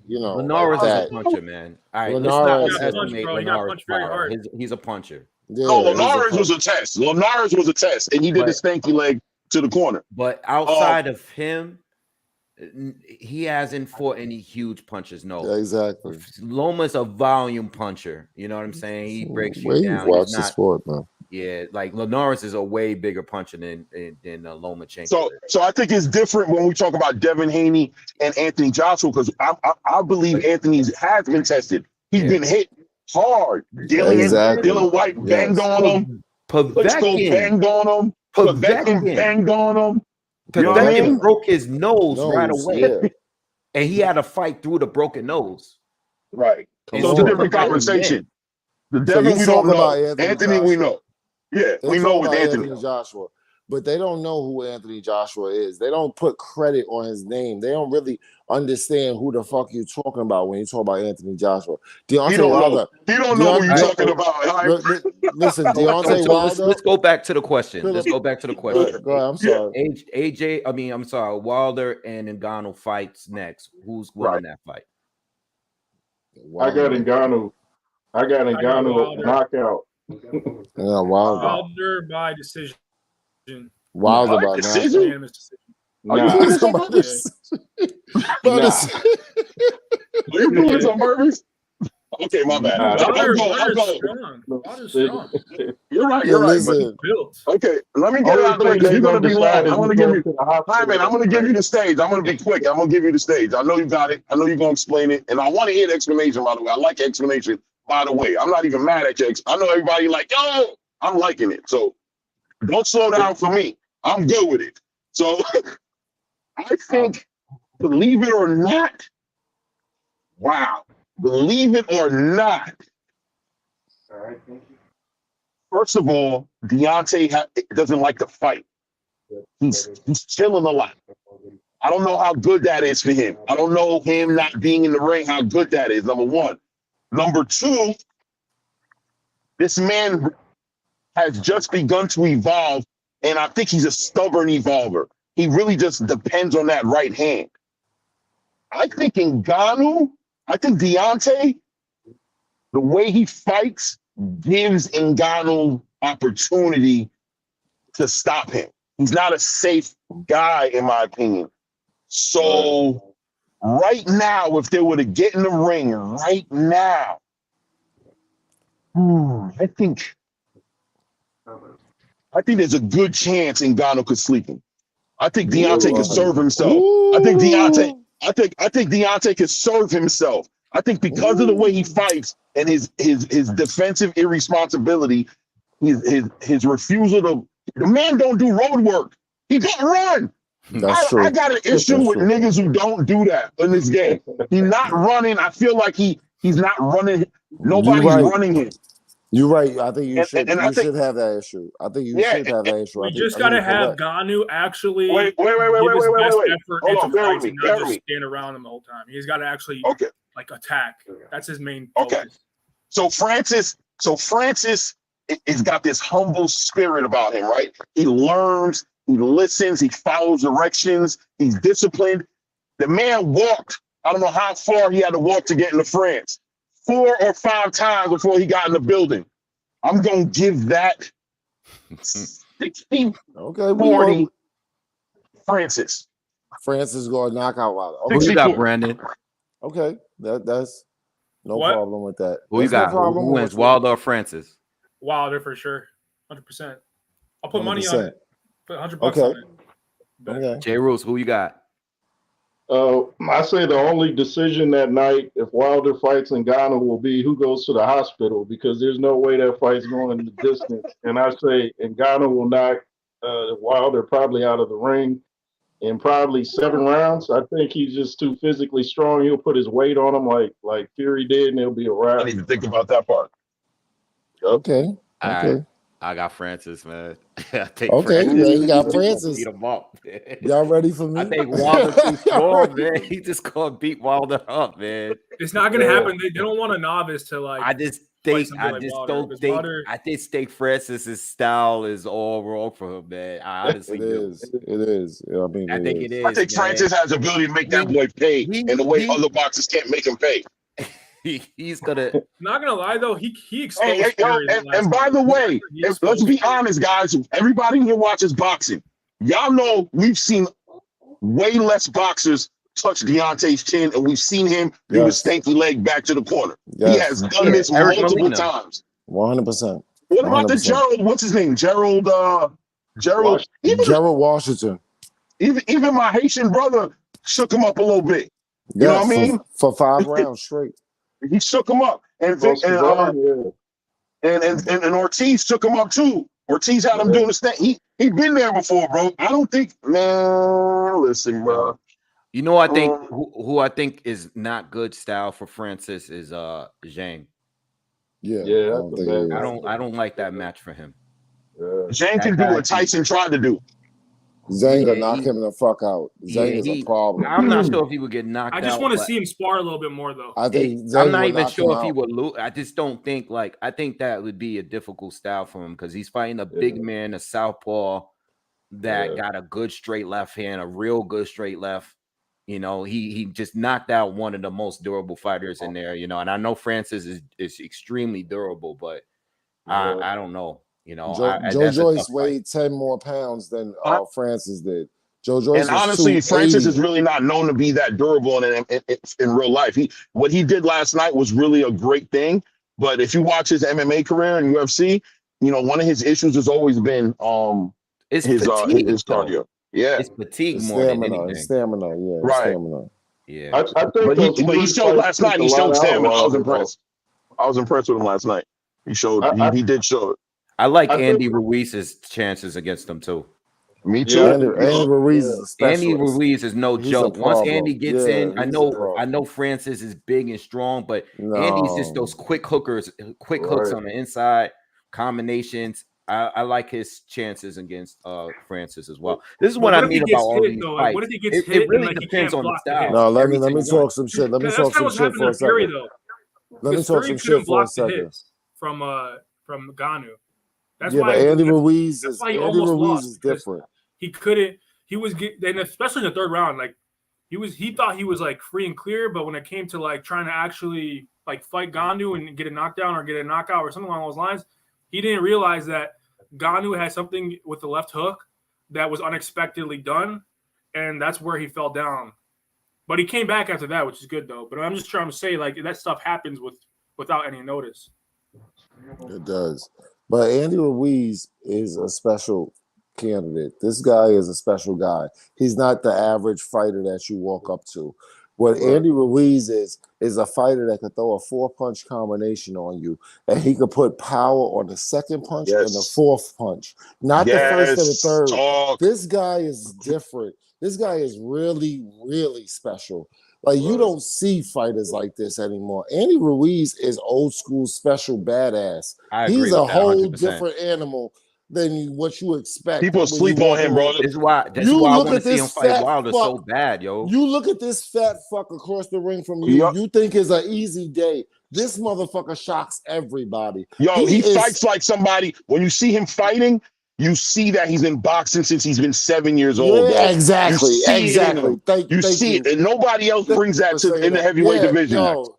Linares is a puncher, man. All right, let's not estimate Linares' power. He's a puncher. Yeah, no, Linares was a test. Linares was a test, and he did the stanky leg to the corner. But outside of him, he hasn't fought any huge punches. No, yeah, exactly. Loma's a volume puncher. You know what I'm saying? He breaks you down. Watch the sport, man. Yeah, like Linares is a way bigger puncher than Lomachenko. So I think it's different when we talk about Devin Haney and Anthony Joshua because I believe Anthony has been tested. He's been hit hard. Dylan White banged on him. Klitschko banged on him. Povetkin banged on him. You know what I mean? Broke his nose right away. And he had to fight through the broken nose. Right. So it's a different conversation. The Devin we don't know. Anthony we know. Yeah, we know with Anthony Joshua. But they don't know who Anthony Joshua is. They don't put credit on his name. They don't really understand who the fuck you're talking about when you talk about Anthony Joshua. Deontay Wilder. He don't know who you're talking about. Listen, Deontay Wilder. Let's go back to the question. Go ahead, I'm sorry. I'm sorry. Wilder and Ngannou fights next. Who's winning that fight? I got Ngannou. Knockout. Wilder by decision. Wilder by decision. Nah. You doing some burpees? Okay, my bad. You're right. Okay, let me get it out there because you're going to be long. I'm going to give you. Hi, man. I'm going to give you the stage. I'm going to be quick. I'm going to give you the stage. I know you got it. I know you're going to explain it, and I want to hear the explanation. By the way, I like explanation. By the way, I'm not even mad at you. I know everybody like, yo, I'm liking it. So don't slow down for me. I'm good with it. So I think, believe it or not, believe it or not. All right, thank you. First of all, Deontay doesn't like to fight. He's chilling a lot. I don't know how good that is for him. I don't know him not being in the ring, how good that is, number one. Number two, this man has just begun to evolve, and I think he's a stubborn evolver. He really just depends on that right hand. I think Deontay, the way he fights gives Ngannou opportunity to stop him. He's not a safe guy, in my opinion. So right now, if they were to get in the ring right now, I think there's a good chance Ngannou could sleep him. I think Deontay could serve himself. I think Deontay could serve himself. I think because of the way he fights and his defensive irresponsibility, his refusal to, the man don't do road work. He don't run. That's true. I got an issue with niggas who don't do that in this game. He's not running. I feel like he's not running. Nobody's running him. You're right. I think you should have that issue. I think you should have that issue. We just got to have Ngannou actually wait. effort Hold into on, fights and not just stand around him the whole time. He's got to actually attack. That's his main focus. Okay. So Francis has got this humble spirit about him, right? He learns, he listens, he follows directions, he's disciplined. The man walked, I don't know how far he had to walk to get into France. 4 or 5 times before he got in the building. I'm going to give that 60-40 Francis. Francis going to knock out Wilder. Who you got, Brandon? Okay, that's no problem with that. Who you got? Who wins, Wilder or Francis? Wilder for sure, 100%. I'll put 100%. money on it. Put $100 on it. Okay. Jay Roos, who you got? I say the only decision that night, if Wilder fights Ngannou, will be who goes to the hospital, because there's no way that fight's going in the distance. And I say Ngannou will knock Wilder probably out of the ring in probably 7 rounds. I think he's just too physically strong. He'll put his weight on him like Fury did, and it'll be a wrap. I didn't even think about that part. Okay. I got Francis, man. You got Francis. Beat him up. Y'all ready for me? I think Wilder's too strong, man. He just gonna beat Wilder up, man. It's not gonna happen. They don't want a novice to like. I just think Francis's style is all wrong for him, man. I honestly do. It is. I mean, I think it is. I think Francis has the ability to make that boy pay in the way other boxers can't make him pay. He's gonna. Not gonna lie though, he exposed. And by the way, let's be honest, guys. Everybody here watches boxing. Y'all know we've seen way less boxers touch Deontay's chin, and we've seen him do the stanky leg back to the corner. He has done this multiple times. 100%. What about the Gerald? What's his name? Gerald Washington. Even my Haitian brother shook him up a little bit. You know what I mean? For 5 rounds straight. He shook him up. and Across the board, and Ortiz took him up too. Ortiz had him doing this thing. He been there before, bro. I don't think, man. Listen, bro. You know, I think who I think is not good style for Francis is Zhang. Yeah, I don't like that match for him. Zhang can do what Tyson tried to do. Zhang will knock him the fuck out. Zhang is a problem. I'm not sure if he would get knocked out. I just want to see him spar a little bit more, though. I think I'm not even sure if he would lose. I just don't think I think that would be a difficult style for him because he's fighting a big man, a southpaw that got a good straight left hand, a real good straight left. You know, he just knocked out one of the most durable fighters in there. You know, and I know Francis is extremely durable, but I don't know. You know, Joe Joyce weighed 10 more pounds than Francis did. Joe Joyce, and honestly, Francis is really not known to be that durable in real life. What he did last night was really a great thing. But if you watch his MMA career in UFC, you know, one of his issues has always been his cardio. Yeah, it's fatigue more than anything. Stamina, yeah, right. Stamina. Yeah, I think but he showed last night. He showed stamina. I was impressed. I was impressed with him last night. He showed. He did show it. I like Andy Ruiz's chances against him too. Me too. Andy Ruiz is a specialist. Andy Ruiz is no joke. Once Andy gets in, I know Francis is big and strong, but Andy's just those quick hooks on the inside, combinations. I like his chances against Francis as well. This is what I mean about all these fights. What if he gets hit? It really depends on the style. No, let me talk some shit. Let me talk some shit for a second. Let me talk some shit for a second. From Ngannou. That's why Andy Ruiz is different. He couldn't. He was, and especially in the third round, like he thought he was like free and clear, but when it came to like trying to actually like fight Ngannou and get a knockdown or get a knockout or something along those lines, he didn't realize that Ngannou had something with the left hook that was unexpectedly done, and that's where he fell down. But he came back after that, which is good though. But I'm just trying to say, like, that stuff happens without any notice. It does. But Andy Ruiz is a special candidate. This guy is a special guy. He's not the average fighter that you walk up to. What Andy Ruiz is a fighter that can throw a 4-punch combination on you, and he could put power on the second punch and the fourth punch, not the first or the third. This guy is different. This guy is really, really special. Like, you don't see fighters like this anymore. Andy Ruiz is old school special badass. He's a whole different animal than what you expect. People sleep on him, bro. That's why I want to see him fight Wilder so bad, yo. You look at this fat fuck across the ring from you. You think it's an easy day. This motherfucker shocks everybody. Yo, he fights like somebody. When you see him fighting, you see that he's been boxing since he's been 7 years old. Yeah, exactly. You see it, and nobody else brings that in the heavyweight division. No,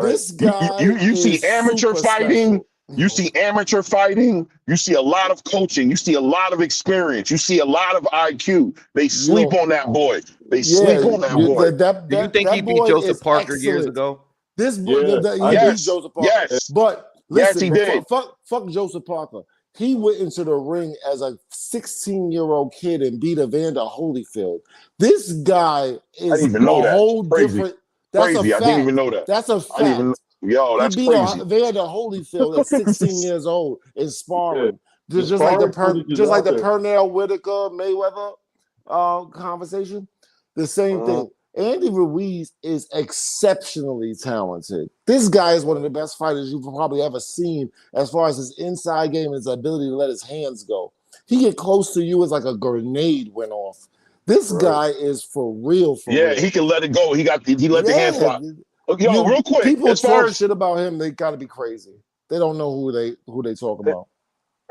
this guy. You see amateur fighting. You see amateur fighting. You see a lot of coaching. You see a lot of experience. You see a lot of IQ. They sleep on that boy. They sleep on that boy. Do you think he beat Joseph Parker years ago? This boy, he beat Joseph Parker. Yes, but listen, he did. Fuck Joseph Parker. He went into the ring as a 16-year-old kid and beat Evander Holyfield. This guy is a whole different. That's a fact. I didn't even know that. That's a fact. That's he beat crazy. Evander Holyfield at 16 years old in sparring. Just like the Pernell Whitaker Mayweather conversation. The same thing. Andy Ruiz is exceptionally talented. This guy is one of the best fighters you've probably ever seen as far as his inside game and his ability to let his hands go. He get close to you as like a grenade went off. This guy is for real. He can let it go. He let the hands fly. Yo, real quick. People talk shit about him. They got to be crazy. They don't know who they talk about.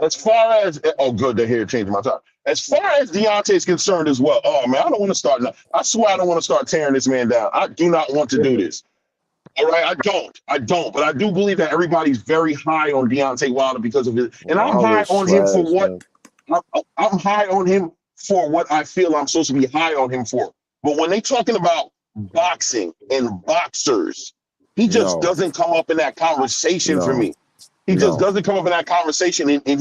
As far as good, they're here changing my time. As far as Deontay is concerned as well, oh man, I don't want to start. I swear I don't want to start tearing this man down. I do not want to do this. All right, I don't. But I do believe that everybody's very high on Deontay Wilder because of it, and I'm high on him for what. I'm high on him for what I feel I'm supposed to be high on him for. But when they talking about boxing and boxers, he just doesn't come up in that conversation for me. He just doesn't come up in that conversation, and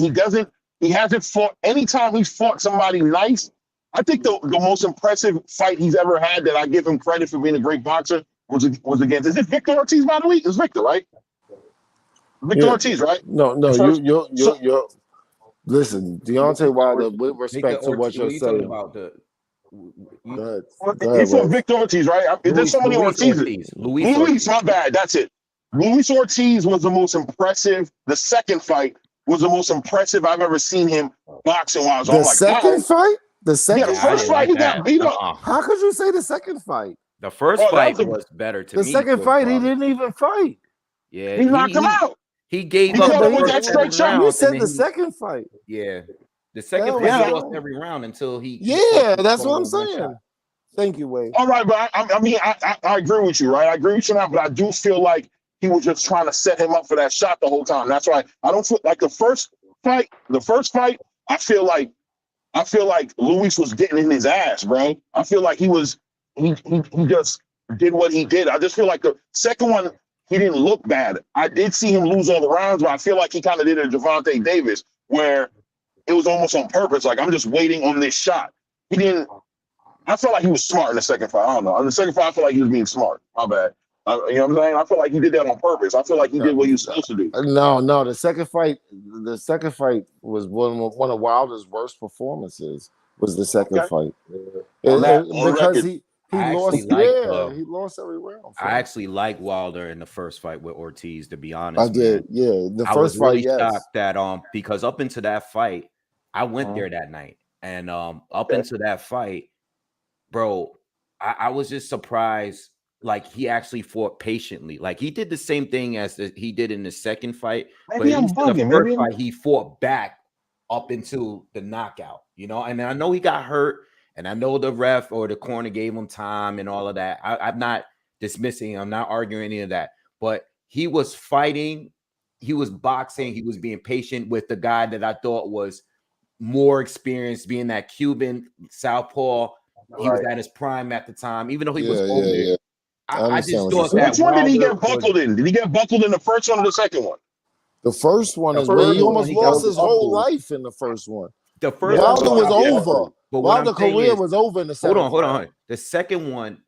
he hasn't fought. Anytime he's fought somebody nice, I think the most impressive fight he's ever had that I give him credit for being a great boxer was against. Is it Victor Ortiz, by the way? It's Victor, right? Victor Ortiz, right? No, you're listen, Deontay Wilder, with respect to what you're saying. About the Go He ahead, fought Wade. Victor Ortiz, right? There's so many Ortizes. Luis, my bad. That's it. Luis Ortiz was the most impressive. The second fight was the most impressive I've ever seen him boxing wise. The second fight? The second the first fight he got beat up. How could you say the second fight? The first fight was better to me. The second fight, he didn't even fight. Yeah, he knocked him out. He gave up with that straight shot. You said the second fight. Yeah. The second fight, he lost every round until he. Yeah, that's what I'm saying. Thank you, Wade. All right, but I mean, I agree with you, right? I agree with you now, but I do feel like he was just trying to set him up for that shot the whole time. That's why I don't feel like the first fight, I feel like Luis was getting in his ass, bro. I feel like he just did what he did. I just feel like the second one, he didn't look bad. I did see him lose all the rounds, but I feel like he kind of did a Gervonta Davis where it was almost on purpose. Like, I'm just waiting on this shot. He didn't. I felt like he was smart in the second fight. I don't know. In the second fight, I feel like he was being smart. My bad. You know what I'm saying? I feel like he did that on purpose. I feel like he did what he was supposed to do. No. The second fight was one of Wilder's worst performances. Was the second fight because he lost. He lost every round. I actually like Wilder in the first fight with Ortiz. To be honest, I did. Yeah, the first fight. Yes. Shocked that because up into that fight, I went there that night, and up into that fight, bro, I was just surprised. Like, he actually fought patiently. Like, he did the same thing as he did in the second fight. Maybe but in the first fight, he fought back up into the knockout, you know? And I know he got hurt, and I know the ref or the corner gave him time and all of that. I'm not dismissing, I'm not arguing any of that. But he was fighting, he was boxing, he was being patient with the guy that I thought was more experienced, being that Cuban southpaw. He was at his prime at the time, even though he was older. Yeah. I just thought that. Which one did he get buckled in? Did he get buckled in the first one or the second one? The first one is where he almost lost his whole life in the first one. The first Wilder was over. But Wilder's career was over in the second. Hold on. The second one,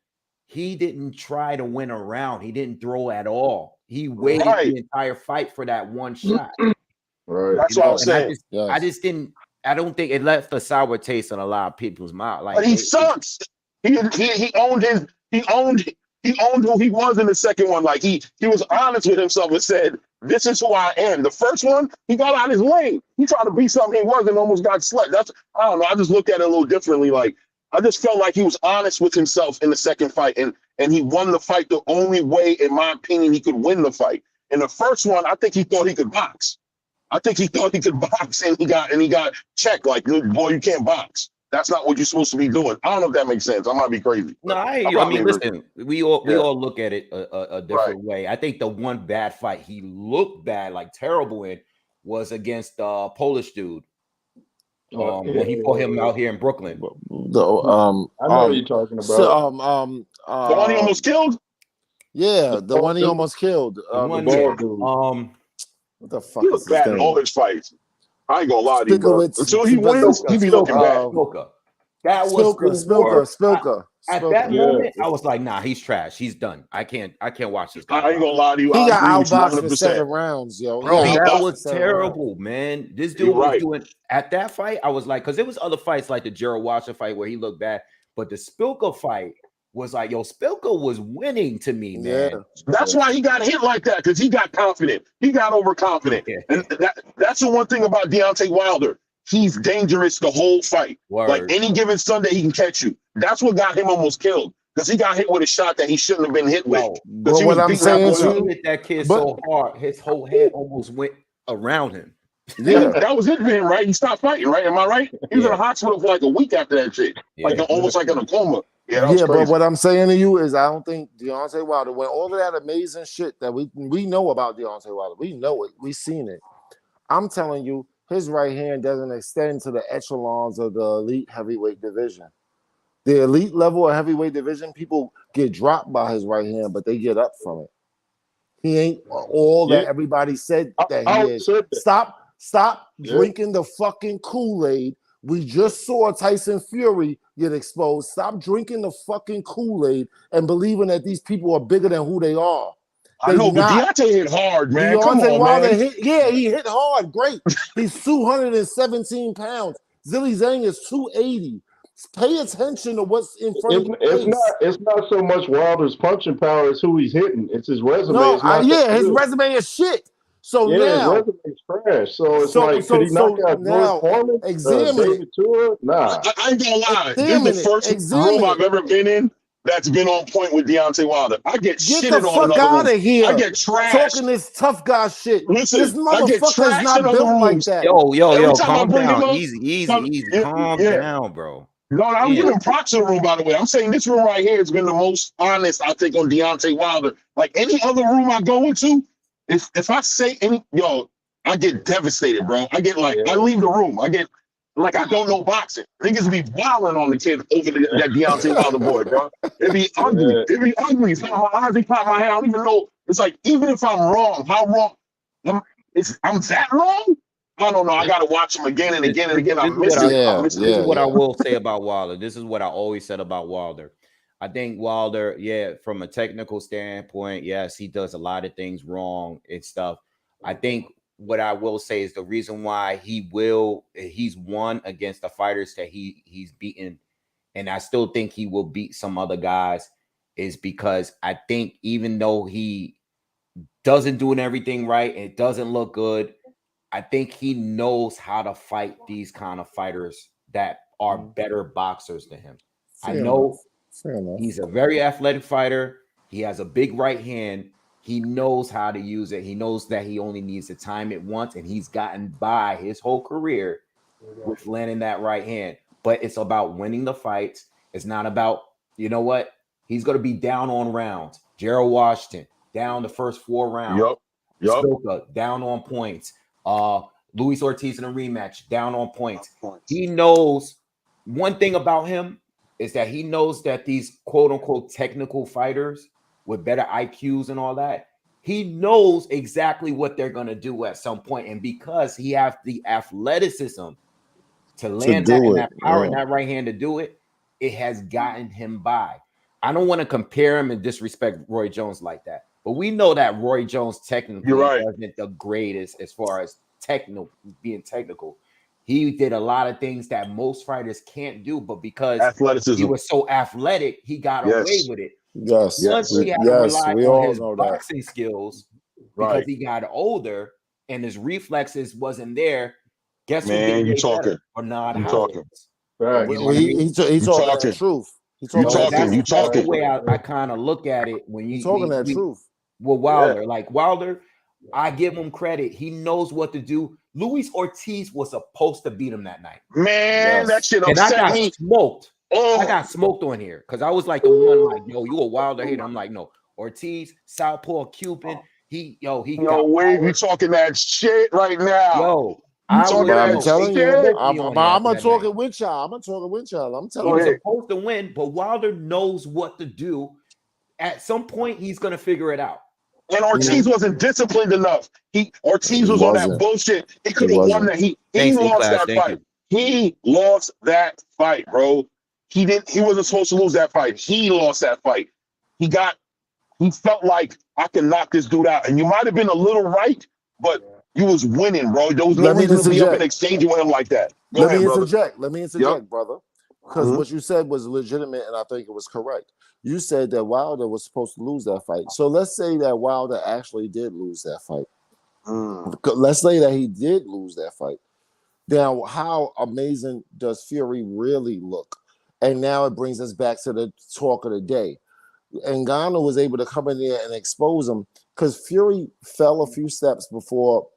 he didn't try to win a round. He didn't throw at all. He waited the entire fight for that one shot. Right. That's what I'm saying. I just didn't. I don't think it left a sour taste in a lot of people's mouth. Like, but he sucks. He owned who he was in the second one. Like, he was honest with himself and said, "This is who I am." The first one, he got out his lane. He tried to be something he wasn't and almost got slept. I don't know. I just looked at it a little differently. Like, I just felt like he was honest with himself in the second fight, and he won the fight the only way, in my opinion, he could win the fight. In the first one, I think he thought he could box. And he got checked. Like, boy, you can't box. That's not what you're supposed to be doing. I don't know if that makes sense. I might be crazy. No, I mean, listen, we all look at it a different way. I think the one bad fight he looked bad, like terrible in, was against the Polish dude. When he fought him out here in Brooklyn. I know what you're talking about. The one he almost killed? Yeah, the one he almost killed. What the fuck? He was bad in all his fights. I ain't gonna lie to you, bro. Until he wins, he be looking bad. That was Spilker. At that moment, I was like, nah, he's trash. He's done. I can't watch this guy. I ain't gonna lie to you. He got outboxed for 7 rounds, yo. Bro, that was terrible, man. This dude was doing at that fight. I was like, because there was other fights like the Gerald Washer fight where he looked bad, but the Spilker fight was like, yo, Spilker was winning to me, man. Yeah. That's why he got hit like that, because he got confident. He got overconfident. And that's the one thing about Deontay Wilder. He's dangerous the whole fight. Word. Like, any given Sunday, he can catch you. That's what got him almost killed, because he got hit with a shot that he shouldn't have been hit with. But what I'm saying he hit that kid so hard, his whole head almost went around him. Yeah, that was it for him, right? He stopped fighting, right? Am I right? He was in the hospital for like a week after that shit. Like, almost like in a coma. Yeah, but what I'm saying to you is, I don't think Deontay Wilder, when all of that amazing shit that we know about Deontay Wilder, we know it, we've seen it. I'm telling you, his right hand doesn't extend to the echelons of the elite heavyweight division. The elite level of heavyweight division, people get dropped by his right hand, but they get up from it. He ain't all that everybody said that he is. Stop drinking the fucking Kool-Aid. We just saw Tyson Fury get exposed. Stop drinking the fucking Kool-Aid and believing that these people are bigger than who they are. I know, but Deontay hit hard, man. Come Deontay on, Wilder man. he hit hard. Great. He's 217 pounds. Zilly Zhang is 280. Pay attention to what's in front of your face. It's not so much Wilder's punching power as who he's hitting. It's his resume. No, it's not his resume is shit. So now now his resume is trash. So it's could he knock out George Foreman? David Tua? Nah. I ain't gonna lie. This is the first room I've ever been in that's been on point with Deontay Wilder. I get shitted the on fuck out of here. I get trashed. Talking this tough guy shit. Listen, this motherfucker's not built like that. Yo, calm down. Easy. Calm down, bro. No, I'm giving props to the room, by the way. I'm saying this room right here has been the most honest, I think, on Deontay Wilder. Like any other room I go into, if I say I get devastated, bro. I get I leave the room. I get like I don't know boxing. Niggas be wilding on the kid over that Deontay Wilder boy, bro. It be ugly. It be ugly. It's like my eyes be popping my head. I don't even know. It's like even if I'm wrong, how wrong? I'm that wrong? I don't know. I gotta watch him again and again and again. This is what I will say about Wilder. This is what I always said about Wilder. I think Wilder, from a technical standpoint, yes, he does a lot of things wrong and stuff. I think what I will say is the reason why he's won against the fighters that he's beaten, and I still think he will beat some other guys, is because I think even though he doesn't do everything right, it doesn't look good, I think he knows how to fight these kind of fighters that are better boxers than him. Fair enough. He's a very athletic fighter. He has a big right hand. He knows how to use it. He knows that he only needs to time it once, and he's gotten by his whole career with landing that right hand. But it's about winning the fights. It's not about, you know what? He's going to be down on rounds. Gerald Washington, down the first 4 rounds. Stoker, down on points. Luis Ortiz in a rematch, down on points. He knows one thing about him is that he knows that these quote unquote technical fighters with better IQs and all that, he knows exactly what they're going to do at some point. And because he has the athleticism to land that power and that right hand to do it, it has gotten him by. I don't want to compare him and disrespect Roy Jones like that, but we know that Roy Jones technically wasn't the greatest as far as being technical. He did a lot of things that most fighters can't do, but because he was so athletic, he got away with it. Once he had to rely on his boxing skills because he got older and his reflexes wasn't there. Guess what? You talking? Or not? You talking? He's talking the truth. You talking? That's the way I kind of look at it when you talking that truth. Well, Wilder, like Wilder, I give him credit. He knows what to do. Luis Ortiz was supposed to beat him that night. Man, that shit upset and I got me. Smoked. I got smoked on here because I was like the one like, yo, you a Wilder hater. I'm like, no, Ortiz, Southpaw Cuban. Wave, you talking that shit right now. Yo, I'm telling you, I'm gonna talk it with y'all. I'm telling you, he's supposed to win, but Wilder knows what to do. At some point, he's gonna figure it out. And Ortiz wasn't disciplined enough. Ortiz was on that bullshit. He could have won that. He lost that fight. He lost that fight, bro. He wasn't supposed to lose that fight. He lost that fight. He felt like I can knock this dude out. And you might have been a little right, but you was winning, bro. There was no reason to be up and exchanging with him like that. Let me interject, brother. Because what you said was legitimate, and I think it was correct. You said that Wilder was supposed to lose that fight. So let's say that Wilder actually did lose that fight. Let's say that he did lose that fight. Now, how amazing does Fury really look? And now it brings us back to the talk of the day. Ngannou was able to come in there and expose him because Fury fell a few steps before,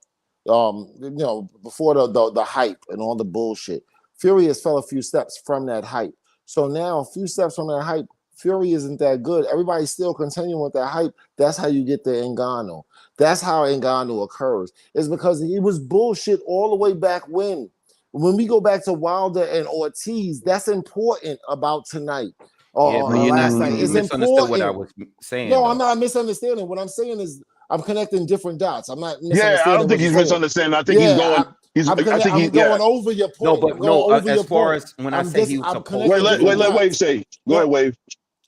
before the hype and all the bullshit. Fury has fell a few steps from that hype. So now, a few steps from that hype, Fury isn't that good. Everybody's still continuing with that hype. That's how you get the Ngannou. That's how Ngannou occurs. It's because he was bullshit all the way back when. When we go back to Wilder and Ortiz, that's important about tonight. Last night. It's important. What I was saying. No, I'm not misunderstanding. What I'm saying is I'm connecting different dots. I'm not misunderstanding. Yeah, I don't think he's misunderstanding. I think he's going. I'm going over your point. No, but as far as when I say he was supposed to let Wave say. Go ahead, Wave.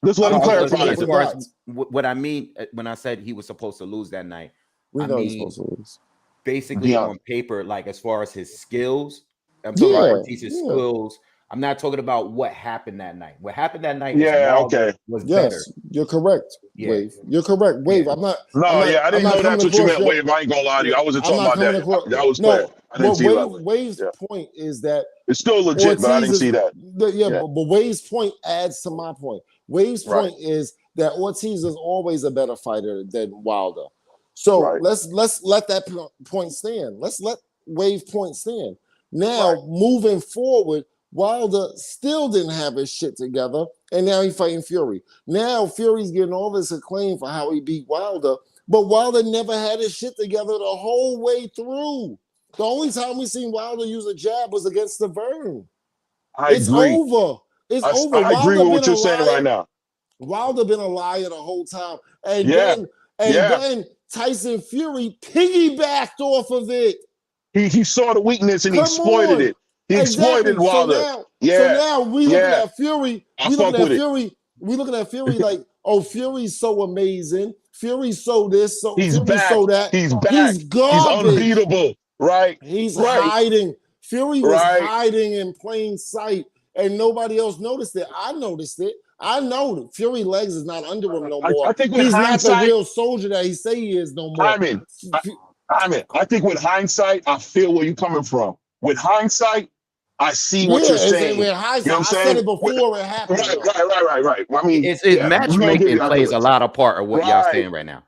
Just let him No, clarify as it. far as what I mean when I said he was supposed to lose that night, We I know he's mean, supposed to lose. basically Deion. on paper, like as far as his skills, I'm talking about Ortiz's skills. I'm not talking about what happened that night. What happened that night is Wilder was better. Yes, you're correct, Yeah. Wave. You're correct, Wave. Yeah. I'm not. No, I'm not, yeah, I didn't I'm know not that's coming what you across meant, Wave. I ain't gonna lie to you. I wasn't I'm talking not about coming that. across. That was clear. I didn't see it that way. Wave's Yeah. point is that It's still legit, but I didn't see that. But Wave's point adds to my point. Wave's point is that Ortiz is always a better fighter than Wilder. So let's let that point stand. Let's let Wave point stand. Now, moving forward, Wilder still didn't have his shit together, and now he's fighting Fury. Now Fury's getting all this acclaim for how he beat Wilder, but Wilder never had his shit together the whole way through. The only time we seen Wilder use a jab was against the Vern. It's agree. over. It's over. I agree with what you're saying right now. Wilder been a liar the whole time, and Yeah. then Tyson Fury piggybacked off of it. He saw the weakness and he exploited it. He exploited Wilder. So now we looking at Fury. We looking at Fury like, oh, Fury's so amazing. Fury's so this. So he's Fury's back. so that. He's back. He's garbage. He's unbeatable. Right. He's hiding. Fury was hiding in plain sight, and nobody else noticed it. I noticed it. I know that Fury legs is not under him no more. I think he's not the real soldier that he say he is no more. I think with hindsight, I feel where you're coming from. With hindsight, I see what you're saying. With hindsight, you know what I'm saying? I said it before it happened. Right. I mean, it's matchmaking plays a lot of part of what y'all saying right now.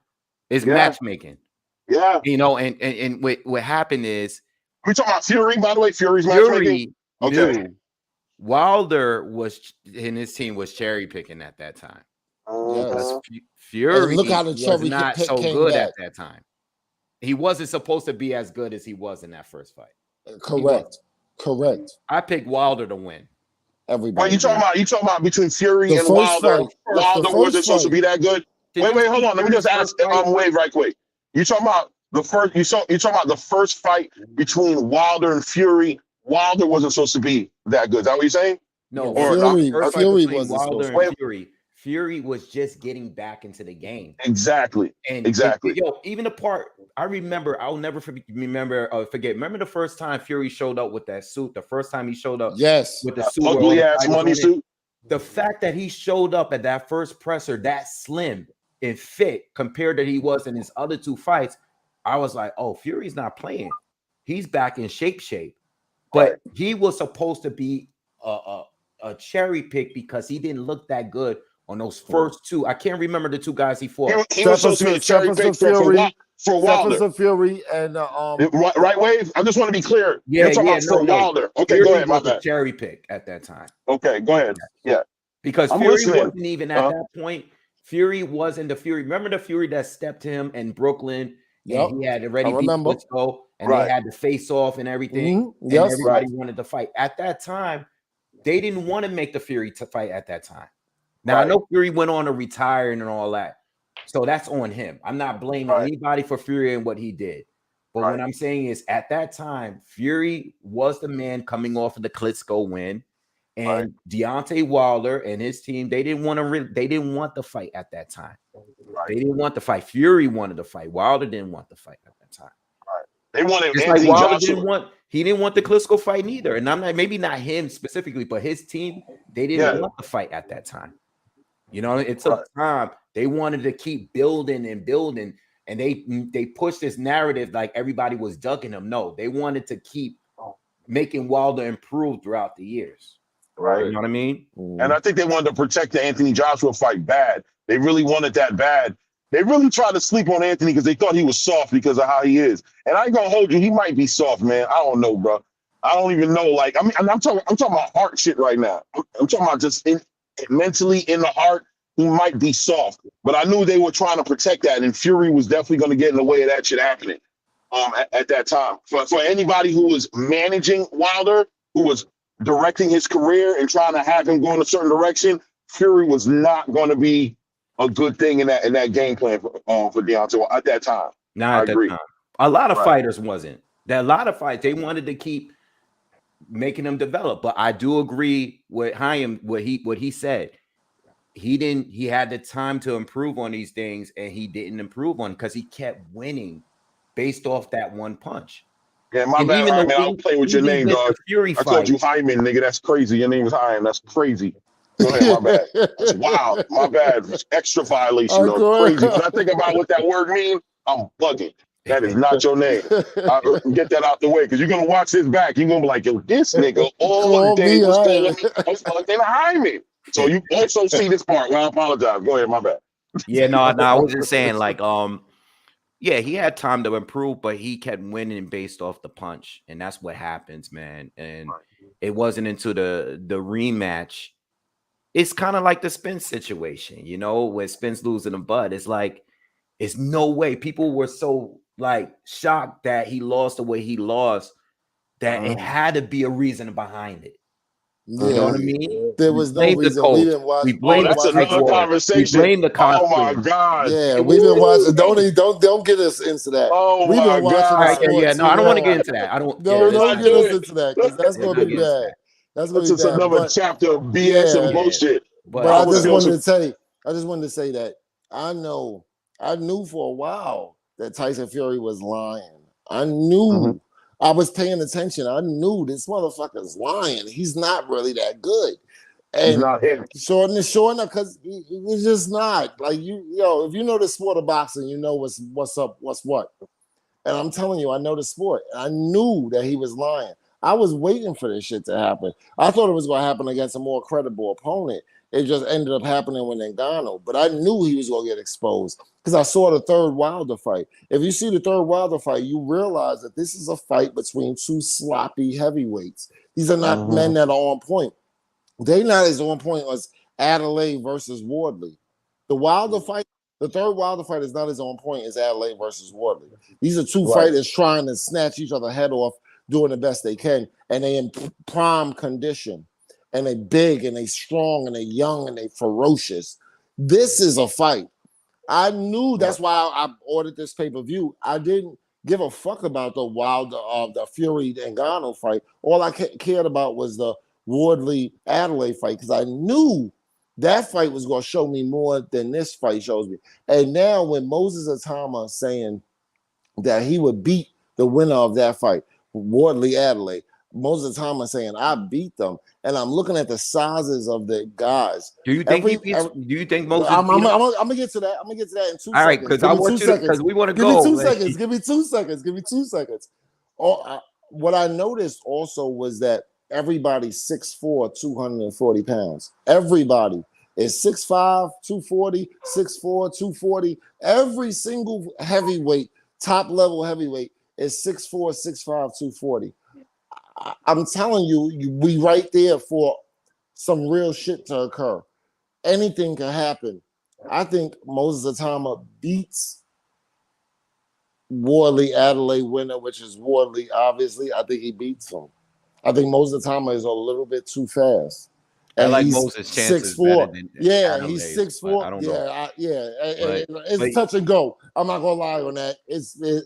It's matchmaking. Yeah. You know, and what happened is we talking about Fury, by the way. Fury's matchmaking. Okay. Wilder was and his team was cherry picking at that time. Fury was not so good at that time. He wasn't supposed to be as good as he was in that first fight. Correct. I picked Wilder to win. Everybody. You talking about between Fury and Wilder? Wilder wasn't supposed to be that good. Wait, hold on. Let me just ask Wave right quick. You talking about the first? You talking about the first fight between Wilder and Fury? Wilder wasn't supposed to be that good. Is that what you're saying? No, Fury wasn't Wilder supposed and Fury. Fury was just getting back into the game. Exactly. Even the part I remember, I'll never forget. Remember the first time Fury showed up with that suit. The first time he showed up, with the suit, ugly ass money suit. The fact that he showed up at that first presser that slim and fit compared to he was in his other two fights, I was like, oh, Fury's not playing. He's back in shape. But he was supposed to be a cherry pick because he didn't look that good on those first two. I can't remember the two guys he fought. He was supposed to be a cherry pick for Wilder. Fury and right, Wave. I just want to be clear. For Wilder. Okay, Fury go ahead. My was bad. a cherry pick at that time. Okay, go ahead. Yeah, because Fury wasn't even at that point. Fury wasn't the Fury. Remember the Fury that stepped to him in Brooklyn? And he had already beat Klitschko, and they had to face off and everything. And everybody wanted to fight. At that time, they didn't want to make the Fury to fight at that time. Now, I know Fury went on to retire and all that. So that's on him. I'm not blaming anybody for Fury and what he did. But what I'm saying is at that time, Fury was the man coming off of the Klitschko win. And Deontay Wilder and his team, they didn't want the fight at that time. They didn't want the fight. Fury wanted the fight. Wilder didn't want the fight at that time. They wanted Anthony Wilder didn't want the Klitschko fight either. And I'm not, maybe not him specifically, but his team, they didn't want the fight at that time. You know, it took time. They wanted to keep building, and they pushed this narrative like everybody was ducking him. No, they wanted to keep making Wilder improve throughout the years. Right. You know what I mean? And I think they wanted to protect the Anthony Joshua fight bad. They really wanted that bad. They really tried to sleep on Anthony because they thought he was soft because of how he is. And I ain't gonna hold you, he might be soft, man. I don't know, bro. I don't even know. Like, I mean, I'm talking about heart shit right now. I'm talking about just mentally in the heart, he might be soft. But I knew they were trying to protect that, and Fury was definitely going to get in the way of that shit happening at that time. For anybody who was managing Wilder, who was directing his career and trying to have him go in a certain direction, Fury was not going to be a good thing in that game plan for Deontay at that time. Not at that time. A lot of fighters wasn't. There a lot of fights they wanted to keep making them develop. But I do agree with Chaim what he said. he had the time to improve on these things, and he didn't improve on because he kept winning based off that one punch. Yeah, my And bad, even though Hyman. I'll play with your even name, with the dog. Fury I called fight, you Hyman, nigga. That's crazy. Your name is Hyman. That's crazy. Go ahead, my bad. That's wild. My bad. Extra violation, though. Crazy. When I think about what that word means, I'm bugging. That is not your name. Get that out the way, because you're gonna watch this back. You're gonna be like, yo, this nigga all day was calling me fucking Hyman. So you also see this part. Well, I apologize. Go ahead, my bad. yeah, no, I was just saying, like, yeah, he had time to improve, but he kept winning based off the punch, and that's what happens, man. And it wasn't until the rematch. It's kind of like the Spence situation, you know, where Spence losing the Bud. It's like, it's no way. People were so like shocked that he lost the way he lost that it had to be a reason behind it. Yeah, You know what I mean? there We was no blame the reason. We coach. didn't watch. We We blame didn't the That's watch Mike another Ward. We conversation. blame the Oh my costume. God. Yeah, we've been watching. Don't get us into that. Oh We've my been watching the God. sport Yeah, too no, I don't want to get long. into that. I don't. No, Yeah, don't Not get do us it. into that, because that's let's gonna not be get into bad. that. That's That's gonna be just bad. another But chapter of BS yeah, and bullshit. but I I would just feel wanted to say, that I knew for a while that Tyson Fury was lying. I knew. I was paying attention. I knew this motherfucker's lying. He's not really that good. he's And not him. sure enough, because he's just not. Like, if you know the sport of boxing, you know what's up, what's what. And I'm telling you, I know the sport. I knew that he was lying. I was waiting for this shit to happen. I thought it was going to happen against a more credible opponent. It just ended up happening with Ngannou. But I knew he was going to get exposed because I saw the third Wilder fight. If you see the third Wilder fight, you realize that this is a fight between two sloppy heavyweights. These are not men that are on point. They're not as on point as Adeleye versus Wardley. The third Wilder fight is not as on point as Adeleye versus Wardley. These are two fighters trying to snatch each other head off, doing the best they can, and they in prime condition, and they big, and they strong, and they young, and they ferocious. This is a fight. I knew that's why I ordered this pay-per-view. I didn't give a fuck about the the Fury and Ngannou fight. All I cared about was the Wardley Adeleye fight, because I knew that fight was going to show me more than this fight shows me. And now when Moses Atama saying that he would beat the winner of that fight, Wardley Adeleye, Moses Atama saying I beat them, and I'm looking at the sizes of the guys. Do you think do you think Moses? I'm gonna get to that. I'm gonna get to that in 2 seconds. All right, because I want you to, because we want to go. Give me 2 seconds. Give me 2 seconds. Give me 2 seconds. What I noticed also was that everybody's 6'4", 240 pounds. Everybody is 6'5", 240, 6'4", 240. Every single heavyweight, top level heavyweight, is 6'4", 6'5", 240. I'm telling you, we right there for some real shit to occur. Anything can happen. I think Moses Atama beats Wardley Adeleye winner, which is Wardley, obviously. I think he beats him. I think Moses Atama is a little bit too fast. And I like he's Moses' chances better than Adeleye. He's 6'4". I don't know. It's touch and go. I'm not gonna lie on that.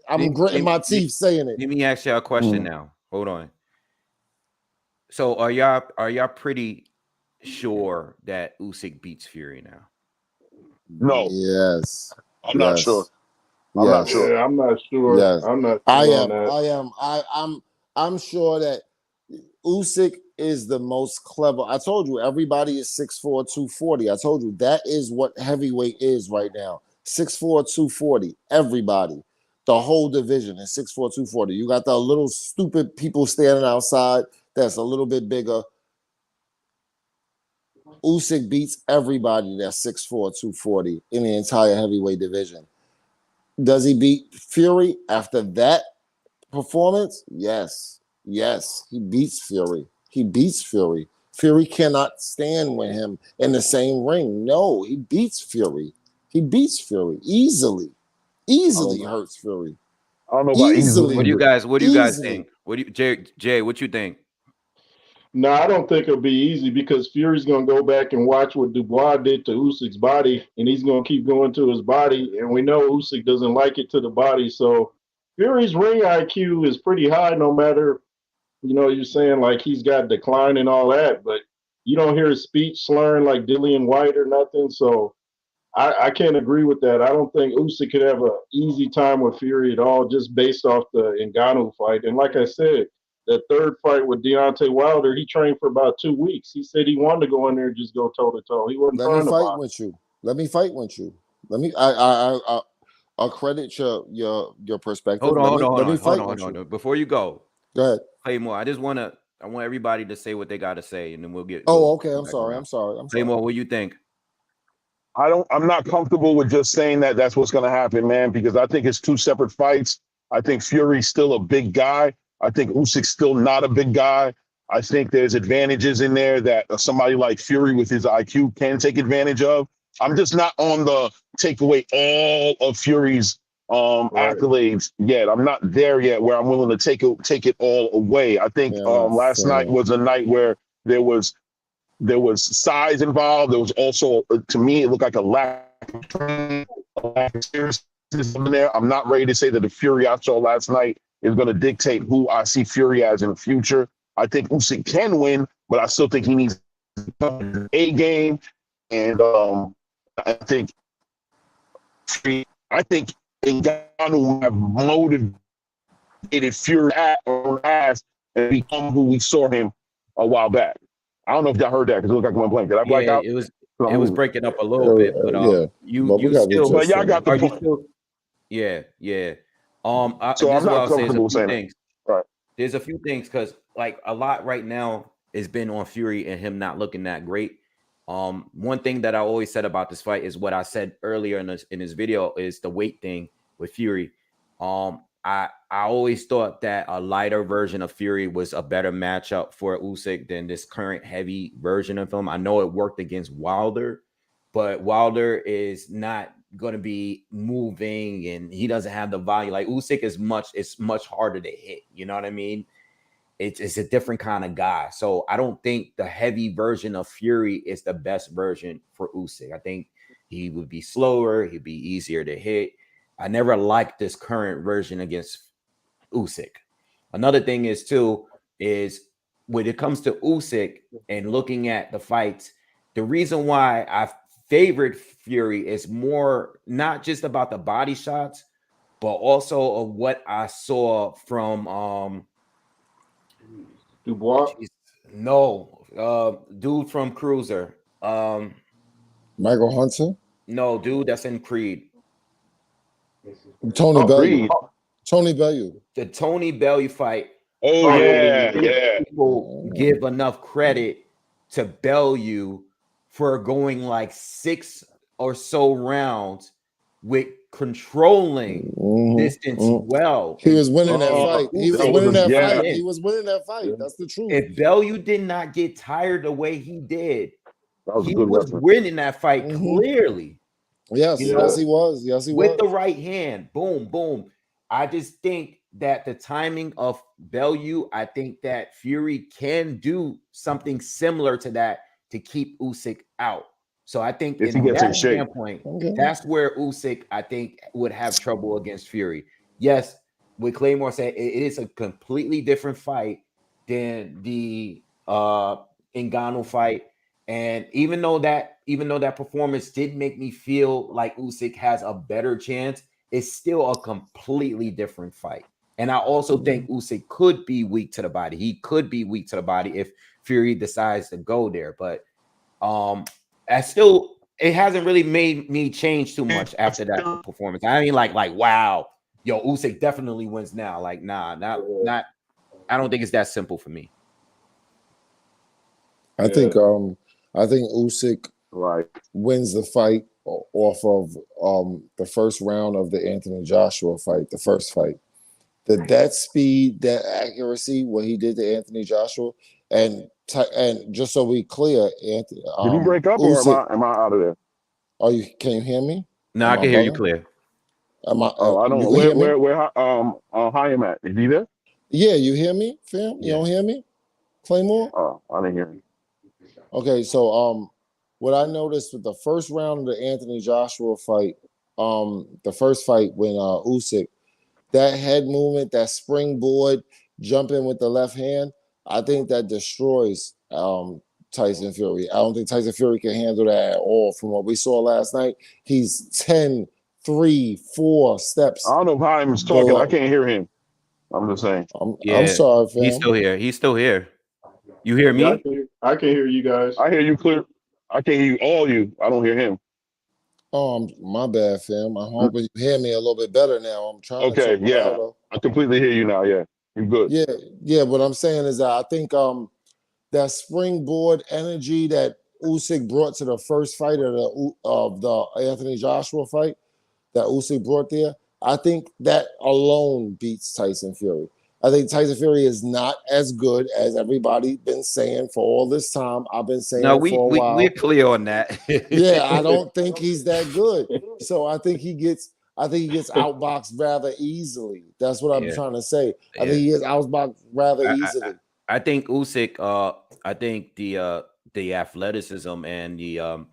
I'm gritting my teeth saying it. Let me ask you a question now. Hold on. So are y'all pretty sure that Usyk beats Fury now? No. Yes. I'm not sure. I'm not sure. Yeah, I'm not sure. Yes. I'm not sure I'm sure that Usyk is the most clever. I told you everybody is 6'4", 240. I told you that is what heavyweight is right now. 6'4", 240. Everybody. The whole division is 6'4", 240. You got the little stupid people standing outside that's a little bit bigger. Usyk beats everybody that's 6'4", 240 in the entire heavyweight division. Does he beat Fury after that performance? Yes. He beats Fury. Fury cannot stand with him in the same ring. No, he beats Fury. Easily. Hurts Fury. I don't know about easily. What do you guys think? Jay, what you think? No, I don't think it'll be easy, because Fury's going to go back and watch what Dubois did to Usyk's body, and he's going to keep going to his body, and we know Usyk doesn't like it to the body. So Fury's ring IQ is pretty high, no matter, you're saying like he's got decline and all that, but you don't hear his speech slurring like Dillian White or nothing. So I can't agree with that. I don't think Usyk could have an easy time with Fury at all, just based off the Ngannou fight. And like I said, that third fight with Deontay Wilder, he trained for about 2 weeks. He said he wanted to go in there and just go toe to toe. He wasn't Let me trying to fight box. with you. Let me fight with you. Let me. I'll credit your perspective. Hold Let me on. Before you go ahead. Claymore, I want everybody to say what they got to say, and then we'll get. Oh, we'll okay. I'm sorry. Claymore, what do you think? I'm not comfortable with just saying that that's what's going to happen, man, because I think it's two separate fights. I think Fury's still a big guy. I think Usyk's still not a big guy. I think there's advantages in there that somebody like Fury with his IQ can take advantage of. I'm just not on the take away all of Fury's accolades yet. I'm not there yet where I'm willing to take it all away. I think last night was a night where there was size involved. There was also, to me, it looked like a lack of training, a lack of seriousness in there. I'm not ready to say that the Fury I saw last night is going to dictate who I see Fury as in the future. I think Usyk can win, but I still think he needs a game. And I think Ngannou have motivated Fury or ass and become who we saw him a while back. I don't know if y'all heard that because it looked like one blank. Did I black out? It was breaking up a little bit, but but y'all got the point. Yeah. So I'm not comfortable saying things. Right. There's a few things because like a lot right now has been on Fury and him not looking that great. One thing that I always said about this fight is what I said earlier in this video is the weight thing with Fury. I always thought that a lighter version of Fury was a better matchup for Usyk than this current heavy version of him. I know it worked against Wilder, but Wilder is not going to be moving and he doesn't have the volume. Like Usyk it's much harder to hit. You know what I mean? It's a different kind of guy. So I don't think the heavy version of Fury is the best version for Usyk. I think he would be slower. He'd be easier to hit. I never liked this current version against Usyk. Another thing is when it comes to Usyk and looking at the fights, the reason why I favored Fury is more not just about the body shots, but also of what I saw from Dubois? Dude from Cruiser. Michael Hunter? No, dude that's in Creed. Tony Bellew. Tony Bellew. The Tony Bellew fight. Oh, yeah. People give enough credit to Bellew for going like 6 or so rounds with controlling distance well. He was winning that fight. He was winning that fight. That's the truth. If Bellew did not get tired the way he did, he was winning that fight clearly. Yes, he was. With the right hand. Boom, boom. I just think that the timing of Bellew, I think that Fury can do something similar to that to keep Usyk out. So I think in that standpoint, that's where Usyk, I think, would have trouble against Fury. Yes, what Claymore said, it is a completely different fight than the Ngannou fight. And even though that performance did make me feel like Usyk has a better chance, it's still a completely different fight. And I also think Usyk could be weak to the body. He could be weak to the body if Fury decides to go there. But it hasn't really made me change too much after that performance. I mean, like wow, yo, Usyk definitely wins now. Like, not. I don't think it's that simple for me. I think Usyk wins the fight off of the first round of the Anthony Joshua fight, the first fight. That speed, that accuracy, what he did to Anthony Joshua, and just so we clear, Anthony. Did he break up Usyk, or am I out of there? Can you hear me? No, I can hear you clear. I don't know where Chaim at. Is he there? Yeah, you hear me, fam? You don't hear me, Claymore? Oh, I didn't hear him. Okay, so what I noticed with the first round of the Anthony Joshua fight, the first fight when Usyk, that head movement, that springboard, jumping with the left hand, I think that destroys Tyson Fury. I don't think Tyson Fury can handle that at all. From what we saw last night, he's 10, 3, 4 steps. I don't know if Hyman's talking. I can't hear him. I'm just saying. I'm sorry, fam. He's still here. He's still here. You hear me? Yeah, I can hear you guys. I hear you clear. I can hear you, all you. I don't hear him. Oh, my bad, fam. I'm hoping you hear me a little bit better now. I'm trying to Okay, talk yeah. louder. I completely hear you now. Yeah, you're good. Yeah. What I'm saying is that I think that springboard energy that Usyk brought to the first fight of the Anthony Joshua fight that Usyk brought there, I think that alone beats Tyson Fury. I think Tyson Fury is not as good as everybody been saying for all this time. I've been saying for a while. We're clear on that. Yeah, I don't think he's that good. So I think he gets outboxed rather easily. That's what I'm trying to say. I think he gets outboxed rather easily. I think Usyk, I think the athleticism and the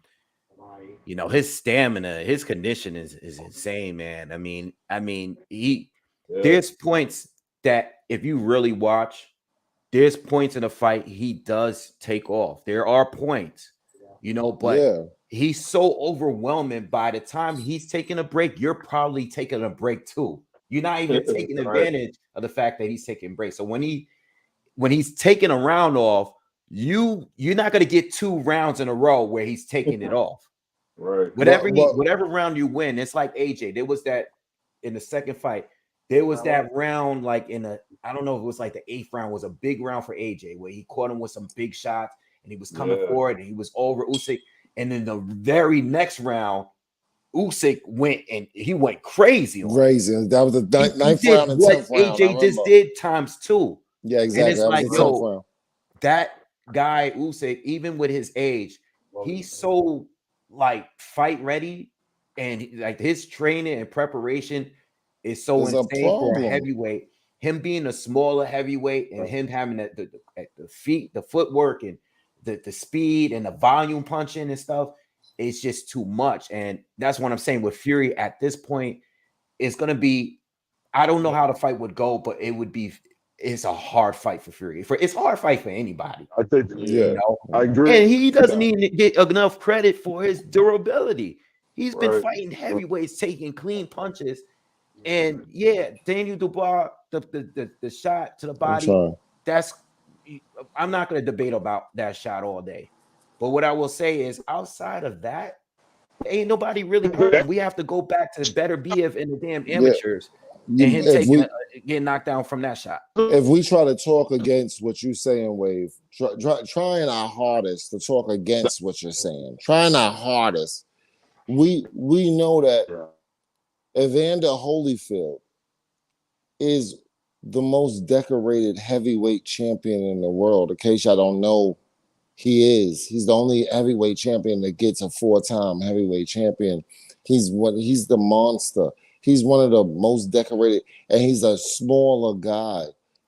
his stamina, his condition is insane, man. I mean, there's points that if you really watch, there's points in the fight he does take off. There are points, but he's so overwhelming. By the time he's taking a break, you're probably taking a break too. You're not even taking advantage of the fact that he's taking breaks. So when he's taking a round off, you're not going to get 2 rounds in a row where he's taking it off. Right. Whatever round you win, it's like AJ. There was that in the second fight. There was that round, like I don't know if it was like the 8th round, was a big round for AJ where he caught him with some big shots and he was coming forward and he was over Usyk. And then the very next round, Usyk went crazy. Crazy. That was the 9th round and 10th round. AJ just did times 2. Yeah, exactly. And it's like, that guy Usyk, even with his age, he's so like fight ready, and like his training and preparation is so insane for a heavyweight. Him being a smaller heavyweight and him having the feet, the footwork, and the speed and the volume punching and stuff, it's just too much. And that's what I'm saying with Fury at this point. It's gonna be, I don't know how the fight would go, but it's a hard fight for Fury. It's a hard fight for anybody. I think, I agree. And he doesn't even get enough credit for his durability. He's been fighting heavyweights, taking clean punches. And Daniel Dubois, the shot to the body, I'm not going to debate about that shot all day. But what I will say is, outside of that, ain't nobody really hurt. We have to go back to better BF and the damn amateurs. And him getting knocked down from that shot. If we try to talk against what you're saying, Wave, trying our hardest to talk against what you're saying, trying our hardest, we know that Evander Holyfield is the most decorated heavyweight champion in the world. In case y'all don't know, he's the only heavyweight champion that gets a 4-time heavyweight champion. He's the monster. He's one of the most decorated, and he's a smaller guy.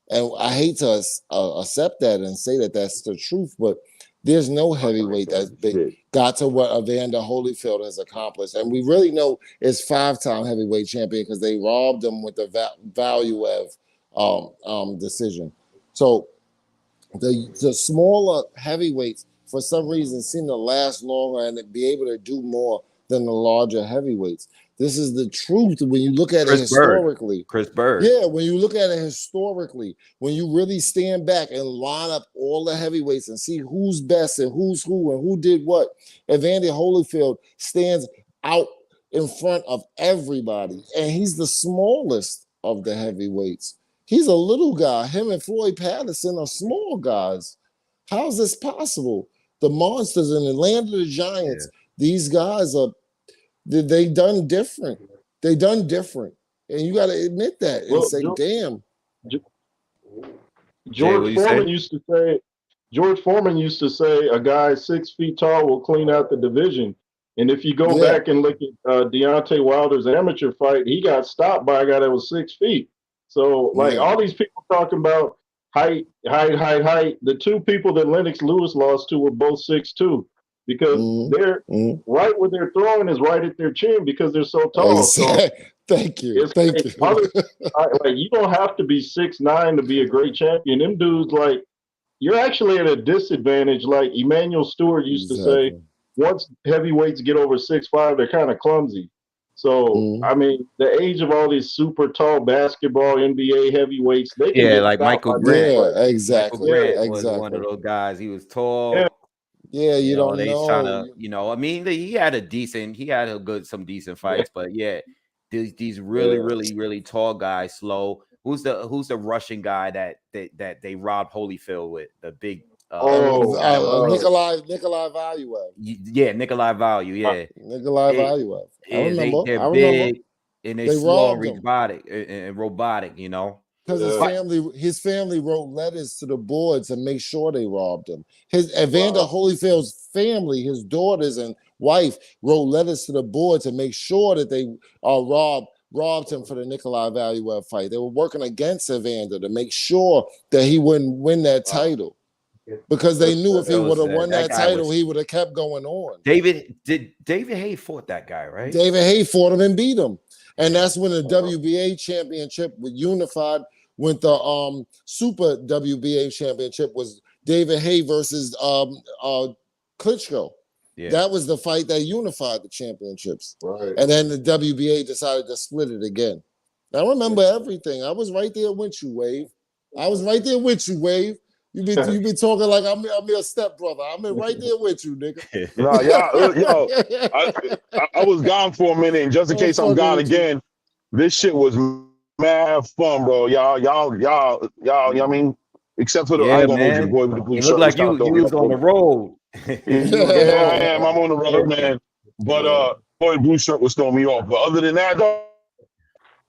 And I hate to accept that and say that that's the truth, but there's no heavyweight that's big, got to what Evander Holyfield has accomplished. And we really know it's 5-time heavyweight champion because they robbed him with the Valuev decision. So the smaller heavyweights, for some reason, seem to last longer and be able to do more than the larger heavyweights. This is the truth when you look at it historically. Chris Bird. Yeah, when you look at it historically, when you really stand back and line up all the heavyweights and see who's best and who's who and who did what, Evander Holyfield stands out in front of everybody. And he's the smallest of the heavyweights. He's a little guy. Him and Floyd Patterson are small guys. How is this possible? The monsters in the land of the giants, these guys are, they done different. They done different. And you got to admit that and say, damn. George Foreman used to say a guy 6 feet tall will clean out the division. And if you go back and look at Deontay Wilder's amateur fight, he got stopped by a guy that was 6 feet. So, all these people talking about height. The 2 people that Lennox Lewis lost to were both 6'2", because they're right where they're throwing is right at their chin because they're so tall. So Thank you. You don't have to be 6'9" to be a great champion. Them dudes, you're actually at a disadvantage. Like Emmanuel Stewart used to say, once heavyweights get over 6'5", they're kind of clumsy. So I mean, the age of all these super tall basketball NBA heavyweights, they can get like stopped Michael by Grant. Yeah, exactly. Michael Grant was exactly. one of those guys. He was tall. Yeah. Yeah, you don't They know. trying to, I mean, he had some decent fights, but yeah, these really tall guys, slow. Who's the Russian guy that they robbed Holyfield with? The big Nikolai Valuev. Yeah, Nikolai Value. Yeah, Nikolai Valuev. I remember. They're big and they slow and robotic. Because his family wrote letters to the board to make sure they robbed him. Evander Holyfield's family, his daughters and wife, wrote letters to the board to make sure that they robbed him for the Nikolai Valuev fight. They were working against Evander to make sure that he wouldn't win that title. Because they knew if he would have won that title, he would have kept going on. David Haye fought that guy, right? David Haye fought him and beat him. And that's when the WBA championship was unified with the Super WBA championship was David Haye versus Klitschko. Yeah. That was the fight that unified the championships. Right. And then the WBA decided to split it again. I remember everything. I was right there with you, Wave. You been talking like I'm your stepbrother. I'm right there with you, nigga. I was gone for a minute, and just in case I'm gone again, this shit was mad fun, bro. Y'all. I mean, except for the boy with the blue shirt. Look like you was on the road. Yeah, I am. I'm on the road, man. But boy, the blue shirt was throwing me off. But other than that, though,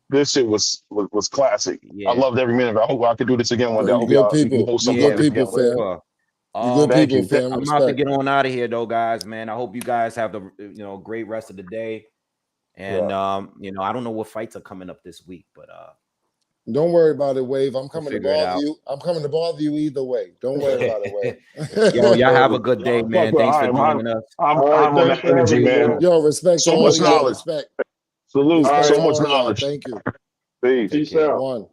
this shit was classic. Yeah. I loved every minute. I hope I could do this again one day. Good people, fam. Good people, fam. I'm about to get on out of here, though, guys. Man, I hope you guys have the great rest of the day. And I don't know what fights are coming up this week, but don't worry about it, Wave. I'm coming to bother you. I'm coming to bother you either way. Don't worry about it, Wave. Yo, y'all have a good day, man. Thanks for joining us. I'm on that energy, man. Yo, respect. So much knowledge. Respect. Salute. So much knowledge. Thank you. Peace. Out. One.